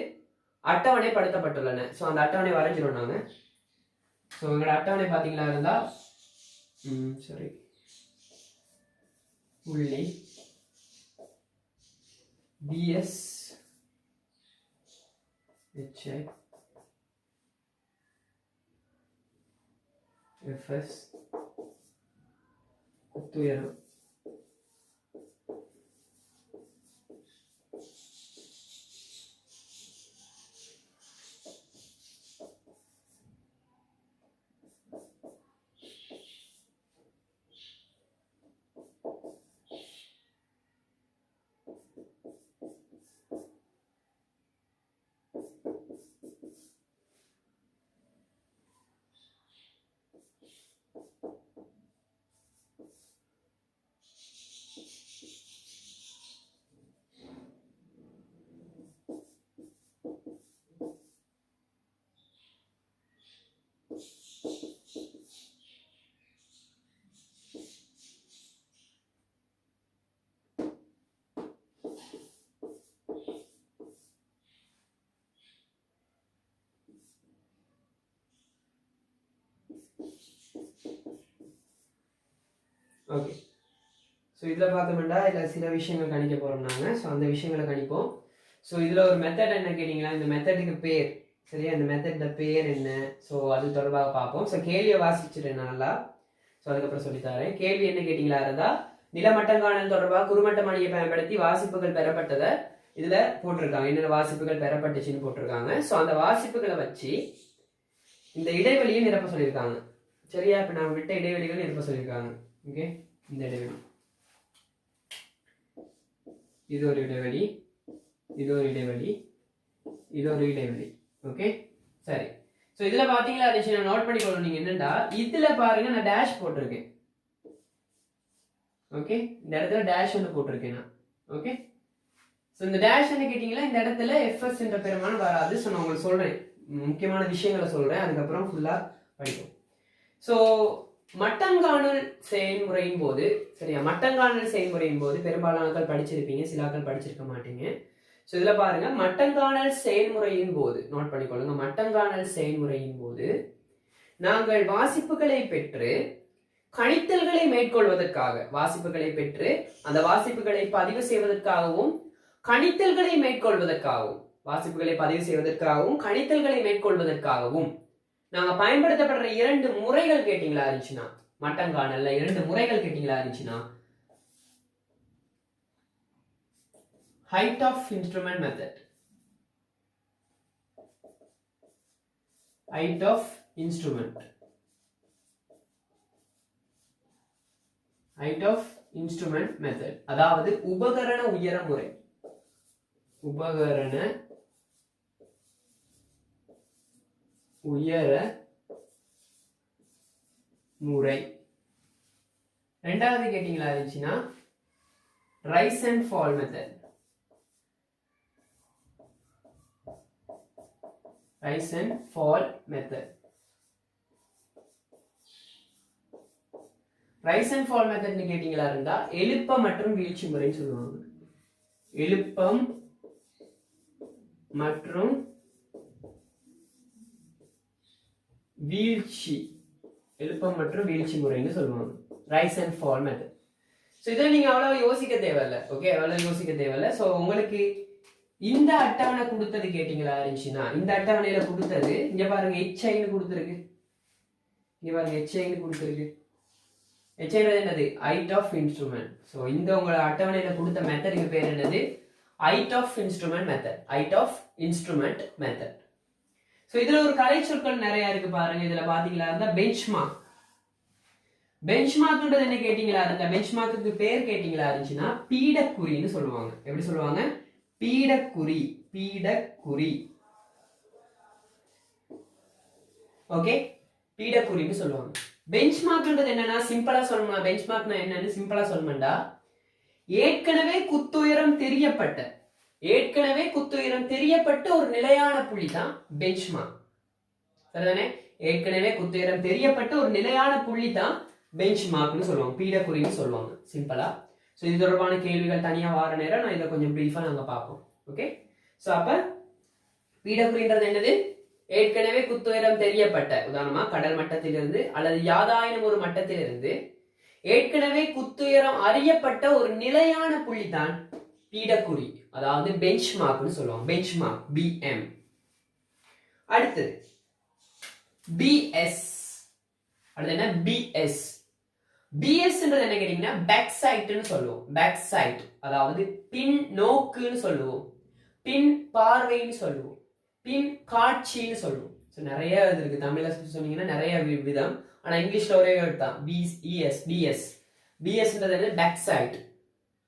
அட்டவணை படுத்தப்பட்டுள்ளன. ஸோ அந்த அட்டவணை வரைஞ்சிரும் நாங்க. ஸோ எங்களோட அட்டவணை பார்த்தீங்களா இருந்தா சரி, புள்ளி பிஎஸ் ஹெச்ஐ எஃப்எஸ் குத்துயரம் ஓகே. ஸோ இதில் பார்த்தோம்னா இதில் சில விஷயங்கள் கணிக்க போகிறோம் நாங்கள். ஸோ அந்த விஷயங்களை கணிப்போம். ஸோ இதில் ஒரு மெத்தட் என்ன கேட்டிங்களா, இந்த மெத்தடுக்கு பேர் சரியா, இந்த மெத்தட பேர் என்ன, ஸோ அது தொடர்பாக பார்ப்போம். ஸோ கேள்வியை வாசிச்சுட்டேன் நல்லா. ஸோ அதுக்கப்புறம் சொல்லித்தரேன். கேள்வி என்ன கேட்டிங்களா இருந்தால், நிலமட்டங்காணல் தொடர்பாக குறுமட்டம் அணியை பயன்படுத்தி வாசிப்புகள் பெறப்பட்டதை இதில் போட்டிருக்காங்க. என்னென்ன வாசிப்புகள் பெறப்பட்டுச்சுன்னு போட்டிருக்காங்க. ஸோ அந்த வாசிப்புகளை வச்சு இந்த இடைவெளியை நிரப்ப சொல்லியிருக்காங்க. சரியா, இப்போ நான் விட்ட இடைவெளிகள் நிரப்ப சொல்லியிருக்காங்க. ஓகே, இந்த இடைவெளி, இது ஒரு இடைவெளி, இது ஒரு இடைவெளி, இது ஒரு இடைவெளி. ஓகே சரி. ஸோ இதில் பார்த்தீங்களா நான் நோட் பண்ணிக்கொள்ளணும். நீங்கள் என்னண்டா இதில் பாருங்க, நான் டேஷ் போட்டிருக்கேன். ஓகே, இந்த இடத்துல டேஷ் ஒன்று போட்டிருக்கேன் நான். ஓகே, ஸோ இந்த டேஷ் என்ன கேட்டிங்களா, இந்த இடத்துல எஃப்எஸ் என்ற பெருமானம் வராது. ஸோ நான் உங்களுக்கு சொல்கிறேன், முக்கியமான விஷயங்களை சொல்கிறேன், அதுக்கப்புறம் ஃபுல்லாக படிக்கும். ஸோ மட்டங்காணல் செயல்முறையின் போது சரியா, மட்டங்காணல் செயல்முறையின் போது பெரும்பாலானவர்கள் படிச்சிருப்பீங்க, சிலாக்கள் படிச்சிருக்க மாட்டீங்க. ஸோ இதில் பாருங்க, மட்டங்காணல் செயல்முறையின் போது நோட் பண்ணிக்கொள்ளுங்க. மட்டங்காணல் செயல்முறையின் போது நாங்கள் வாசிப்புகளை பெற்று கணித்தல்களை மேற்கொள்வதற்காக, வாசிப்புகளை பெற்று அந்த வாசிப்புகளை பதிவு செய்வதற்காகவும் கணித்தல்களை மேற்கொள்வதற்காகவும், வாசிப்புகளை பதிவு செய்வதற்காகவும் கணித்தல்களை மேற்கொள்வதற்காகவும் நாங்க பயன்படுத்தப்படுற 2 முறைகள் கேட்டீங்களா இருந்துச்சுன்னா, மட்டங்காணல்ல 2 முறைகள் கேட்டீங்களா இருந்துச்சுன்னா, height of instrument method, height of instrument, height of instrument method, அதாவது உபகரண உயர முறை, உபகரண உயர முறை. ரெண்டாவது கேட்டீங்களா இருந்துச்சுன்னா rise and fall method, rise and fall method. Rise and fall மெத்தட்னு கேட்டீங்களா இருந்தா எழுப்பம் மற்றும் வீழ்ச்சி முறைன்னு சொல்லுவாங்க. எழுப்பம் மற்றும் வீழ்ச்சி, எழுப்பம் மற்றும் வீழ்ச்சி முறைன்னு சொல்லுவாங்க, rice and fall method. So இதில் நீங்க அவ்வளவு யோசிக்க தேவையில்லை. ஓகே, அவ்வளவு யோசிக்க தேவையில்லை. ஸோ உங்களுக்கு இந்த அட்டவணை கொடுத்தது கேட்டீங்களா இருந்துச்சுன்னா, இந்த அட்டவணையில கொடுத்தது இங்க பாருங்க, HIன்னு கொடுத்துருக்கு. இங்க பாருங்க, HIன்னு கொடுத்துருக்கு. HI என்னது, height of instrument. ஸோ இந்த உங்களை அட்டவணையில கொடுத்த மெத்தடுக்கு பேர் என்னது, height of instrument method, height of instrument method. So இதுல ஒரு கலை சொற்கள் நிறைய இருக்கு பாருங்க. இதுல பாத்தீங்களா இருந்தா பெஞ்ச்மார்க். பெஞ்ச்மார்க்ன்றது என்ன கேட்டீங்களா இருந்தா, பெஞ்ச்மார்க்குக்கு பேர் கேட்டீங்களா இருந்துச்சுன்னா பீடக்குறின்னு சொல்லுவாங்க. எப்படி சொல்லுவாங்க, பீடக்குறி, பீடக்குறி. ஓகே, பீடக்குறின்னு சொல்லுவாங்க. பெஞ்ச்மார்க்ன்றது என்னன்னா, சிம்பிளா சொல்லணும்னா பெஞ்ச்மார்க்னா என்னன்னு சிம்பிளா சொல்லணும்டா, ஏற்கனவே குத்துயரம் தெரியப்பட்ட, ஏற்கனவே குத்துயரம் தெரியப்பட்ட ஒரு நிலையான புள்ளி தான் பெஞ்ச்மார்க். சரிதானே, ஏற்கனவே குத்துயரம் தெரியப்பட்ட ஒரு நிலையான புள்ளி தான் பெஞ்ச்மார்க்னு சொல்லுவாங்க, பீடக்குறின்னு சொல்லுவாங்க சிம்பிளா. ஸோ இது தொடர்பான கேள்விகள் தனியா வார நேரம் நான் இதை கொஞ்சம் பிரீஃபா நாங்க பார்ப்போம். ஓகே, ஸோ அப்ப பீடக்குறின்றது என்னது, ஏற்கனவே குத்துயரம் தெரியப்பட்ட, உதாரணமா கடல் மட்டத்திலிருந்து அல்லது யாதாயினும் ஒரு மட்டத்திலிருந்து ஏற்கனவே குத்துயரம் அறியப்பட்ட ஒரு நிலையான புள்ளி தான் பீடக்குறி, அதாவது பெஞ்ச்மார்க்னு சொல்லுவாங்க. Benchmark, BM. அடுத்தது BS. அடுத்து என்ன, BS. BSன்றது என்ன கேட்டீங்கன்னா பேக் சைட்னு சொல்லுவோம். பேக் சைட் அதாவது பின் நோக்குன்னு சொல்லுவோம், பின் பார்வைன்னு சொல்லுவோம், பின் காட்சின்னு சொல்லுவோம். ஸோ நிறைய இது இருக்கு. தமிழ்ல சொன்னீங்கன்னா நிறைய விதம், ஆனா இங்கிலீஷ்ல ஒரே வேர்ட் தான், BES, BS. BSன்றது என்ன, பேக் சைட்.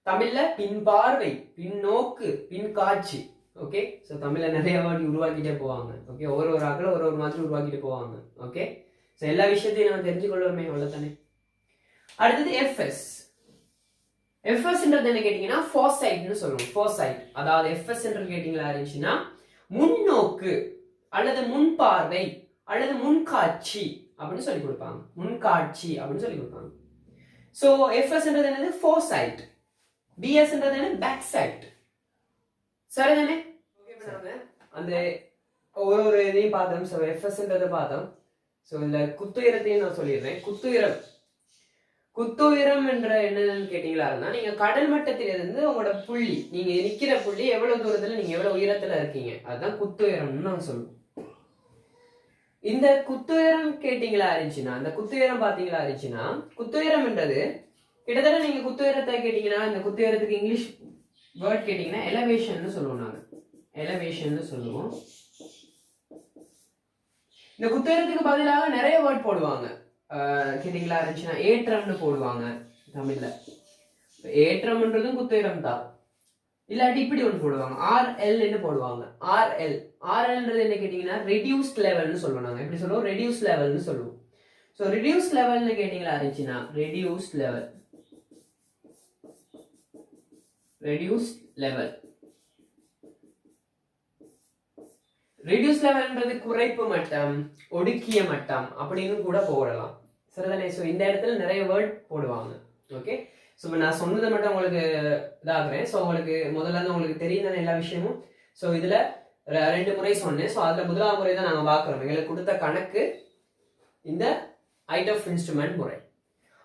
தமிழ்ல பின் பார்வை, பின் நோக்கு, பின் காட்சி. ஓகே, ஸோ தமிழ்ல நிறைய வேர்ட் உருவாக்கிட்டே போவாங்க. ஓகே, ஒரு ஆக்களை ஒரு மாதிரி உருவாக்கிட்டு போவாங்க. ஓகே, ஸோ எல்லா விஷயத்தையும் நம்ம தெரிஞ்சுக்கொள்ளுமே, அவ்வளவுதானே. அடுத்தது FS. FSன்றது என்ன கேட்டீங்கன்னா ஃபோர்சைட்னு சொல்லுவோம். ஃபோர்சைட் அதாவது FS என்று கேட்டீங்களா இருந்துச்சுன்னா முன்னோக்கு அல்லது முன்பார்வை அல்லது முன்காட்சி அப்படின்னு சொல்லி கொடுப்பாங்க. முன்காட்சி அப்படின்னு சொல்லி கொடுப்பாங்க. ஸோ FSன்றது என்னது, ஃபோர்சைட். BSன்றது என்ன, பேக் சைட். சரிதானே. அந்த ஒரு இதையும் பார்த்தோம். ஸோ FSன்றதை பார்த்தோம். ஸோ இந்த குத்துயரத்தையும் நான் சொல்லிடுறேன். குத்துயரம் குத்துயரம் என்ற என்னன்னு கேட்டீங்களா இருந்தா நீங்க கடல் மட்டத்திலிருந்து உங்களோட புள்ளி, நீங்க நிக்கிற புள்ளி எவ்வளவு தூரத்துல நீங்க எவ்வளவு உயரத்துல இருக்கீங்க, அதுதான் குத்துயரம்னு நாங்க சொல்லுவோம். இந்த குத்துயரம் கேட்டீங்களா இருந்துச்சுன்னா, அந்த குத்துயரம் பாத்தீங்களா இருந்துச்சுன்னா, குத்துயரம் என்றது கிட்டத்தட்ட நீங்க குத்துயரத்தை கேட்டீங்கன்னா, இந்த குத்துயரத்துக்கு இங்கிலீஷ் வேர்ட் கேட்டீங்கன்னா எலவேஷன் சொல்லுவோம். நாங்க எலவேஷன் சொல்லுவோம். இந்த குத்துயரத்துக்கு பதிலாக நிறைய வேர்ட் போடுவாங்க. கேட்டீங்களா இருந்துச்சுன்னா ஏற்றம்னு போடுவாங்க தமிழ்ல. ஏற்றம்ன்றதும் குத்துயரம் தான். இல்லாட்டி இப்படி ஒன்று போடுவாங்க, RL போடுவாங்க. RLன்றது என்ன கேட்டீங்கன்னா ரெடியூஸ்ட் லெவல்னு சொல்லுவோம். நாங்க எப்படி சொல்லுவோம்? ரெடியூஸ் லெவல்னு சொல்லுவோம். ஸோ ரெடியூஸ் லெவல்னு கேட்டீங்களா இருந்துச்சுன்னா reduced level, reduce level. Reduce லெவல்ன்றது குறைப்பு மட்டம், ஒடுக்கிய மட்டம் அப்படின்னு கூட போடலாம். சரிதானே? ஸோ இந்த இடத்துல நிறைய வேர்ட் போடுவாங்க. ஓகே, ஸோ நான் சொன்னதை மட்டும் உங்களுக்கு இதாகிறேன். ஸோ உங்களுக்கு முதல்ல இருந்து உங்களுக்கு தெரியுதானே எல்லா விஷயமும். ஸோ இதுல 2 முறை சொன்னேன். ஸோ அதுல முதலாவது முறை தான் நாங்கள் பார்க்குறோம். எங்களுக்கு கொடுத்த கணக்கு இந்த ஹைட் ஆஃப் இன்ஸ்ட்ருமெண்ட் முறை.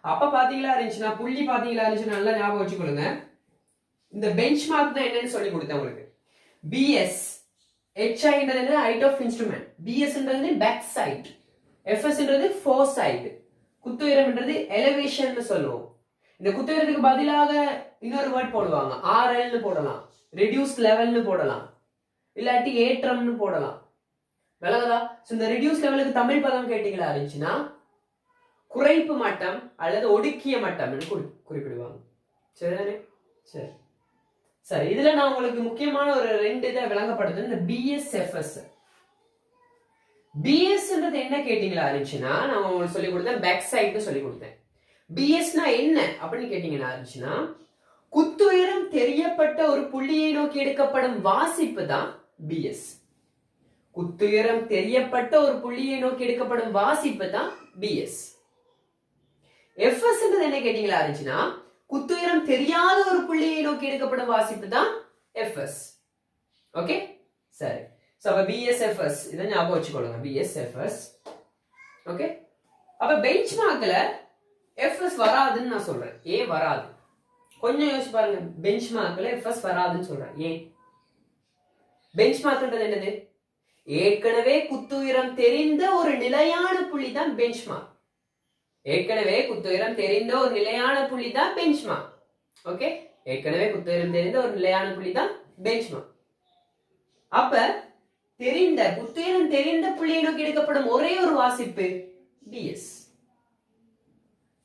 அப்ப பாத்தீங்களா இருந்துச்சுன்னா புள்ளி பாத்தீங்களா இருந்துச்சுன்னா நல்லா ஞாபகம் வச்சுக்கொள்ளுங்க. இந்த பெஞ்ச் மார்க் தான் என்னன்னு சொல்லி கொடுத்தேன் உங்களுக்கு. BS HIன்றது ஹைட் ஆஃப் இன்ஸ்ட்ருமெண்ட், BSன்றது பேக் சைட், FSன்றது ஃபோர் சைட், குத்துயரம்ன்றது எலிவேஷன் சொல்லுவோம். இந்த குத்துயரத்துக்கு பதிலாக இன்னொரு வேர்ட் போடுவாங்க, RLன்னு போடலாம், ரெடியூஸ் லெவல்னு போடலாம், இல்லாட்டி ஏற்றம்னு போடலாம். விளங்குதா? இந்த ரெடியூஸ் லெவலுக்கு தமிழ் பதம் கேட்டீங்களா இருந்துச்சுன்னா குறைப்பு மட்டம் அல்லது ஒடுக்கிய மட்டம்னு குறிப்பிடுவாங்க. சரிதானே? சரி சரி, இதுல நான் உங்களுக்கு முக்கியமான ஒரு 2 இதை விளங்கப்படுது. இந்த BSFS. BSன்றது என்ன கேட்டீங்களா இருந்துச்சுன்னா நான் உங்களுக்கு சொல்லி கொடுத்தேன், பேக் சைட்னு சொல்லி கொடுத்தேன். BSனா என்ன அப்படின்னு கேட்டீங்கன்னா இருந்துச்சுன்னா குத்துயரம் தெரியப்பட்ட ஒரு புள்ளியை நோக்கி எடுக்கப்படும் வாசிப்பு தான் BS. குத்துயரம் தெரியப்பட்ட ஒரு புள்ளியை நோக்கி எடுக்கப்படும் வாசிப்பு தான் BS. FSன்றது என்ன கேட்டீங்களா இருந்துச்சுன்னா குத்துயரம் தெரியாத ஒரு புள்ளியை நோக்கி எடுக்கப்படும் வாசிப்பு தான் FS. ஓகே, சரி. சோ அப்ப BSFS இத ஞாபகம் வச்சுக்கொள்ளுங்க, BSFS. ஓகே, அப்ப பெஞ்ச் மார்க்ல FS வராதுன்னு நான் சொல்றேன். ஏன் வராது? கொஞ்சம் யோசிச்சு பாருங்க. பெஞ்ச் மார்க்ல FS வராதுன்னு சொல்றேன். ஏன்? பெஞ்ச் மார்க்ன்றது என்னது? ஏற்கனவே குத்துயரம் தெரிந்த ஒரு நிலையான புள்ளி தான் பெஞ்ச் மார்க். ஏற்கனவே குத்துயரம் தெரிந்த ஒரு நிலையான புள்ளி தான் பெஞ்ச் மார்க். ஓகே, ஏற்கனவே குத்துயரம் தெரிந்த ஒரு நிலையான புள்ளி தான் பெஞ்ச் மார்க். அப்ப தெரிந்த குத்துயரம் தெரிந்த புள்ளியை நோக்கி எடுக்கப்படும் ஒரே ஒரு வாசிப்பு BS.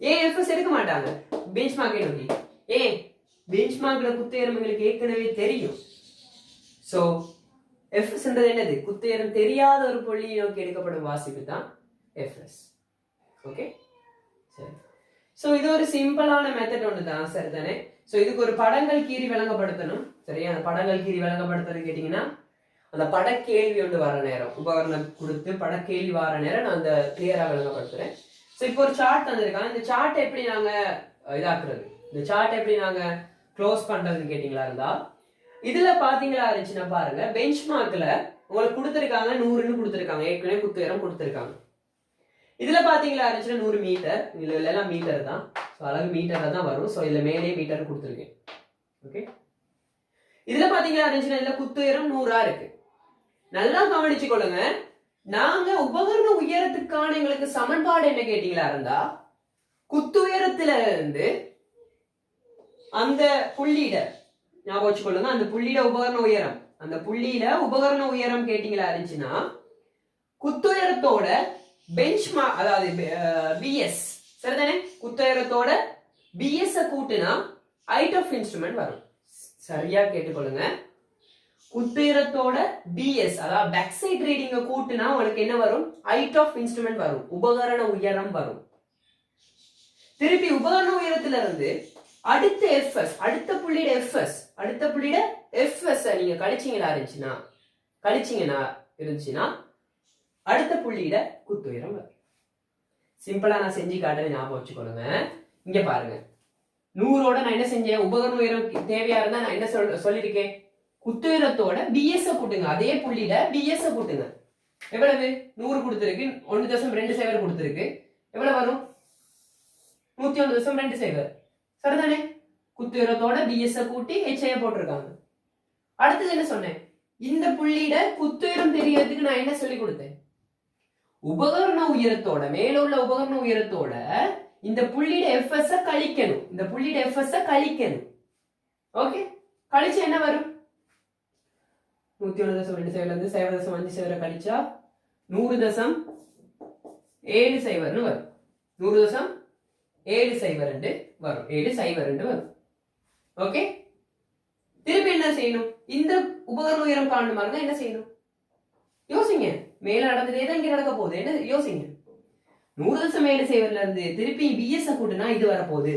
ஏன் FS எடுக்க மாட்டாங்க பெஞ்ச் மார்க்கை நோக்கி? ஏன்? பெஞ்ச் மார்க்ல குத்துயரம் எங்களுக்கு ஏற்கனவே தெரியும். சோ FSன்றது என்னது? குத்துயரம் தெரியாத ஒரு புள்ளியை நோக்கி எடுக்கப்படும் வாசிப்பு தான் FS. ஓகே, சரி. சோ இது ஒரு சிம்பிளான மெத்தட் ஒன்று தான். சரிதானே? சோ இதுக்கு ஒரு படங்கள் கீறி விளங்கப்படுத்தணும். சரியா? அந்த படங்கள் கீறி விளங்கப்படுத்தணும் கேட்டீங்கன்னா அந்த படக்கேள்வி ஒன்று வர நேரம் உபகரணம் கொடுத்து படக்கேள்வி வர நேரம் நான் அந்த கிளியரா விளங்கப்படுத்துறேன். சோ இப்போ ஒரு சார்ட் தந்திருக்காங்க. இந்த சார்ட் எப்படி நாங்க இதாக்குறது, இந்த சார்ட் எப்படி நாங்க க்ளோஸ் பண்றதுன்னு கேட்டீங்களா இருந்தா இதுல பாத்தீங்களா இருந்துச்சுன்னா பாருங்க, பெஞ்ச் மார்க்ல உங்களுக்கு கொடுத்திருக்காங்க 100ன்னு கொடுத்திருக்காங்க, ஏற்கனவே குத்துயரம் கொடுத்திருக்காங்க. இதுல பாத்தீங்களா இருந்துச்சுன்னா 100 மீட்டர், இதுல எல்லாம் மீட்டர் தான், அழகு மீட்டர்ல தான் வரும். சோ இதுல மேலே மீட்டர் கொடுத்திருக்கேன். ஓகே, இதுல பாத்தீங்களா இருந்துச்சுன்னா இதுல குத்துயரம் 100ஆ இருக்கு. நல்லா கவனிச்சு கொள்ளுங்க. நாங்க உபகரண உயரத்துக்கான எங்களுக்கு சமன்பாடு என்ன கேட்டீங்களா இருந்தா குத்துயரத்துல இருந்து அந்த புள்ளியிட ஞாபகம் வச்சுக்கொள்ளுங்க, அந்த புள்ளியிட உபகரண உயரம், அந்த புள்ளியில உபகரண உயரம் கேட்டீங்களா இருந்துச்சுன்னா குத்துயரத்தோட பெஞ்ச் மார்க் அதாவது BS. சரிதானே? குத்துயரத்தோட BS கூட்டினா ஹைட் ஆஃப் இன்ஸ்ட்ருமெண்ட் வரும். சரியா கேட்டுக்கொள்ளுங்க. குத்துயரத்தோட BS அதாவது பேக் சைட் ரீடிங்க கூட்டினா உங்களுக்கு என்ன வரும்? ஹைட் ஆஃப் இன்ஸ்ட்ருமெண்ட் வரும், உபகரண உயரம் வரும். திருப்பி உபகரண உயரத்துல இருந்து அடுத்த FS, அடுத்த புள்ளியிட FS, அடுத்த புள்ளியிட FS நீங்க கழிச்சீங்களா இருந்துச்சுன்னா அடுத்த புள்ளியிட குத்துயரம் வரும். சிம்பிளா நான் செஞ்சு காட்டுறேன், ஞாபகம் வச்சுக்கொள்ளுங்க. இங்க பாருங்க, 100ஓட நான் என்ன செஞ்சேன்? உபகரண உயரம் தேவையா இருந்தா நான் என்ன சொல்லிருக்கேன்? குத்துயரத்தோட BS கூட்டுங்க, அதே புள்ளியிட BS கூட்டுங்க. எவ்வளவு? 100 கொடுத்திருக்கு, 1.2 கொடுத்திருக்கு, எவ்வளவு வரும்? 101.2 சரிதானே? குத்துயரத்தோட பிஎஸ் கூட்டி ஹெச்ஐ போட்டிருக்காங்க. அடுத்தது என்ன சொன்னேன்? இந்த புள்ளியிட குத்துயரம் தெரியறதுக்கு நான் என்ன சொல்லி கொடுத்தேன்? உபகரண உயரத்தோட மேல உள்ள உபகரண உயரத்தோட இந்த புள்ளியிட எஃப்எஸ் கழிக்கணும். இந்த புள்ளியிட எஃப்எஸ் கழிக்கணும். ஓகே, கழிச்சு என்ன வரும்? 101.2 இருந்து 0.5 கழிச்சா 100.70 வரும். 100.70 வரும். 7.02 வரும். ஓகே, திருப்பி என்ன செய்யணும்? இந்த உபகரண உயரம் காணணுமா இருந்தா என்ன செய்யணும்? யோசிங்க. மேல நடந்ததே தான் இங்க நடக்க போகுது. என்ன யோசிங்க. 100.7 இருந்து திருப்பி பிஎஸ் கூட்டினா இது வரப்போகுது.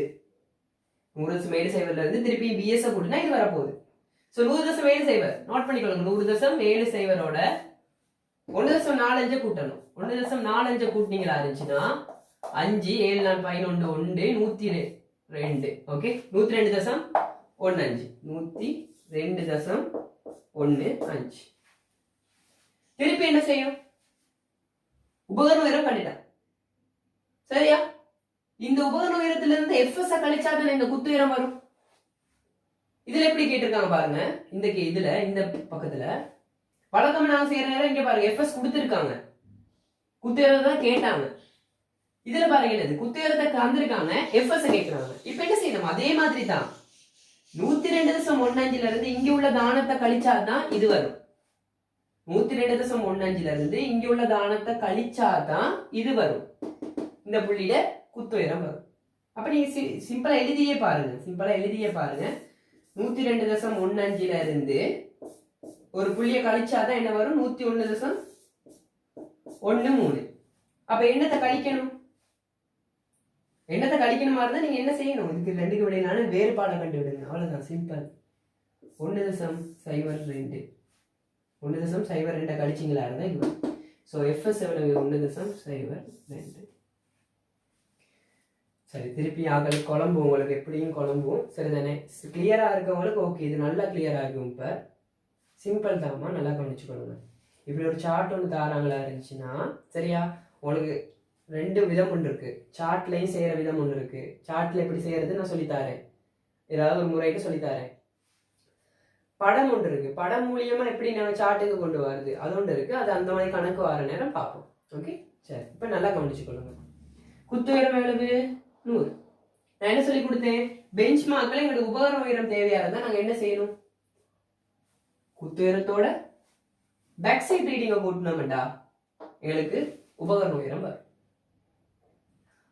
100.7 இருந்து திருப்பி பிஎஸ் கூட்டினா இது வரப்போகுது. சோ 100.7 நோட் பண்ணிக்கொள்ளுங்க. 100.7ஓட 1.45 கூட்டணும். 1.45 கூட்டினீங்களா இருந்துச்சுன்னா 5 7 4 11 102. ஓகே, 102.15 102.15. திருப்பி என்ன செய்யும்? உபகரண உயரம் கண்டிட்டா சரியா? இந்த உபகரண உயரத்திலிருந்து எஃப்எஸ் கழிச்சா தானே இந்த குத்து உயரம் வரும். இதுல எப்படி கேட்டிருக்காங்க பாருங்க. இதுல இந்த பக்கத்துல வழக்கமா நான் செய்யற நேரம் இங்க பாருங்க எஃப்எஸ் கொடுத்திருக்காங்க. குத்து உயரத்தை தான் கேட்டாங்க. இதுல பாருங்க என்னது? குத்து உயரத்தை தந்திருக்காங்க, எஃப்எஸ் கேட்கிறாங்க. இப்ப என்ன செய்யணும்? அதே மாதிரி தான் 102.15 இருந்து இங்க உள்ள தானத்தை கழிச்சாதான் இது வரும். 102.15 இருந்து இங்க உள்ள தானத்தை கழிச்சாதான் இது வரும். இந்த புள்ளியில குத்து உயரம் வரும். அப்ப நீங்க சிம்பிளா எழுதியே பாருங்க. 102.15 இருந்து ஒரு புள்ளிய கழிச்சாதான் என்ன வரும்? 101.13. அப்ப என்னத்தை கழிக்கணும்? என்னத்தை கழிக்கணுமா இருந்தா நீங்க என்ன செய்யணும்? இதுக்கு ரெண்டுக்கு இடையிலான வேறுபாடை கண்டுவிடுங்க. அவ்வளவுதான், சிம்பிள். 1.02 1.02 கழிச்சிங்களா இருந்தா இது. ஸோ எஃப்எஸ் எவ்வளவு? 1.02. சரி, திருப்பி ஆகல் குழம்பு உங்களுக்கு எப்படியும் குழம்பும் சரிதானே? கிளியரா இருக்கவங்களுக்கு ஓகே, இது நல்லா கிளியரா இருக்கும். இப்ப சிம்பிள் தாமா, நல்லா கவனிச்சுக்கொள்ளுங்க. இப்படி ஒரு சார்ட் ஒன்று தாராங்களா இருந்துச்சுன்னா சரியா, உங்களுக்கு 2 விதம் ஒன்று இருக்கு. சார்ட்லையும் செய்யற விதம் ஒன்று இருக்கு. சார்ட்ல எப்படி செய்யறது நான் சொல்லித்தாரேன், ஏதாவது ஒரு முறைக்கு சொல்லித்தாரேன். படம் ஒன்று இருக்கு. படம் மூலியமா எப்படி நம்ம சார்ட்டுக்கு கொண்டு வருது அது ஒன்று இருக்கு. அது அந்த மாதிரி கணக்கு வர நேரம் பார்ப்போம். ஓகே, சரி. இப்ப நல்லா கவனிச்சுக்கொள்ளுங்க. குத்து உயரம் எவ்வளவு? 100. நான் என்ன சொல்லி கொடுத்தேன்? பெஞ்ச் மார்க்ல எங்களுக்கு உபகரண உயரம் தேவையா இருந்தா நாங்க என்ன செய்யணும்? குத்து உயரத்தோட பேக் சைட் ரீடிங்க கூட்டினோம்டா எங்களுக்கு உபகரண உயரம் வரும்.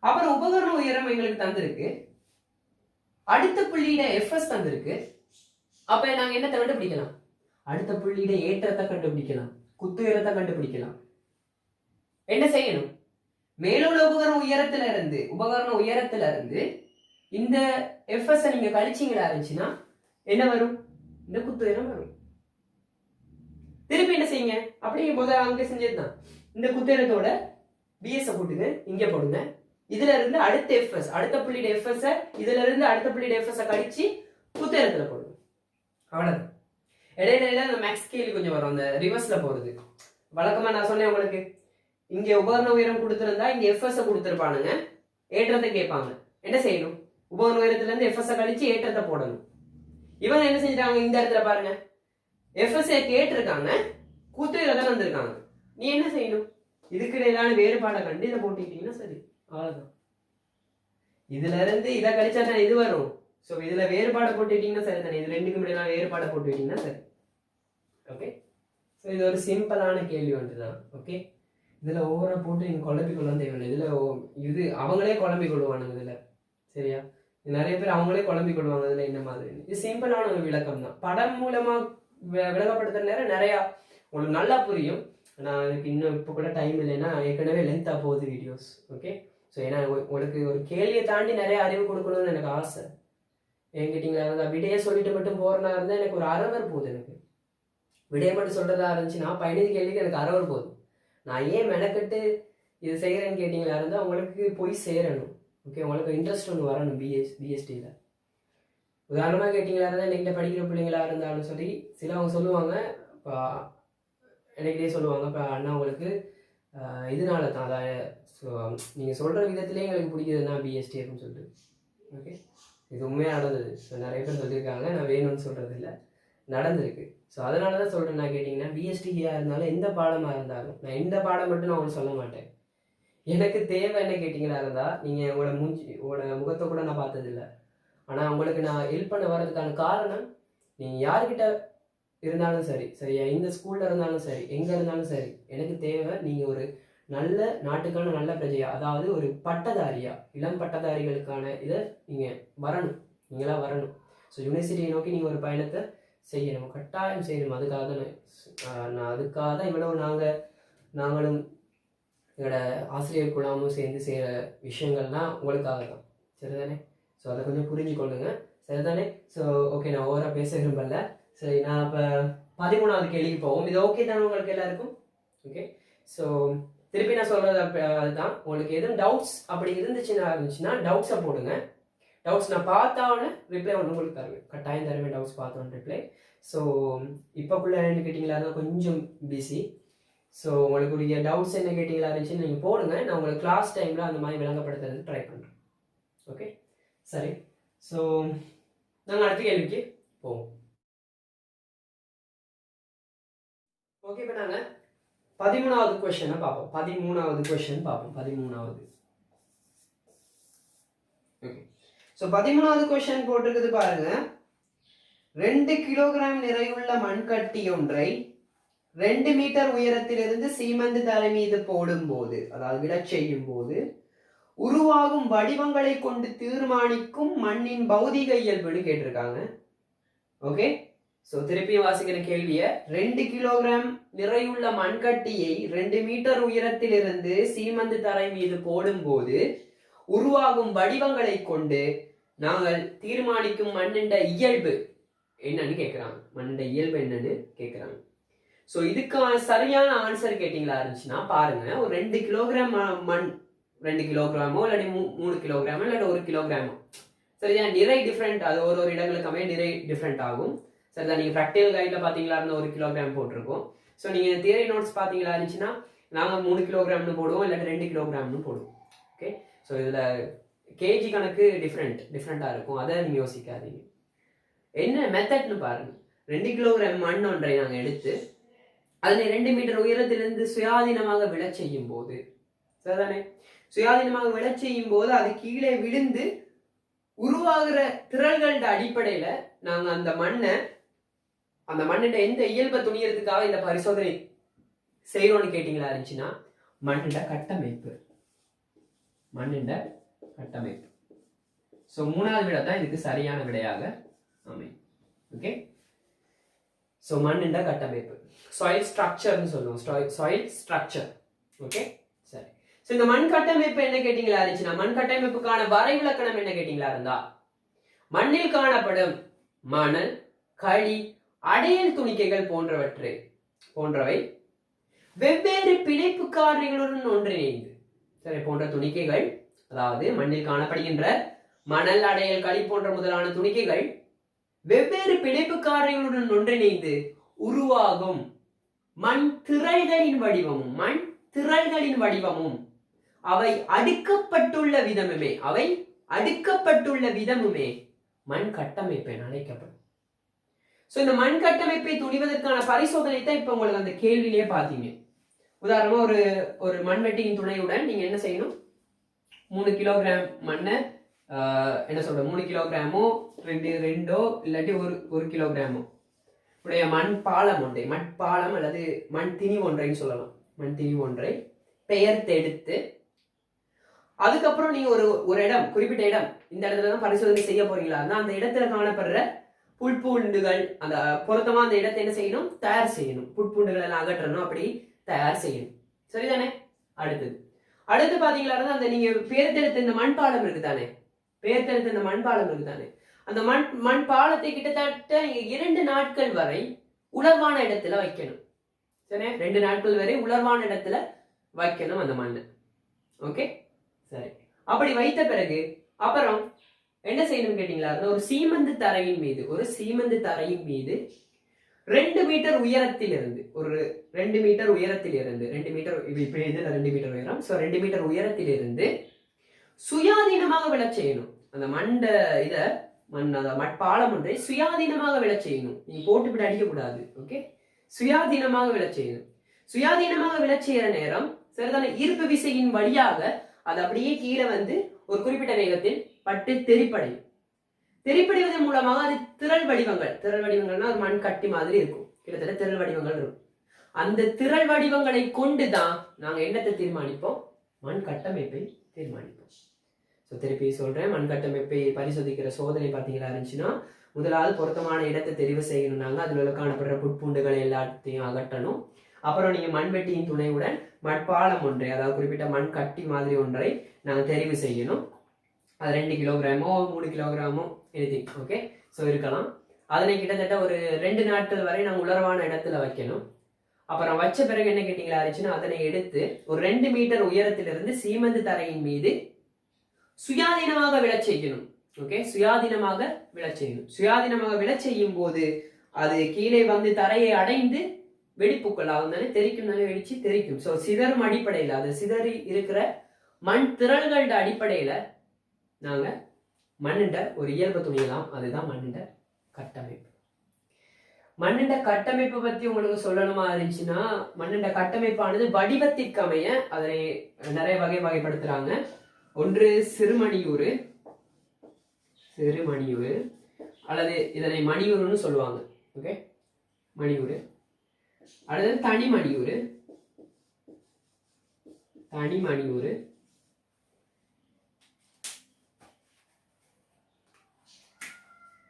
அப்புறம் உபகரண உயரம் எங்களுக்கு தந்திருக்கு, அடுத்த புள்ளியிட எஃப்எஸ் தந்திருக்கு. அப்ப நாங்க என்ன கண்டுபிடிக்கலாம்? அடுத்த புள்ளியிட ஏற்றத்தை கண்டுபிடிக்கலாம், குத்து உயரத்தை கண்டுபிடிக்கலாம். என்ன செய்யணும்? மேலுள்ள உபகரண உயரத்துல இருந்து இந்த எஃப்எஸ் நீங்க கழிச்சீங்களா இருந்துச்சுன்னா என்ன வரும்? இந்த குத்து உயரம் வரும். திருப்பி என்ன செய்யுங்க? அப்படியே முதல்ல அங்க செஞ்சதுதான். இந்த குத்து உயரத்தோட பிஎஸ் கூட்டுங்க, இங்க போடுங்க. இதுல இருந்து அடுத்த எஃப்எஸ், அடுத்த புள்ளியிட எஃப்எஸ், இதுல இருந்து அடுத்த புள்ளியிட எஃப்எஸ் கழிச்சு குத்து உயரத்துல போடுங்க. அவ்வளவுதான். இடையில அந்த மேக்ஸ் கேள்வி கொஞ்சம் வரும், அந்த ரிவர்ஸ்ல போறது. வழக்கமா நான் சொன்னேன் உங்களுக்கு, இங்க உபகரண உயரம் கொடுத்திருந்தா இங்க எஃப்எஸ் கொடுத்திருப்பானுங்க, ஏற்றத்தை கேட்பாங்க. என்ன செய்யணும்? உபகரண உயரத்துல இருந்து எஃப்எஸ் கழிச்சு ஏற்றத்தை போடணும். இவங்க என்ன செஞ்சிட்டாங்க? இந்த இடத்துல பாருங்க, எஃப்எஸ் கேட்டிருக்காங்க, குத்து உயரத்தை வந்திருக்காங்க. நீ என்ன செய்யணும்? இதுக்கு இடையிலான வேறுபாடை கண்டு இதை போட்டுக்கிட்டீங்கன்னா சரி, அவ்வளவுதான். இதுல இருந்து இதை கழிச்சா தான் இது வரும். சோ இதுல வேறுபாடை போட்டுக்கிட்டீங்கன்னா சரி தானே, இது ரெண்டுக்கும் இடையிலான வேறுபாடை போட்டுக்கிட்டீங்கன்னா சரி. ஓகே, ஸோ இது ஒரு சிம்பிளான கேள்வி ஒன்றுதான். ஓகே, இதுல ஓவரா போட்டு நீங்க குழம்பிக்கொள்ள தேவையில்லை. இதுல இது அவங்களே குழம்பிக் கொள்வானுங்க இதுல, சரியா? நிறைய பேர் அவங்களே குழம்பிக் கொள்வாங்க இதுல என்ன மாதிரி. இது சிம்பிளான ஒரு விளக்கம் தான். படம் மூலமா விளக்கப்படுத்துற நேரம் நிறைய உங்களுக்கு நல்லா புரியும். நான் எனக்கு இன்னும் இப்போ கூட டைம் இல்லைன்னா ஏற்கனவே லென்த்தா போகுது வீடியோஸ். ஓகே, ஸோ ஏன்னா உங்களுக்கு ஒரு கேள்வியை தாண்டி நிறைய அறிவு கொடுக்கணும்னு எனக்கு ஆசை. என்கிட்டீங்களா விடையை சொல்லிட்டு மட்டும் போறதா இருந்தா எனக்கு ஒரு அரவர் போகுது. எனக்கு விடையை மட்டும் சொல்றதா இருந்துச்சுன்னா 15 கேள்விக்கு எனக்கு அரவர் போகுது. நான் ஏன் மெனக்கட்டு இது செய்கிறேன்னு கேட்டிங்களா இருந்தால் உங்களுக்கு போய் சேரணும். ஓகே, உங்களுக்கு இன்ட்ரெஸ்ட் ஒன்று வரணும். பிஎஸ்டியில் உதாரணமாக கேட்டிங்களா இருந்தால் என்கிட்ட படிக்கிற பிள்ளைங்களா இருந்தாலும் சரி, சில அவங்க சொல்லுவாங்க, இப்போ எனக்கிட்டே சொல்லுவாங்க, இப்போ அண்ணா உங்களுக்கு இதனால தான் அதாவது ஸோ நீங்கள் சொல்கிற விதத்திலே எங்களுக்கு பிடிக்குதுன்னா பிஎஸ்டி அப்படின்னு சொல்லிட்டு. ஓகே, இது உண்மையாக நடந்தது. ஸோ நிறைய பேர் சொல்லியிருக்காங்க, நான் வேணும்னு சொல்கிறது இல்லை, நடந்திருக்கு. ஸோ அதனால தான் சொல்கிறேன். நான் கேட்டிங்கன்னா பிஎஸ்டியாக இருந்தாலும் எந்த பாடமாக இருந்தாலும் நான் இந்த பாடம் மட்டும் நான் உங்களுக்கு சொல்ல மாட்டேன். எனக்கு தேவை என்ன கேட்டிங்களா இருந்தால் நீங்கள் உங்களோட முகத்தை கூட நான் பார்த்ததில்லை. ஆனால் உங்களுக்கு நான் ஹெல்ப் பண்ண வர்றதுக்கான காரணம் நீங்கள் யார்கிட்ட இருந்தாலும் சரி, சரியா, இந்த ஸ்கூலில் இருந்தாலும் சரி, எங்கே இருந்தாலும் சரி, எனக்கு தேவை நீங்கள் ஒரு நல்ல நாட்டுக்கான நல்ல பிரஜையா, அதாவது ஒரு பட்டதாரியா, இளம் பட்டதாரிகளுக்கான இதை நீங்கள் வரணும், நீங்களாம் வரணும். ஸோ யூனிவர்சிட்டியை நோக்கி நீங்கள் ஒரு பயணத்தை செய்யணும், கட்டாயம் செய்யணும். அதுக்காக தான் நான் அதுக்காக தான் இவ்வளோ நாங்களும் எங்களோட ஆசிரியர் குழாமும் சேர்ந்து செய்கிற விஷயங்கள்லாம் உங்களுக்காக தான். சரிதானே? ஸோ அதை கொஞ்சம் புரிஞ்சுக்கொள்ளுங்க. சரிதானே? ஸோ ஓகே, நான் ஓவராக பேச விரும்பல. சரி, நான் இப்போ 13வது கேள்விக்கு போவோம். இது ஓகே தானே உங்களுக்கு எல்லாருக்கும்? ஓகே, ஸோ திருப்பி நான் சொல்கிறது அதுதான். உங்களுக்கு எதுவும் டவுட்ஸ் அப்படி இருந்துச்சுன்னா டவுட்ஸை போடுங்க. டவுட்ஸ் நான் பார்த்தாவோன்னு ரிப்ளை ஒன்று உங்களுக்கு தருவேன், கட்டாயம் தருவேன். டவுட்ஸ் பார்த்தோன்னு ரிப்ளை. ஸோ இப்போக்குள்ள என்ன கேட்டிங்களா கொஞ்சம் பிஸி. ஸோ உங்களுக்குரிய டவுட்ஸ் என்ன கேட்டிங்களா இருந்துச்சுன்னு நீங்கள் போடுங்க. நான் உங்களுக்கு கிளாஸ் டைமில் அந்த மாதிரி விளங்கப்படுத்துறதுக்கு ட்ரை பண்ணுறேன். ஓகே, சரி. ஸோ நாங்கள் அடுத்த கேள்விக்கு போவோம். ஓகே, இப்போ நாங்கள் 13வது கொஸ்டினை பார்ப்போம். 13வது கொஸ்டின் பார்ப்போம். 13வது. ஓகே, ஸோ 13வது கொஸ்டின் போட்டிருக்குது பாருங்க. 2 கிலோகிராம் நிறையுள்ள மண்கட்டி ஒன்றை 2 மீட்டர் உயரத்திலிருந்து சீமந்து தரை மீது போடும் போது, அதாவது விடச் செய்யும் போது உருவாகும் வடிவங்களை கொண்டு தீர்மானிக்கும் மண்ணின் பௌதிக இயல்புன்னு கேட்டிருக்காங்க. ஓகே, ஸோ திருப்பி வாசிக்கிற கேள்வியை, 2 கிலோகிராம் நிறையுள்ள மண்கட்டியை 2 மீட்டர் உயரத்திலிருந்து சீமந்து தரை மீது போடும் போது உருவாகும் வடிவங்களை கொண்டு நாங்கள் தீர்மானிக்கும் மண்ணின் இயல்பு என்னன்னு கேட்குறாங்க. மண்ணின் இயல்பு என்னன்னு கேட்குறாங்க. ஸோ இதுக்கான சரியான ஆன்சர் கேட்டிங்களா இருந்துச்சுன்னா பாருங்க, ஒரு 2 கிலோகிராம் மண், 2 கிலோகிராமோ இல்லாட்டி 3 கிலோகிராமோ இல்லாட்டி 1 கிலோகிராமோ, சரியா, நிறை டிஃப்ரெண்ட், அது ஒரு இடங்களுக்குமே நிறை டிஃப்ரெண்ட் ஆகும். சரிதான், நீங்கள் ப்ராக்டிகல் கைடில் பார்த்தீங்களா இருந்தால் 1 கிலோகிராம் போட்டிருக்கோம். ஸோ நீங்கள் தியரி நோட்ஸ் பார்த்தீங்களா இருந்துச்சுன்னா நாங்கள் 3 கிலோகிராம்னு போடுவோம், இல்லாட்டி 2 கிலோகிராம்னு போடுவோம். ஓகே, ஸோ இதில் கேஜி கணக்கு டிஃப்ரெண்ட்டாக இருக்கும். அதை நீங்கள் யோசிக்காதீங்க. என்ன மெத்தட்னு பாருங்க. 2 கிலோகிராம் மண் ஒன்றை நாங்கள் எடுத்து அதனை 2 மீட்டர் உயரத்திலிருந்து சுயாதீனமாக விழச் செய்யும் போது, சரிதானே, சுயாதீனமாக விழச் செய்யும் போது அது கீழே விழுந்து உருவாகிற திரள்களோட அடிப்படையில நாங்க அந்த மண்ணின் எந்த இயல்பை துணியறதுக்காக இந்த பரிசோதனை செய்யறோம்னு கேட்டீங்களா இருந்துச்சுன்னா மண்ணின் கட்டமைப்பு. ஸோ 3வது விடை தான் இதுக்கு சரியான விடையாக அமையும். ஓகே, ஸோ மண்ணின் கட்டமைப்பு, சாயில் ஸ்ட்ரக்சர்னு சொல்லுவோம். Soil structure. ஓகே, சரி. ஸோ இந்த மண் கட்டமைப்பு என்ன கேட்டீங்களா இருந்துச்சுன்னா மண் கட்டமைப்புக்கான வரைவிலக்கணம் என்ன கேட்டீங்களா இருந்தா, மண்ணில் காணப்படும் மணல், களி, அடையல் துணிக்கைகள் போன்றவை வெவ்வேறு பிணைப்பு காரணிகளுடன் ஒன்றிணைந்து, சரி, போன்ற துணிக்கைகள், அதாவது மண்ணில் காணப்படுகின்ற மணல், அடையல், களி போன்ற முதலான துணிக்கைகள் வெவ்வேறு பிணைப்பு காரணிகளுடன் ஒன்றிணைந்து உருவாகும் மண் திரள்களின் வடிவமும் அவை அடுக்கப்பட்டுள்ள விதமுமே மண் கட்டமைப்பு என அழைக்கப்படும். ஸோ இந்த மண் கட்டமைப்பை துணிவதற்கான பரிசோதனை தான் இப்போ உங்களுக்கு அந்த கேள்வியிலேயே பார்த்தீங்க. உதாரணமா ஒரு மண்வெட்டியின் துணையுடன் நீங்க என்ன செய்யணும், 3 கிலோகிராம் மண்ணை என்ன சொல்ற 3 கிலோகிராமோ ரெண்டோ இல்லாட்டி 1 கிலோகிராமோ உடைய மண்பாலம் அல்லது மண் திணி ஒன்றைன்னு சொல்லலாம். மண் திணி ஒன்றை பெயர்த்தெடுத்து அதுக்கப்புறம் நீங்க ஒரு இடம், குறிப்பிட்ட இடம், இந்த இடத்துல தான் பரிசோதனை செய்ய போறீங்களா, அந்த இடத்துல காணப்படுற புல்பூண்டுகள், அந்த பொருத்தமா அந்த இடத்தை என்ன செய்யணும், தயார் செய்யணும். புல்பூண்டுகள் எல்லாம் அகற்றணும், அப்படி தயார் செய்யணும். சரிதானே? அடுத்து பாத்தீங்களா அந்த நீங்க பெயர்த்தெடுத்த இந்த மண்பாலம் இருக்குதானே, அந்த மண் பாலத்தை கிட்டத்தட்ட 2 நாட்கள் வரை உலர்வான இடத்துல வைக்கணும். சரி, 2 நாட்கள் வரை உலர்வான இடத்துல வைக்கணும் அந்த மண்ணை. ஓகே, சரி. அப்படி வைத்த பிறகு அப்புறம் என்ன செய்யணும் கேட்டீங்களா, ஒரு சீமந்து தரையின் மீது 2 மீட்டர் உயரத்தில் இருந்து ஒரு 2 மீட்டர் உயரத்தில் இருந்து 2 மீட்டர் இப்படி இதுல 2 மீட்டர் உயரம். ஸோ 2 மீட்டர் உயரத்தில் இருந்து சுயாதீனமாக விழச் செய்யணும். அந்த மட்பாலம் ஒன்றை சுயாதீனமாக விழச் செய்யணும். நீங்க போட்டுவிட்டு அடிக்கக்கூடாது. ஓகே, சுயாதீனமாக விழச் செய்யணும். சுயாதீனமாக விழச் செய்யற நேரம் சரிதான ஈர்ப்பு விசையின் வழியாக அது அப்படியே கீழே வந்து ஒரு குறிப்பிட்ட வேகத்தில் பட்டு தெரிப்படையும். தெரிப்படைவதன் மூலமாக அது திரள் வடிவங்கள்னா ஒரு மண் கட்டி மாதிரி இருக்கும். கிட்டத்தட்ட திரள் வடிவங்கள் இருக்கும். அந்த திரள் வடிவங்களை கொண்டுதான் நாங்க என்னத்தை தீர்மானிப்போம்? மண் கட்டமைப்பை தீர்மானிப்போம். திருப்பி சொல்றேன், மண் கட்டமைப்பை பரிசோதிக்கிற சோதனை பார்த்தீங்களா இருந்துச்சுன்னா, முதலாவது பொருத்தமான இடத்தை தெரிவு செய்யணும்னாங்க. அதுல காணப்படுற புட்பூண்டுகளை எல்லாத்தையும் அகற்றணும். அப்புறம் நீங்க மண்வெட்டியின் துணையுடன் மட்பாலம் ஒன்றை, அதாவது குறிப்பிட்ட மண் கட்டி மாதிரி ஒன்றை நாங்கள் தெரிவு செய்யணும். அது 2 கிலோகிராமோ 3 கிலோகிராமோ எனிதிங். ஓகே, ஸோ இருக்கலாம். அதனை கிட்டத்தட்ட ஒரு 2 நாட்கள் வரை நாங்கள் உலரவான இடத்துல வைக்கணும். அப்புறம் வச்ச பிறகு என்ன கேட்டீங்களா இருந்துச்சுன்னா, அதனை எடுத்து ஒரு 2 மீட்டர் உயரத்திலிருந்து சீமந்து தரையின் மீது சுயாதீனமாக விழச் செய்யணும். ஓகே, சுயாதீனமாக விழச் செய்யணும். சுயாதீனமாக விழச் செய்யும் போது அது கீழே வந்து தரையை அடைந்து வெடிப்புக்கள் ஆகுந்தானே தெரிக்கும், வெடிச்சு தெரிக்கும். ஸோ சிதறும் அடிப்படையில், அது சிதறி இருக்கிற மண் திரள்களோட அடிப்படையில நாங்க மண்ணிண்ட ஒரு இயல்பு துணியலாம். அதுதான் மண்ணிண்ட கட்டமைப்பு. மண்ணிண்ட கட்டமைப்பை பத்தி உங்களுக்கு சொல்லணுமா இருந்துச்சுன்னா, மண்ணிண்ட கட்டமைப்பானது வடிவத்திற்கு அமைய அதனை நிறைய வகைப்படுத்துறாங்க. ஒன்று சிறுமணியூறு அல்லது இதனை மணியூருன்னு சொல்லுவாங்க. ஓகே, மணியூறு. அடுத்தது தனிமணியூறு,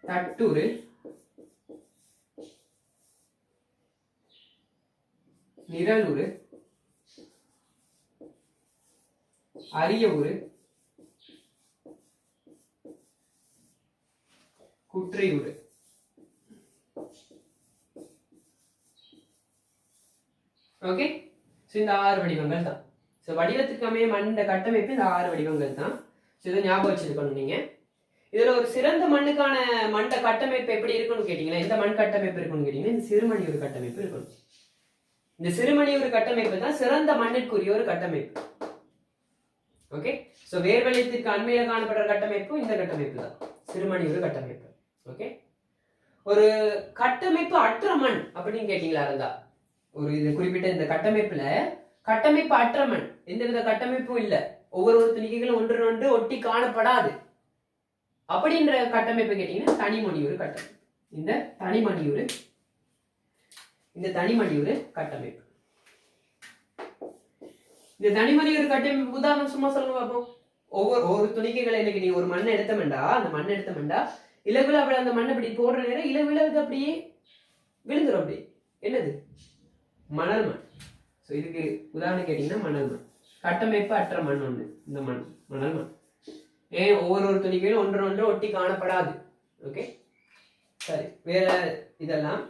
தட்டூறு, நிரலூறு, அரியவூறு, குற்றையூறு. ஓகே, இந்த 6 வடிவங்கள் தான். வடிவத்துக்கு அமைய மண்ணின் கட்டமைப்பு இந்த 6 வடிவங்கள் தான். இதை ஞாபகம் வச்சிருக்கணும் நீங்க. இதுல ஒரு சிறந்த மண்ணுக்கான மண்ட கட்டமைப்பு எப்படி இருக்குன்னு கேட்டீங்கன்னா, இந்த மண் கட்டமைப்பு இருக்குன்னு கேட்டீங்கன்னா, இந்த சிறுமணியூறு கட்டமைப்பு இருக்கணும். இந்த சிறுமணியூறு கட்டமைப்பு தான் சிறந்த மண்ணிற்குரிய ஒரு கட்டமைப்பு. ஓகே, சோ வேர்வெளியத்திற்கு அண்மையில காணப்படுற கட்டமைப்பு இந்த கட்டமைப்பு தான், சிறுமணியூறு கட்டமைப்பு. ஓகே, ஒரு கட்டமைப்பு அற்ற மண் அப்படின்னு கேட்டீங்களா இருந்தா, ஒரு இது குறிப்பிட்ட இந்த கட்டமைப்புல கட்டமைப்பு அற்ற மண், எந்தவித கட்டமைப்பும் இல்ல, ஒவ்வொரு துணிக்கைகளும் ஒன்று ஒட்டி காணப்படாது அப்படின்ற கட்டமைப்பு கேட்டீங்கன்னா தனிமணியூறு கட்டமைப்பு. இந்த தனிமணியூறு கட்டமைப்பு. இந்த தனிமணியூறு கட்டமைப்பு உதாரணம் சும்மா சொல்லுங்க பார்ப்போம். ஒவ்வொரு துணிக்கைகளை இன்னைக்கு நீ ஒரு மண்ணை எடுத்தமெண்டா, அந்த மண்ணை எடுத்தமெண்டா இலகுல அந்த மண்ணை அப்படி போடுற நேரம் இலகுல அப்படியே விழுந்துரும். அப்படி என்னது? மணல் மண். ஸோ இதுக்கு உதாரணம் கேட்டீங்கன்னா மணல் மண். கட்டமைப்பு அற்ற மண் ஒண்ணு இந்த மணல் மண். ஏன் ஒவ்வொரு துணிக்கையும் ஒன்று ஒட்டி காணப்படாது. ஓகே, சரி. வேற இதெல்லாம்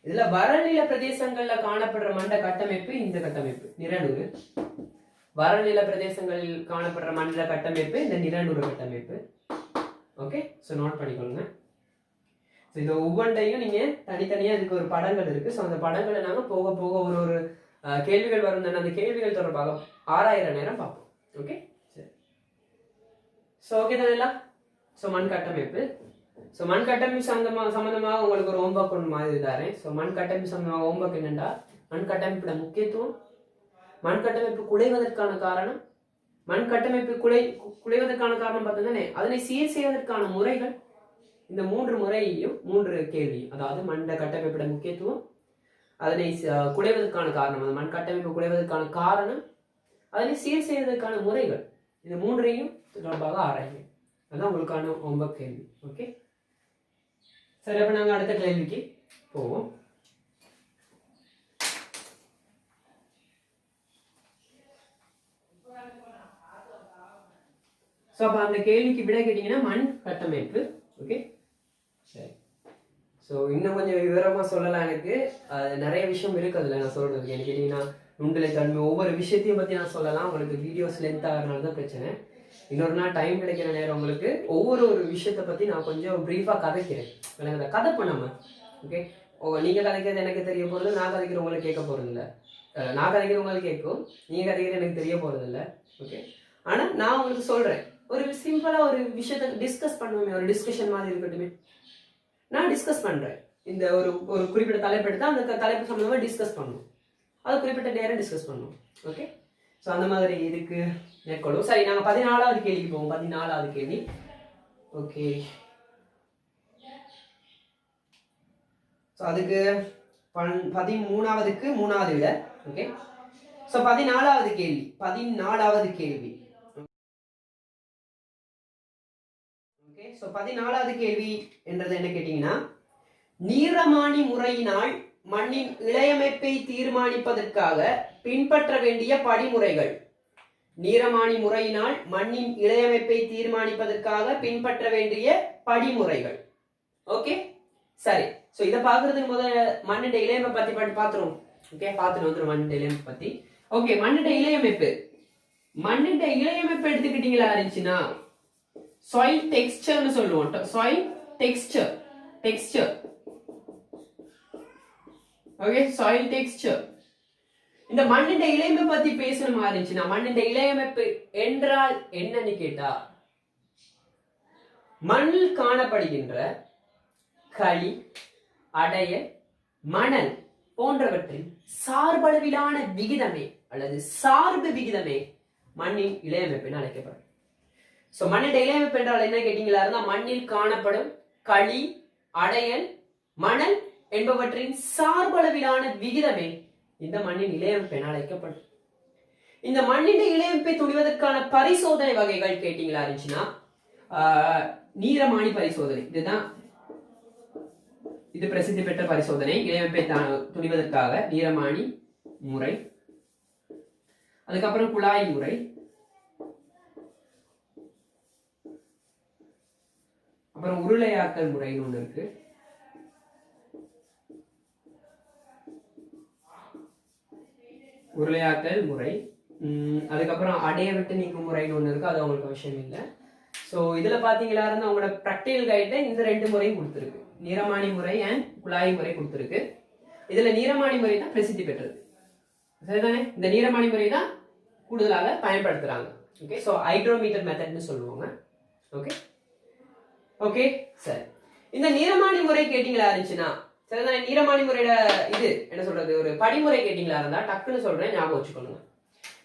இதுல வறநில பிரதேசங்கள்ல காணப்படுற மண்ட கட்டமைப்பு இந்த கட்டமைப்பு நிரநூறு. வறநில பிரதேசங்களில் காணப்படுற மண்ட கட்டமைப்பு இந்த நிரநூறு கட்டமைப்பு. ஓகே, ஸோ நோட் பண்ணிக்கொள்ளுங்க. இந்த ஒவ்வொன்றையும் நீங்க தனித்தனியா இதுக்கு ஒரு படங்கள் இருக்கு. ஸோ அந்த படங்களை நாங்க போக போக ஒரு கேள்விகள் வரும் தானே, அந்த கேள்விகள் தொடர்பாக ஆராயிர நேரம் பார்ப்போம். ஓகே, சரி. ஸோ ஓகே தானே. ஸோ மண் கட்டமைப்பு. ஸோ மண் கட்டமைப்பு சம்பந்தமாக உங்களுக்கு ஒரு ஹோம்ஒர்க் ஒன்று மாதிரி தரேன். ஸோ மண் கட்டமைப்பு சம்பந்தமாக ஹோம்ஒர்க் என்னென்றா, மண் கட்டமைப்போட முக்கியத்துவம், மண் கட்டமைப்பு குலைவதற்கான காரணம், மண் கட்டமைப்பு குலைவதற்கான காரணம் பார்த்தீங்கன்னா அதனை சீர் செய்வதற்கான முறைகள். இந்த 3 முறையையும் 3 கேள்வியும், அதாவது மண் கட்டமைப்போட முக்கியத்துவம், அதனை குலைவதற்கான காரணம், அந்த மண் கட்டமைப்பு குலைவதற்கான காரணம், அதனை சீர் செய்வதற்கான முறைகள், இந்த 3ஐயும் தொடர்பாக ஆராய்ங்க. அதான் உங்களுக்கான ஹோம்ஒர்க் கேள்வி. ஓகே, சரி. அப்ப நாங்க அடுத்த கேள்விக்கு போவோம். ஸோ அப்போ அந்த கேள்விக்கு விட கேட்டீங்கன்னா மண் கட்டமைப்பு. ஓகே, சரி. ஸோ இன்னும் கொஞ்சம் விவரமாக சொல்லலாம். எனக்கு நிறைய விஷயம் இருக்கு அதில் நான் சொல்றதுக்கு. எனக்கு கேட்டீங்கன்னா நுண்கலை தன்மை ஒவ்வொரு விஷயத்தையும் பற்றி நான் சொல்லலாம். உங்களுக்கு வீடியோஸ் லென்த் ஆகிறனால தான் பிரச்சனை. இன்னொரு நாள் டைம் கிடைக்கிற நேரம் உங்களுக்கு ஒவ்வொரு விஷயத்தை பற்றி நான் கொஞ்சம் ப்ரீஃபாக கதைக்கிறேன். எனக்கு அதை கதை பண்ணாம ஓகே. நீங்க கதைக்கிறது எனக்கு தெரிய போறது, நான் கதைக்கிற உங்களுக்கு கேட்க போறது இல்லை. நான் கதைக்கிற உங்களுக்கு கேட்கும், நீங்க கதைக்கிறது எனக்கு தெரிய போறது இல்லை. ஓகே. ஆனா நான் உங்களுக்கு சொல்றேன், ஒரு சிம்பிளா ஒரு விஷயத்தை டிஸ்கஸ் பண்ணுவோமே, ஒரு டிஸ்கஷன் மாதிரி இருக்கட்டுமே. நான் டிஸ்கஸ் பண்றேன், இந்த ஒரு ஒரு குறிப்பிட்ட தலைப்பு எடுத்தா அந்த தலைப்பு சம்பந்தமா டிஸ்கஸ் பண்ணுவோம், அது குறிப்பிட்ட நேரம் டிஸ்கஸ் பண்ணுவோம். ஓகே. ஸோ அந்த மாதிரி இதுக்கு மேற்கொள்ளும். சரி, நாங்கள் 14வது கேள்விக்கு போவோம். 14வது கேள்வி. ஓகே. ஸோ அதுக்கு 13வதுக்கு 3வது விட. ஓகே. ஸோ 14வது கேள்வி. 14வது கேள்வி. ஓகே. ஸோ 14வது கேள்வி என்றது என்ன கேட்டீங்கன்னா, நீரமானி முறையினால் மண்ணின் இழையமைப்பை தீர்மானிப்பதற்காக பின்பற்ற வேண்டிய படிமுறைகள். நீரமானி முறையினால் மண்ணின் இழையமைப்பை தீர்மானிப்பதற்காக பின்பற்ற வேண்டிய படிமுறைகள். ஓகே. சரி. சோ இத பாக்குறதுக்கு முதல்ல மண்ணின் இழையமைப்பை பத்தி பாத்துறோம். ஓகே, பாத்துட்டு வந்துரும் மண்ணின் இழையமைப்பை பத்தி. ஓகே, மண்ணின் இழையமைப்பு. மண்ணின் இழையமைப்பு எடுத்துக்கிட்டீங்களா இருந்துச்சுன்னா soil texture னு சொல்லுவோம். soil texture. Okay, soil texture. இந்த மண்ணின் இழையமைப்பை பத்தி பேசணுமா இருந்துச்சுன்னா, மண்ணின் இழையமைப்பு என்றால் என்னன்னு கேட்டா, மண்ணில் காணப்படுகின்ற களி, அடையல், மணல் போன்றவற்றின் சார்பளவிலான விகிதமே அல்லது சார்பு விகிதமே மண்ணின் இழையமைப்பு அழைக்கப்படும். சோ மண்ணின் இழையமைப்பு என்றால் என்ன கேட்டீங்களா இருந்தா, மண்ணில் காணப்படும் களி, அடையல், மணல் என்பவற்றின் சார்பளவிலான விகிதமே இந்த மண்ணின் இழையமைப்பு என அழைக்கப்படும். இந்த மண்ணின் இழையமைப்பை துணிவதற்கான பரிசோதனை வகைகள் கேட்டீங்களா இருந்துச்சுன்னா, நீரமானி பரிசோதனை. இதுதான், இது பிரசித்தி பெற்ற பரிசோதனை. இழையமைப்பை துணிவதற்காக நீரமானி முறை, அதுக்கப்புறம் குழாய் முறை, அப்புறம் உருளையாக்கல் முறைன்னு ஒண்ணு இருக்கு. உருளையாக்கல் முறை, அதுக்கப்புறம் அடைய விட்டு நீக்கும் முறைன்னு ஒண்ணு இருக்கு. அது அவங்களுக்கு விஷயம் இல்லை. சோ இதுல பாத்தீங்களா இருந்தா அவங்களோட பிராக்டிகல் கைட்ல இந்த 2 முறையும் கொடுத்துருக்கு. நீரமானி முறை அண்ட் குழாய் முறை கொடுத்துருக்கு. இதுல நீரமானி முறை தான் பிரசித்தி பெற்றது. சரிதானே? இந்த நீரமானி முறை தான் கூடுதலாக பயன்படுத்துறாங்க. ஓகே. சோ ஹைட்ரோமீட்டர் மெத்தட்னு சொல்லுவாங்க. ஓகே. ஓகே. சரி, இந்த நீரமானி முறை கேட்டீங்களா இருந்துச்சுன்னா, சரிதானே? நீரமானி முறையோட இது என்ன சொல்றது, ஒரு படிமுறை கேட்டீங்களா இருந்தா டக்குன்னு சொல்றேன், ஞாபகம் வச்சுக்கோங்க.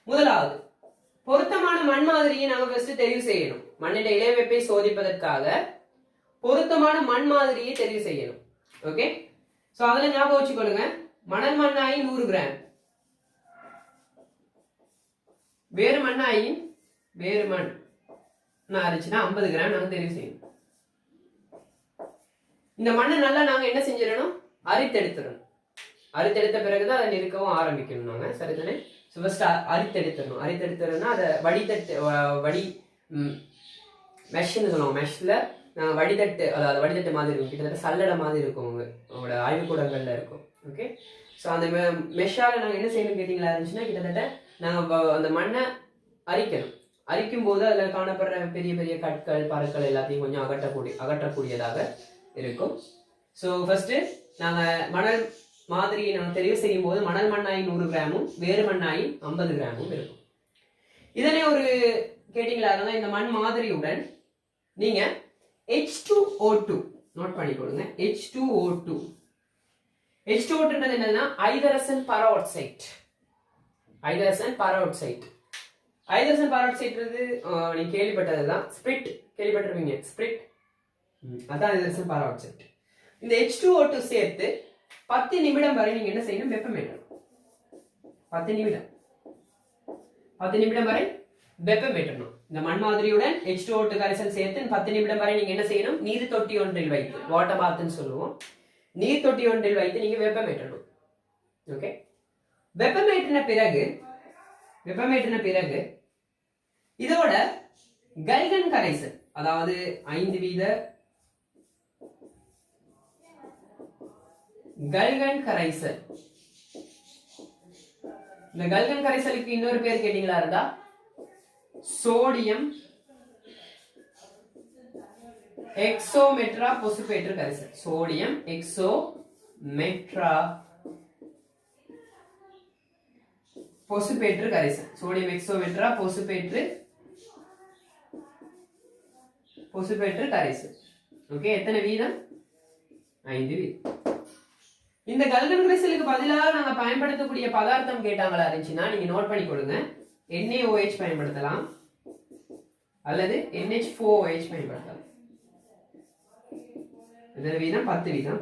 முதலாவது, பொருத்தமான மண் மாதிரியை நாம ஃபர்ஸ்ட் தெரிவு செய்யணும். மண்ணின் இழையமைப்பை சோதிப்பதற்காக பொருத்தமான மண் மாதிரியை தெரிவு செய்யணும். ஓகே. சோ அதுல ஞாபகம் வச்சுக்கொள்ளுங்க, மணல் மண்ணாயி 100 கிராம், வேறு மண்ணாயி வேறு மண் இருந்துச்சுன்னா 50 கிராம் நாங்க தெரிவு செய்யணும். இந்த மண்ணை நல்லா நாங்க என்ன செஞ்சிடணும், அரித்தெடுத்துடணும். அரித்தெடுத்த பிறகுதான் அதை நிற்கவும் ஆரம்பிக்கணும் நாங்க. சரிதானே? ஃபர்ஸ்ட் அரித்தெடுத்துடணும். அரித்தெடுத்துறோம்னா அதை வடி மெஷ்ன்னு சொல்லுவோம். மெஷ்ல வடிதட்டு, அதாவது வடிதட்டு மாதிரி இருக்கும், கிட்டத்தட்ட சல்லடை மாதிரி இருக்கும், உங்களோட ஆய்வுக்கூடங்கள்ல இருக்கும். ஓகே. ஸோ அந்த மெஷ்ஷால நாங்கள் என்ன செய்யணும் கேட்டீங்களா இருந்துச்சுன்னா, கிட்டத்தட்ட நாங்கள் அந்த மண்ணை அரிக்கணும். அரிக்கும் போது அதில் காணப்படுற பெரிய பெரிய கற்கள், பறக்கள் எல்லாத்தையும் கொஞ்சம் அகற்றக்கூடியதாக இருக்கும். ஸோ ஃபர்ஸ்ட் நாங்கள் மணல் மாதிரியை நாங்கள் தெரிவு செய்யும் போது மணல் மண்ணாயி 100 கிராமும் வேறு மண்ணாயி 50 கிராமும் இருக்கும். இதனை ஒரு கேட்டீங்களா இருந்தால், இந்த மண் மாதிரியுடன் நீங்க H2O2 நோட் பண்ணிக்கொடுங்க. H2O2 என்னன்னா ஐதரசன் பராக்சைடு. ஐதரசன் பராக்சைடு நீங்க கேள்விப்பட்டதுதான். ஸ்பிரிட் கேள்விப்பட்டிருப்பீங்க. ஸ்பிரிட், அதான் ஐதரசன் பராக்சைடு. இந்த H2O2 சேர்த்து 10 நிமிடம் வரை நீங்க என்ன செய்யணும், வெப்பமேற்றணும். 10 நிமிடம் வரை வெப்பமேற்றணும். இந்த மண் மாதிரியுடன் H2O2 கரைசல் சேர்த்து 10 நிமிடம் வரை நீங்க என்ன செய்யணும், நீர் தொட்டி ஒன்றில் வைத்து, வாட்டர் பாத்னு சொல்லுவோம், நீர் தொட்டி ஒன்றில் வைத்து நீங்க வெப்பமேற்றணும். ஓகே. வெப்பமேற்றின பிறகு இதோட கல்கன் கரைசல், அதாவது 5% கல்கன் கரைசல். இந்த கல்கன் கரைசலுக்கு இன்னொரு பேர் கேட்டீங்களா இருந்தா சோடியம் எக்ஸோமெட்ரா பொசுபேற்று கரைசல். சோடியம் எக்ஸோமெட்ரா மெட்ரா பொசுபேற்று கரைசல். சோடியம் எக்ஸோமெட்ரா பொசுபேற்று கரைசல். ஓகே, எத்தனை வீதம்? 5 வீதம். இந்த கல்கன் கரைசலுக்கு பதிலாக நாங்க பயன்படுத்தக்கூடிய பதார்த்தம் கேட்டாங்களா இருந்துச்சுன்னா நீங்க நோட் பண்ணிக்கொள்ளுங்க. NaOH பயன்படுத்தலாம் அல்லது NH4OH பயன்படுத்தலாம். எத்தனை வீதம்? 10 வீதம்.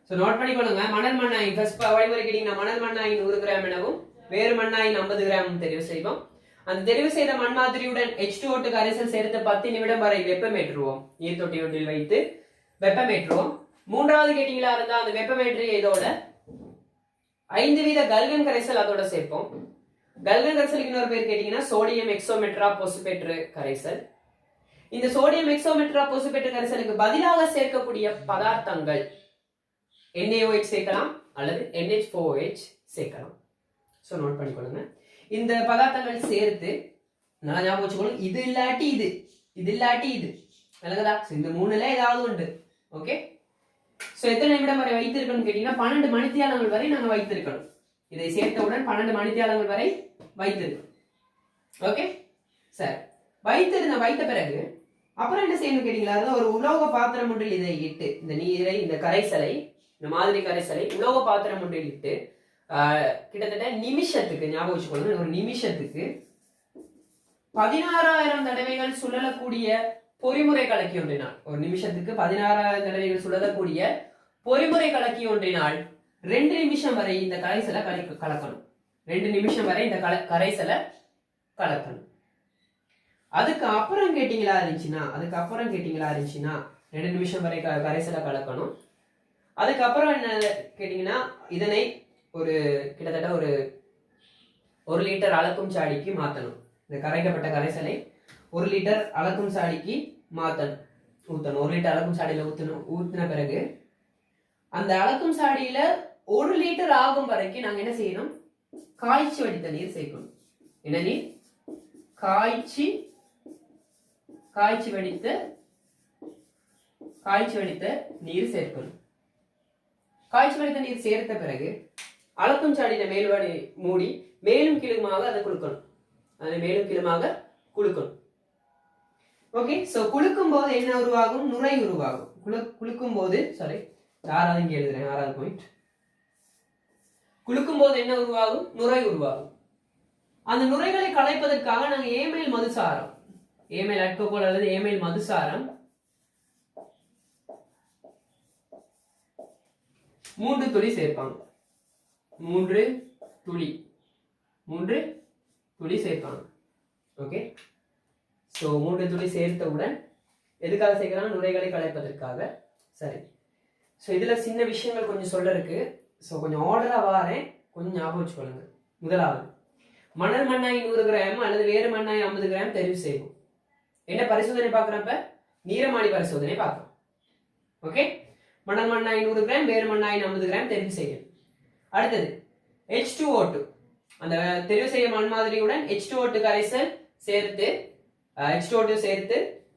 சோ நோட் பண்ணிக்கொள்ளுங்க. மணல் மண்ணாயின் ஃபர்ஸ்ட் வழிமுறை கேட்டீங்கன்னா மணல் மண்ணாயின் 100 கிராம் எனவும் வேறு மண்ணாயின் 50 கிராம் தெரிவு செய்வோம். அந்த தெரிவு செய்த மண் மாதிரியுடன் H2O2 கரைசல் சேர்த்து 10 நிமிடம் வரை வெப்பமேற்றுவோம். நீர் தொட்டி ஒன்றில் வைத்து வெப்பமேற்றுவோம். மூன்றாவது கேட்டீங்களா இருந்தா அந்த வெப்பமேற்றிய இதோட 5 வீத கல்கன் கரைசல் அதோட சேர்ப்போம். கல்கன் கரைசலுக்கு இன்னொரு பேர் கேட்டீங்கன்னா சோடியம் எக்ஸோமெட்ரா பொசுபேற்று கரைசல். இந்த சோடியம் எக்ஸோமெட்ரா பொசுபேற்று கரைசலுக்கு பதிலாக சேர்க்கக்கூடிய பதார்த்தங்கள் NaOH சேர்க்கலாம் அல்லது NH4OH சேர்க்கலாம். சோ நோட் பண்ணிக்கொள்ளுங்க. இந்த பதார்த்தங்கள் சேர்த்து நல்லா ஞாபகம் வச்சுக்கணும். இது இல்லாட்டி இது, இது இல்லாட்டி இது, விளங்குதா? இந்த மூணுல ஏதாவது உண்டு. ஓகே, சோ எத்தனை நிமிடம் வரை வைத்திருக்கணும் கேட்டீங்கன்னா 12 மணித்தியாலங்கள் வரை நாங்க வைத்திருக்கணும். இதை சேர்த்தவுடன் 12 மணித்தியாலங்கள் வரை வைத்திருக்கணும். ஓகே சார், வைத்த பிறகு அப்புறம் என்ன செய்யணும் கேட்டீங்களா? ஒரு உலோக பாத்திரம் ஒன்றில் இதை இட்டு இந்த நீரை, இந்த கரைசலை, இந்த மாதிரி கரைசலை உலோக பாத்திரம் ஒன்றில் இட்டு கிட்டத்தட்ட நிமிஷத்துக்கு, ஞாபகம் வச்சுக்கொள்ளுங்க, ஒரு நிமிஷத்துக்கு 16,000 தடவைகள் சுழலக்கூடிய பொறிமுறை கலக்கி ஒன்றினால், ஒரு நிமிஷத்துக்கு 16,000 தடவைகள் சுழலக்கூடிய பொறிமுறை கலக்கி ஒன்றினால் 2 நிமிஷம் வரை இந்த கரைசலை கலக்கணும். 2 நிமிஷம் வரை இந்த கரைசலை கலக்கணும். அதுக்கு அப்புறம் கேட்டீங்களா இருந்துச்சுன்னா 2 நிமிஷம் வரை கரைசலை கலக்கணும். அதுக்கப்புறம் என்ன கேட்டீங்கன்னா இதனை ஒரு கிட்டத்தட்ட ஒரு 1 லிட்டர் அளக்கும் சாடிக்கு மாத்தணும். இந்த கரைக்கப்பட்ட கரைசலை 1 லிட்டர் அளக்கும் சாடிக்கு ஊத்தணும். 1 லிட்டர் அளக்கும் சாடியில ஊத்தின பிறகு அந்த அளக்கும் சாடியில 1 லிட்டர் ஆகும் வரைக்கும் நாங்க என்ன செய்யணும்? காய்ச்சி வடித்த நீர் சேர்க்கணும். என்ன நீர்? காய்ச்சி வடித்த நீர் சேர்க்கணும். காய்ச்சி வடித்த நீர் சேர்த்த பிறகு அளக்கும் சாடியில மேல்வாடி மூடி மேலும் கீழுமாக அதை குளுக்கணும். ஓகே, சோ குளுக்கும் போது என்ன உருவாகும்? நுரை உருவாகும். குளுக்கும் போது இங்க எழுதுறேன் 6வது பாயிண்ட். குளுக்கும் போது என்ன உருவாகும்? நுரை உருவாகும். அந்த நுரைகளை களைப்பதற்காக நாங்க ஏமைல் மதுசாரம், ஏமைல் அல்கோஹால் அல்லது ஏமைல் மதுசாரம் 3 துளி சேர்ப்பாங்க. 3 துளி சேர்ப்பாங்க. ஓகே, சோ 3 துளி சேர்த்தவுடன் எதுக்காக சேர்க்கிறாங்க? நுரைகளை களைப்பதற்காக. சரி, சோ இதுல சின்ன விஷயங்கள் கொஞ்சம் சொல்ல இருக்கு. சோ கொஞ்சம் ஆர்டரா வாரேன், கொஞ்சம் ஞாபகம் வச்சுக்கொள்ளுங்க. முதலாவது, மணல் மண்ணாய் 100 கிராம் அல்லது வேறு மண்ணாய் 50 கிராம் தெரிவு செய்வோம். என்ன பரிசோதனை பார்க்கிறப்ப? நீரமானி பரிசோதனை பார்க்கிறோம். ஓகே, மணல் மண்ணாய் 100 கிராம் வேறு மண்ணாய் 50 கிராம் தெரிவு செய்யணும். அடுத்தது H2O2, அந்த தெரிவு செய்ய மண் மாதிரியுடன் H2O2 கரைசல் சேர்த்து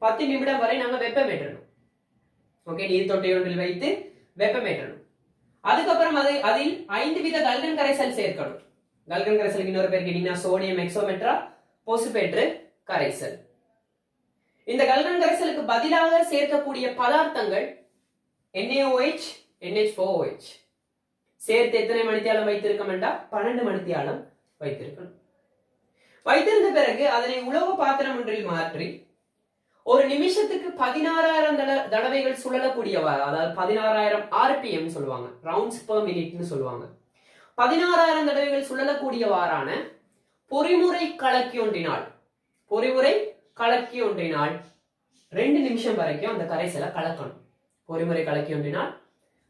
10 நிமிடம் வரை நாங்க வெப்பமேற்றணும். ஓகே, நீர் தொட்டி ஒன்றில் வைத்து வெப்பமேற்றணும். அதுக்கப்புறம் அதில் 5 வீத கல்கன் கரைசல் சேர்க்கணும். கல்கன் கரைசலுக்கு இன்னொரு பேர் கேட்டீங்கன்னா சோடியம் எக்ஸோமெட்ரா பொசுபேற்று கரைசல். இந்த கல்கன் கரைசலுக்கு பதிலாக சேர்க்கக்கூடிய பதார்த்தங்கள் NaOH, NH4OH சேர்த்து எத்தனை மணித்தியாலம் வைத்திருக்க வேண்டாம்? 12 மணித்தியாலம் வைத்திருக்கணும். வைத்திருந்த பிறகு அதனை உலோக பாத்திரம் ஒன்றில் மாற்றி ஒரு நிமிஷத்துக்கு 16,000 தடவைகள் சுழலக்கூடியவாறு, அதாவது 16,000 RPM சொல்லுவாங்க, ரவுண்ட்ஸ் பெர் மினிட்னு சொல்லுவாங்க. 16,000 தடவைகள் சுழலக்கூடியவாறான பொறிமுறை கலக்கி ஒன்றினால் 2 நிமிஷம் வரைக்கும் அந்த கரைசலை கலக்கணும். பொறிமுறை கலக்கி ஒன்றினால்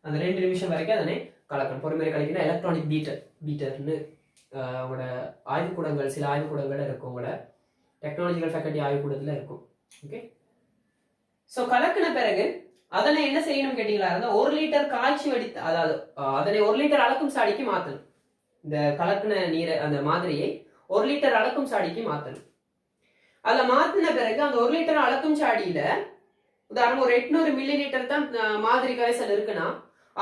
அந்த 2 நிமிஷம் வரைக்கும் அதனை கலக்கணும். பொறிமுறை கலக்கினா எலக்ட்ரானிக் பீட்டர்னு உங்களோட ஆய்வுக்கூடங்கள், சில ஆய்வுக்கூடங்கள் இருக்கும், உங்களோட டெக்னாலஜிக்கல் ஃபேக்கல்டி ஆய்வுக்கூடத்துல இருக்கும். ஓகே, சோ கலக்கின பிறகு அதனை என்ன செய்யணும் கேட்டீங்களா இருந்தா 1 லிட்டர் காய்ச்சி வடித்து, அதாவது அதனை 1 லிட்டர் அளக்கும் சாடிக்கு மாத்தணும். இந்த கலக்கின நீரை, அந்த மாதிரியை 1 லிட்டர் அளக்கும் சாடிக்கு மாத்தணும். அதுல மாத்தின பிறகு அந்த 1 லிட்டர் அளக்கும் சாடியில உதாரணம் ஒரு 800 மில்லி லிட்டர் தான் மாதிரி கரைசல் இருக்குன்னா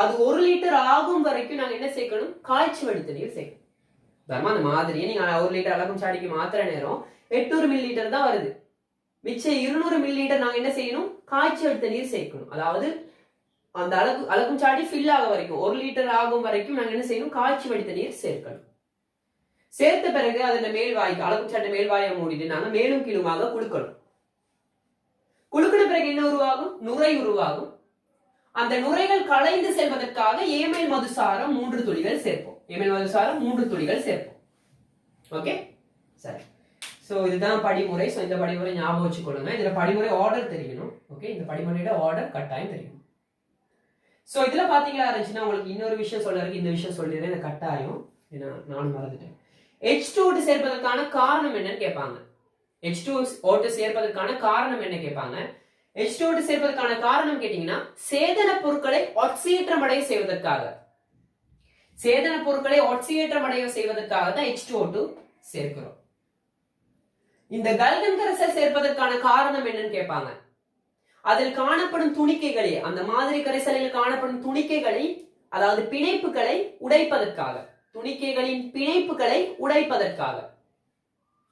அது 1 லிட்டர் ஆகும் வரைக்கும் நாங்க என்ன சேர்க்கணும், காய்ச்சி வடித்த நீர் சேர்க்கணும். உதாரணமா அந்த மாதிரியை நீங்க 1 லிட்டர் அளக்கும் சாடிக்கு மாத்திர நேரம் 800 மில்லி லிட்டர் தான் வருது. மிச்சம் 200 மில்லி லிட்டர் நாங்க என்ன செய்யணும், காய்ச்சி வடித்த நீர் சேர்க்கணும். அதாவது அந்த அளக்கும் சாடி ஃபில் ஆக வரைக்கும் 1 லிட்டர் ஆகும் வரைக்கும் நாங்க என்ன செய்யணும், காய்ச்சி வடித்த நீர் சேர்க்கணும். சேர்த்த பிறகு அதில் மேல்வாய்க்கு அளக்கும் சாட்டை மேல்வாயை மூடிட்டு நாங்க மேலும் கீழுமாக குளுக்கணும். குளுக்கின பிறகு என்ன உருவாகும், நுரை உருவாகும். அந்த நுரைகள் களைந்து செல்வதற்காக ஏமைல் மதுசாரம் 3 துளிகள் சேர்ப்போம். ஏமைல் மதுசாரம் 3 துளிகள் சேர்ப்போம். ஓகே, சரி. சோ இதுதான் படிமுறை. சோ இந்த படிமுறை ஞாபகம் வச்சுக்கொள்ளுங்க. இதுல படிமுறை ஆர்டர் தெரியணும். ஓகே, இந்த படிமுறையோட ஆர்டர் கட்டாயம் தெரியணும். சோ இதுல பாத்தீங்களா இருந்துச்சுன்னா உங்களுக்கு இன்னொரு விஷயம் சொல்றதுக்கு இந்த விஷயம் சொல்லிடுறேன், இந்த கட்டாயம், ஏன்னா நானும் மறந்துட்டேன். H2O சேர்ப்பதற்கான காரணம் என்னன்னு கேட்பாங்க. H2O சேர்ப்பதற்கான காரணம் என்ன கேட்பாங்க. H2O சேர்ப்பதற்கான காரணம் கேட்டீங்கன்னா சேதன பொருட்களை ஆக்சியேற்றம் அடைய செய்வதற்காக, சேதன பொருட்களை ஆக்சியேற்றம் அடைய செய்வதற்காக தான் H2O சேர்க்கிறோம். இந்த கல்கன் கரைசல் சேர்ப்பதற்கான காரணம் என்னன்னு கேட்பாங்க. அதில் காணப்படும் துணிக்கைகளை, அந்த மாதிரி கரைசலில் காணப்படும் துணிக்கைகளை, அதாவது பிணைப்புகளை உடைப்பதற்காக, துணிக்கைகளின் பிணைப்புகளை உடைப்பதற்காக.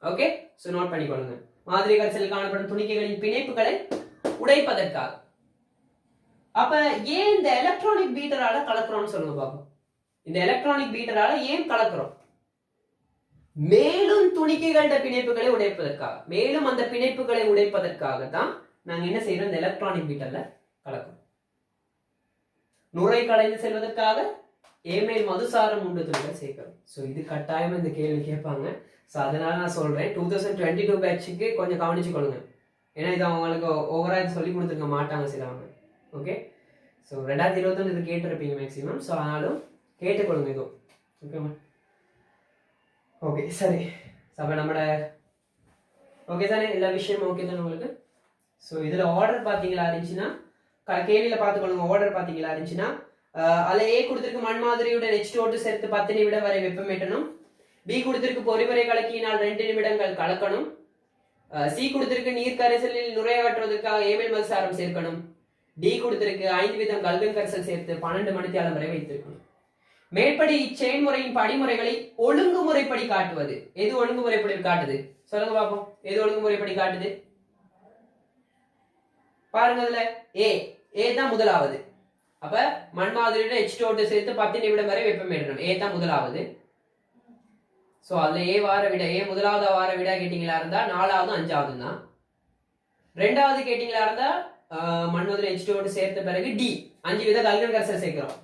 ஓகே, சோ நோட் பண்ணிக்கொள்ளுங்க. மாதிரி கரைசலில் காணப்படும் துணிக்கைகளின் பிணைப்புகளை உடைப்பதற்காக. அப்ப ஏன் இந்த எலக்ட்ரானிக் பீட்டரால கலக்குறோம்னு சொல்லுங்க பாப்போம். இந்த எலக்ட்ரானிக் பீட்டரால ஏன் கலக்குறோம்? மேலும் துணிக்கைகளோட பிணைப்புகளை உடைப்பதற்காக, மேலும் அந்த பிணைப்புகளை உடைப்பதற்காக தான் நாங்க என்ன செய்யறோம், இந்த எலக்ட்ரானிக் பீட்டர்ல கலக்குறோம். நுரை களைந்து செல்வதற்காக ஏமைல் மதுசாரம் 3 துளிகள் சேர்க்கிறோம். சோ இது கட்டாயம் இந்த கேள்வி கேட்பாங்க. சோ அதனால நான் சொல்றேன் 2022 பேட்சுக்கு கொஞ்சம் கவனிச்சுக்கொள்ளுங்க. ஏன்னா இது அவங்களுக்கு ஓவரா இது சொல்லி கொடுத்துருக்க மாட்டாங்க சிலவங்க. ஓகே, ஸோ 2021 இது கேட்டிருப்பீங்க மேக்ஸிமம். ஸோ ஆனாலும் கேட்டுக்கொள்ளுங்க இதுவும். ஓகேம்மா, ஓகே சரி. அப்போ நம்மளோட ஓகே தானே, எல்லா விஷயமும் ஓகே தானே உங்களுக்கு? ஸோ இதில் ஆர்டர் பார்த்தீங்களா இருந்துச்சுன்னா, கேள்வியில் பார்த்துக்கொள்ளுங்க. ஆர்டர் பார்த்தீங்களா இருந்துச்சுன்னா, அதில் ஏ கொடுத்துருக்கு மண் மாதிரியுடன் H2O சேர்த்து 10 நிமிடம் வரை வெப்பமேற்றணும். பி கொடுத்திருக்கு பொறிமுறை கலக்கியினால் 2 நிமிடங்கள் கலக்கணும். சி கொடுத்திருக்கு நீர் கரைசலில் நுரையகற்றுவதற்காக ஏமைல் மதுசாரம் சேர்க்கணும். டி கொடுத்திருக்கு 5 வீதம் கல்கன் கரைசல் சேர்த்து 12 மணித்தியாலம் வரை வைத்திருக்கணும். மேற்படி இச்செயல்முறையின் படிமுறைகளை ஒழுங்குமுறைப்படி காட்டுவது. எது ஒழுங்குமுறைப்படி காட்டுது சொல்லுங்க பாப்போம். எது ஒழுங்குமுறைப்படி காட்டுது பாருங்க. அதுல ஏ தான் முதலாவது. அப்ப மண் மாதிரியுடன் H2O சேர்த்து 10 நிமிடம் வரை வெப்பமேற்றணும். ஏ தான் முதலாவது. சோ அதுல ஏ வார விட, ஏ முதலாவது வார விட கேட்டீங்களா இருந்தா 4வது 5வது தான். 2வது கேட்டீங்களா இருந்தா மண் மாதிரி H2O சேர்த்த பிறகு டி 5 வீத கல்கன் கரைசல் சேர்க்கிறோம்.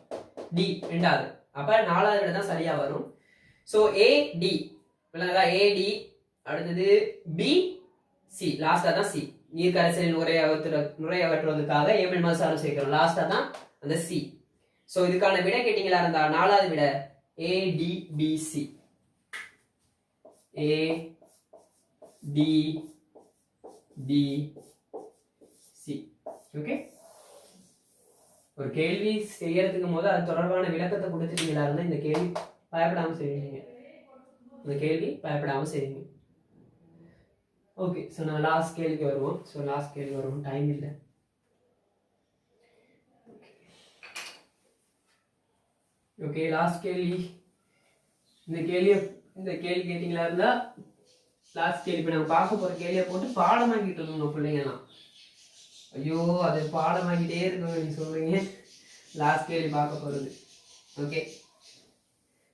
டி 2வது. அப்ப 4வது விட தான் சரியா வரும். சோ ஏ டி ஏ டி, அடுத்தது பி சி, லாஸ்டா தான் சி. நீர் கரைசலில் நுரை அகற்றுவதற்காக ஏமைல் மதுசாரம் சேர்க்கிறோம். லாஸ்டா தான் அந்த சி. சோ இதுக்கான விட கேட்டீங்களா இருந்தா 4வது விட A D B C. A D B C. Okay, ஒரு கேள்வி செய்யறதுக்கு போது அது தொடர்பான விளக்கத்தை கொடுத்துட்டீங்களா இருந்தா இந்த கேள்வி பயப்படாம செய்வீங்க. இந்த கேள்வி பயப்படாம செய்வீங்க. ஓகே, ஸோ நான் லாஸ்ட் கேள்விக்கு வருவோம். ஸோ லாஸ்ட் கேள்வி வருவோம், டைம் இல்லை. ஓகே, லாஸ்ட் கேள்வி. இந்த கேள்வி கேட்டீங்களா இருந்தா லாஸ்ட் கேள்வி. இப்போ நாங்கள் பார்க்க போற கேள்வியை போட்டு பாடமாக்கிட்டு இருந்தோம் பிள்ளைங்கலாம். ஐயோ அது பாடமாக்கிட்டே இருக்கணும் நீங்க சொல்றீங்க. லாஸ்ட் கேள்வி பார்க்க போறது. ஓகே,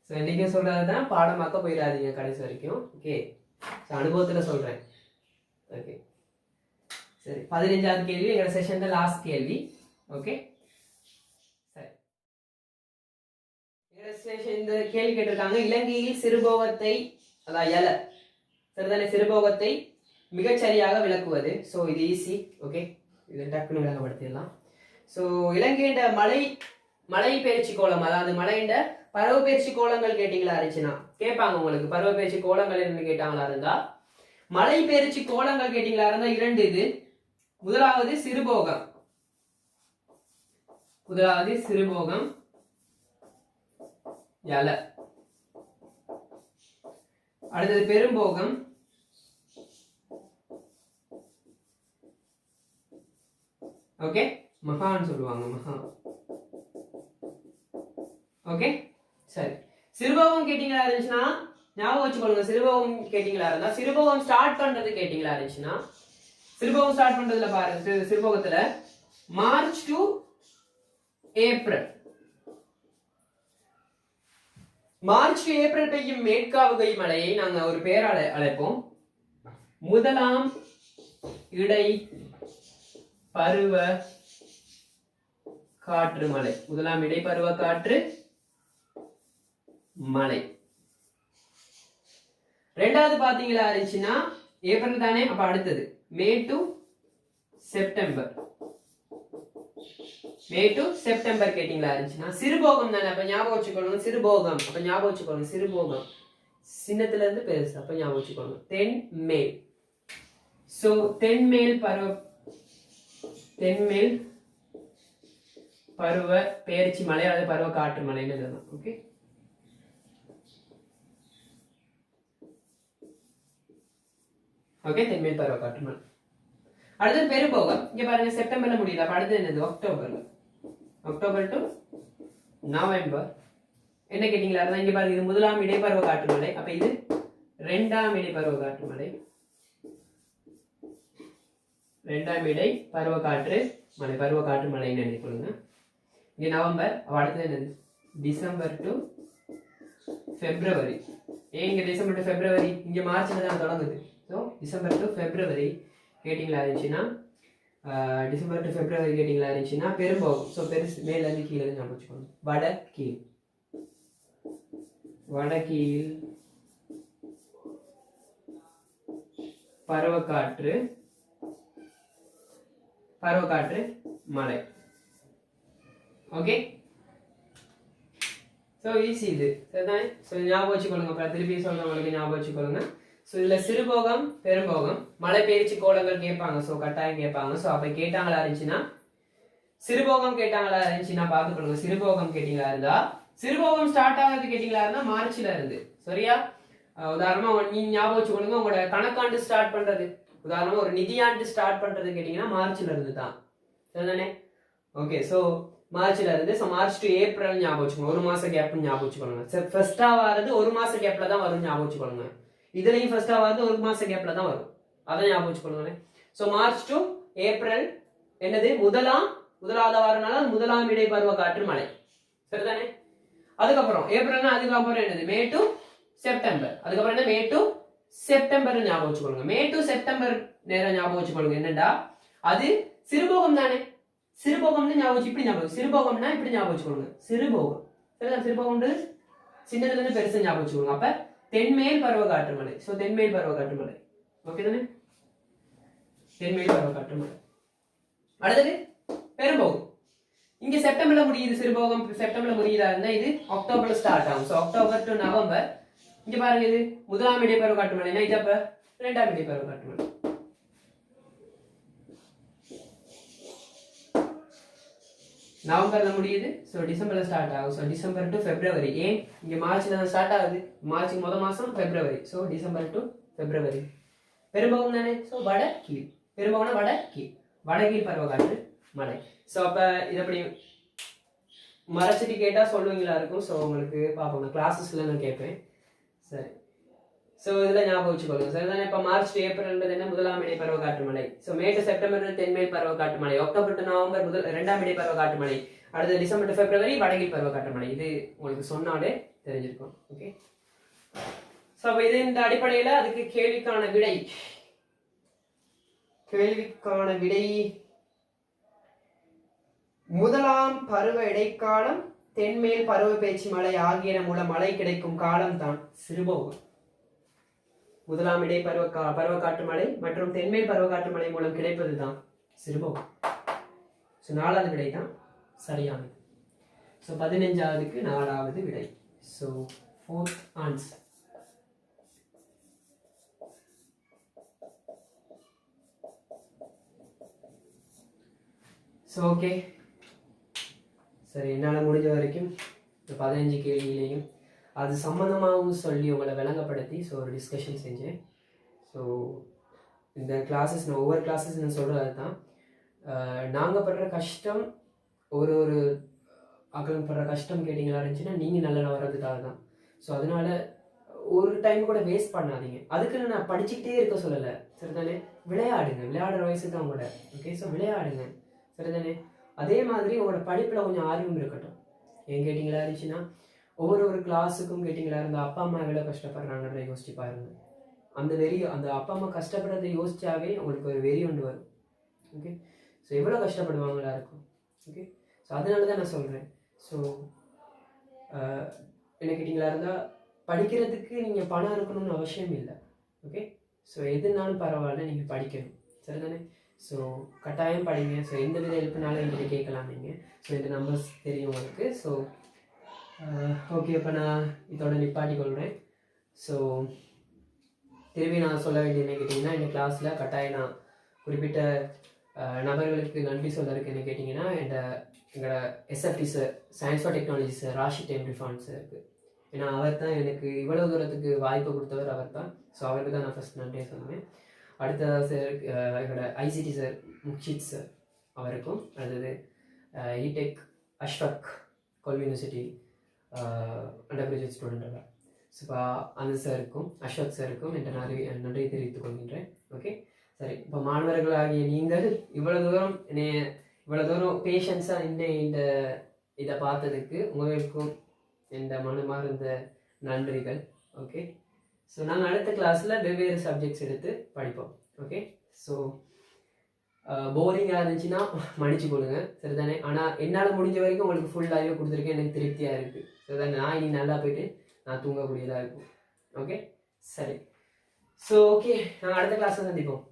ஸோ இன்னைக்கு சொல்றது தான், பாடமாக்க போயிடாதீங்க கடைசி வரைக்கும். ஓகே, ஸோ அனுபவத்தில் சொல்றேன். ஓகே சரி, 15வது கேள்வி எங்களோட செஷன்ல லாஸ்ட் கேள்வி. ஓகே சரி, இந்த கேள்வி கேட்டிருக்காங்க. இலங்கையில் சிறுபோகத்தை, அதாவது இலை சரிதானே, சிறுபோகத்தை மிகச்சரியாக விளக்குவது. ஸோ இது ஈஸி. ஓகே, இது டக்குன்னு விளக்கப்படுத்திடலாம். ஸோ இலங்கையோட மலை பயிற்சி கோலம், அதாவது மலையிட பருவ பயிற்சி கோலங்கள் கேட்டீங்களா இருந்துச்சுன்னா கேட்பாங்க உங்களுக்கு. பருவ பயிற்சி கோலங்கள் என்ன கேட்டாங்களா இருந்தா, மலை பயிற்சி கோலங்கள் கேட்டீங்களா இருந்தா 2 இது. முதலாவது சிறுபோகம், இலை. அடுத்தது பெரும்போகம், ஓகே, மகான்னு சொல்லுவாங்க, மகா. ஓகே, சரி. சிறுபோகம் கேட்டீங்களா இருந்துச்சுன்னா ஞாபகம் வச்சுக்கொள்ளுங்க. சிறுபோகம் கேட்டீங்களா இருந்தா, சிறுபோகம் ஸ்டார்ட் பண்றது கேட்டீங்களா இருந்துச்சுன்னா, சிறுபோகம் ஸ்டார்ட் பண்றதுல பாருங்க, சிறுபோகத்துல March to April, March to April பெய்யும் மேற்காவுகை மழையை நாங்க ஒரு பெயரால அழைப்போம். முதலாம் இடை பருவ காற்று மழை. முதலாம் இடை பருவ காற்று மழை. ரெண்டாவது பாத்தீங்களா இருந்துச்சுன்னா ஏப்ரல் தானே, அப்ப அடுத்தது May to September. May to September கேட்டீங்களா இருந்துச்சுன்னா சிறுபோகம் தானே, அப்ப ஞாபகம் வச்சுக்கொள்ளுங்க. சிறுபோகம், அப்ப ஞாபகம் வச்சுக்கொள்ளுங்க. சிறுபோகம் சின்னத்துல இருந்து பெருசு, அப்ப ஞாபகம் வச்சுக்கொள்ளுங்க. தென்மேல். சோ தென்மேல் பருவ, தென்மேல் பருவ பெயர்ச்சி மழை அல்லது பருவ காற்று மழைன்னு எழுதலாம். ஓகே, ஓகே, தென்மேல் பருவ காற்று மழை. அடுத்து பெரும்போகம். இங்க பாருங்க, செப்டம்பர்ல முடியுது, அப்ப அடுத்து என்னது, அக்டோபர்ல. October to November. என்ன கேட்டீங்களா, இங்க பாருங்க, இது முதலாம் இடைப்பருவ காற்று மழை, அப்ப இது இரண்டாம் இடைப்பருவ காற்று மழை. இரண்டாம் இடை பருவ காற்று மழை, பருவ காற்று மழைன்னு நினைக்கொள்ளுங்க. இங்க நவம்பர், அடுத்தது என்னது, டிசம்பர் டு பிப்ரவரி. ஏன் இங்க டிசம்பர் டு பிப்ரவரி, இங்க மார்ச்ல தான் தொடங்குது. ஸோ டிசம்பர் டு பிப்ரவரி கேட்டிங்களா இருந்துச்சுன்னா, டிசம்பர் டு பிப்ரவரி கேட்டிங்களா இருந்துச்சுன்னா பெரும்போகம். ஸோ பெருசு மேல இருந்து கீழே ஞாபகம் வச்சுக்கோங்க. வடக்கீழ், வடக்கீழ் பருவக்காற்று, பருவக்காற்று மழை. ஓகே, ஸோ ஈஸி இது, சரிதானே? ஸோ ஞாபகம் வச்சுக்கொள்ளுங்க, திருப்பி சொல்றவங்களுக்கு ஞாபகம் வச்சுக்கொள்ளுங்க. ஸோ இதுல சிறுபோகம், பெரும்போகம், மழை பெயர்ச்சி கோலங்கள் கேட்பாங்க. ஸோ கட்டாயம் கேட்பாங்க. ஸோ அப்ப கேட்டாங்களா இருந்துச்சுன்னா, சிறுபோகம் கேட்டாங்களா இருந்துச்சுன்னா பார்த்துக்கொள்ளுங்க. சிறுபோகம் கேட்டீங்களா இருந்தா, சிறுபோகம் ஸ்டார்ட் ஆகிறது கேட்டீங்களா இருந்தா மார்ச்ல இருந்து, சரியா? உதாரணமா நீங்க ஞாபகம் வச்சுக்கொள்ளுங்க, உங்களோட கணக்காண்டு ஸ்டார்ட் பண்றது, உதாரணமா ஒரு நிதியாண்டு ஸ்டார்ட் பண்றது கேட்டீங்கன்னா மார்ச்ல இருந்து தான், சரிதானே? ஓகே, ஸோ மார்ச்ல இருந்து, ஸோ மார்ச் டு ஏப்ரல் ஞாபகம் வச்சுக்கோங்க. ஒரு மாசம் கேப் ஞாபகம் வச்சுக்கோங்க. சரி, ஃபர்ஸ்டா வரது ஒரு மாச கேப்ல தான் வரும், ஞாபகம் வச்சுக்கோங்க. இதுலயும் ஃபர்ஸ்டா வரது ஒரு மாச கேப்ல தான் வரும், அதை ஞாபகம் வச்சுக்கோங்க. ஸோ மார்ச் டு ஏப்ரல் என்னது, முதலாவது வாரனால முதலாம் இடை பருவ காற்று மழை, சரிதானே? அதுக்கப்புறம் ஏப்ரல்னா அதுக்கப்புறம் என்னது, மே டு செப்டம்பர். அதுக்கப்புறம் என்ன, மே டு செப்டம்பர் ஞாபகம் வச்சுக்கோங்க. மே டு செப்டம்பர் நேரம் ஞாபகம் வச்சுக்கோங்க. என்னடா அது சிறுபோகம் தானே, சிறுபோகம்னு ஞாபகம் வச்சு, இப்படி ஞாபகம், சிறுபோகம்னா இப்படி ஞாபகம் வச்சுக்கோங்க. சிறுபோகம், சரிதான்? சிறுபோகம் சின்னதுல இருந்து பெருசு ஞாபகம் வச்சுக்கோங்க. அப்ப தென்மேல் பருவ காற்று மழை. சோ தென்மேல் பருவ காற்று மழை. ஓகே தானே? தென்மேல் பருவ காற்று மழை. அடுத்தது பெரும்போகம். இங்க செப்டம்பர்ல முடியுது சிறுபோகம், செப்டம்பர்ல முடியுதா இருந்தா இது அக்டோபர்ல ஸ்டார்ட் ஆகும். So October to November. இங்க பாருங்க, இது முதலாம் இடை பருவ காற்று மழைனா இது அப்ப இரண்டாம் இடை பருவ காற்று மழை. நவம்பர்ல முடியுது, சோ டிசம்பர்ல ஸ்டார்ட் ஆகும். So December to February. ஏன் இங்க மார்ச்ல தான் ஸ்டார்ட் ஆகுது, மார்ச்சுக்கு முதல் மாசம் February. So December to February. பெரும்போகம் தானே, சோ வட கீழ். பெரும்போகம்னா வட கீழ், வடகீழ் பருவ காற்று மழை. சோ அப்ப இத அப்படி மறைச்சிட்டு கேட்டா சொல்லுவீங்களா இருக்கும். சோ உங்களுக்கு பாப்போம், நான் கிளாஸஸ்ல நான் கேட்பேன். சரி, சோ இதுல ஞாபகம் வச்சுக்கோங்க. சரிதானே? இப்ப மார்ச் டு ஏப்ரல் என்ன, முதலாம் இடை பருவ காற்று மழை. சோ மே டு செப்டம்பர் தென்மேல் பருவ காற்று மழை. அக்டோபர் டு நவம்பர் இரண்டாம் இடை பருவ காற்று மழை. அடுத்து டிசம்பர் டு பிப்ரவரி வடகில் பருவ காற்று மழை. இது உங்களுக்கு சொன்னாலே தெரிஞ்சிருக்கும். ஓகே, சோ அப்ப இது இந்த அடிப்படையில அதுக்கு கேள்விக்கான விடை, முதலாம் பருவ இடைக்காலம், தென்மேல் பருவ பேச்சு மழை ஆகியன மூலம் மழை கிடைக்கும் காலம் தான் சிறுபோகம். முதலாம் இடை பருவ காற்று மழை மற்றும் தென்மேல் பருவ காற்று மழை மூலம் கிடைப்பதுதான் சிறுபோகம். சோ நாலாவது விடை தான் சரியானது. சோ 15வது 4வது விடை. So 4th answer. So okay, சரி, என்னால் முடிஞ்ச வரைக்கும் இந்த 15 கேள்வியிலையும் அது சம்மந்தமாகவும் சொல்லி உங்களை விளங்கப்படுத்தி ஸோ ஒரு டிஸ்கஷன் செஞ்சேன். ஸோ இந்த கிளாஸஸ் நான் ஒவ்வொரு கிளாஸஸ் நான் சொல்கிறது தான், நாங்கள் படுற கஷ்டம் ஒரு ஒரு ஆக்களும் படுற கஷ்டம் கேட்டிங்களா இருந்துச்சுன்னா நீங்கள் நல்லா வர்றதுக்காக தான். ஸோ அதனால ஒரு டைம் கூட வேஸ்ட் பண்ணாதீங்க. அதுக்குன்னு நான் படிச்சுக்கிட்டே இருக்க சொல்லலை, சரிதானே? விளையாடுங்க, விளையாடுற வயசு தான் கூட. ஓகே, ஸோ விளையாடுங்க, சரிதானே? அதே மாதிரி உங்களோட படிப்பில் கொஞ்சம் ஆர்வம் இருக்கட்டும். ஏன் கேட்டிங்களா இருந்துச்சுன்னா ஒவ்வொரு ஒரு கிளாஸுக்கும் கேட்டிங்களா இருந்தால் அப்பா அம்மா எவ்வளோ கஷ்டப்படுறாங்கன்றதை யோசிச்சு பாருங்க. அந்த வெறி, அந்த அப்பா அம்மா கஷ்டப்படுறதை யோசிச்சாவே உங்களுக்கு ஒரு வெறி ஒன்று வரும். ஓகே, ஸோ எவ்வளோ கஷ்டப்படுவாங்களா இருக்கும். ஓகே, ஸோ அதனால தான் நான் சொல்கிறேன். ஸோ என்ன கேட்டிங்களா இருந்தால் படிக்கிறதுக்கு நீங்கள் பணம் இருக்கணும்னு அவசியம் இல்லை. ஓகே, ஸோ எதுனாலும் பரவாயில்ல, நீங்கள் படிக்கணும், சரிதானே? ஸோ கட்டாயம் படிங்க. ஸோ எந்த வித ஹெல்ப்னாலும் என்கிட்ட கேட்கலாம் நீங்கள். ஸோ இந்த நம்பர்ஸ் தெரியும் உங்களுக்கு. ஸோ ஓகே, இப்போ நான் இதோட நிப்பாட்டி கொள்கிறேன். ஸோ திரும்பி நான் சொல்ல வேண்டிய என்ன கேட்டிங்கன்னா, இந்த கிளாஸில் கட்டாயம் நான் குறிப்பிட்ட நபர்களுக்கு நன்றி சொல்கிறதுக்கு என்ன கேட்டிங்கன்னா, எங்களோட sft sir, science for technology sir, Raashi time Rifan சாருக்கு. ஏன்னா அவர் தான் எனக்கு இவ்வளோ தூரத்துக்கு வாய்ப்பு கொடுத்தவர், அவர் தான். ஸோ அவருக்கு தான் நான் ஃபஸ்ட் நன்றியை சொல்லுவேன். அடுத்த சார் எங்களோட ஐசிடி சார் முக்ஷித் சார், அவருக்கும். அடுத்தது இடெக் அஷ்வக் கொல்வி university undergraduate student. So இப்போ அந்த சாருக்கும் அஷ்வக் சாருக்கும் என்ற நன்றியை தெரிவித்துக் கொள்கின்றேன். ஓகே, சரி. இப்போ மாணவர்களாகிய நீங்கள் இவ்வளோ தூரம் பேஷன்ஸாக இந்த இதை பார்த்ததுக்கு உங்களுக்கும் இந்த மனமார்ந்த நன்றிகள். ஓகே, ஸோ நாங்கள் அடுத்த கிளாஸில் வெவ்வேறு சப்ஜெக்ட்ஸ் எடுத்து படிப்போம். ஓகே, ஸோ போரிங்காக இருந்துச்சுன்னா மன்னிச்சு கொடுங்க, சரிதானே? ஆனால் என்னால் முடிஞ்ச வரைக்கும் உங்களுக்கு ஃபுல் லைவாக கொடுத்துருக்கேன், எனக்கு திருப்தியாக இருக்குது, சரிதானே? நான் இனி நல்லா போயிட்டு நான் தூங்கக்கூடியதாக இருக்கும். ஓகே, சரி. ஸோ ஓகே, நாங்கள் அடுத்த கிளாஸில் சந்திப்போம்.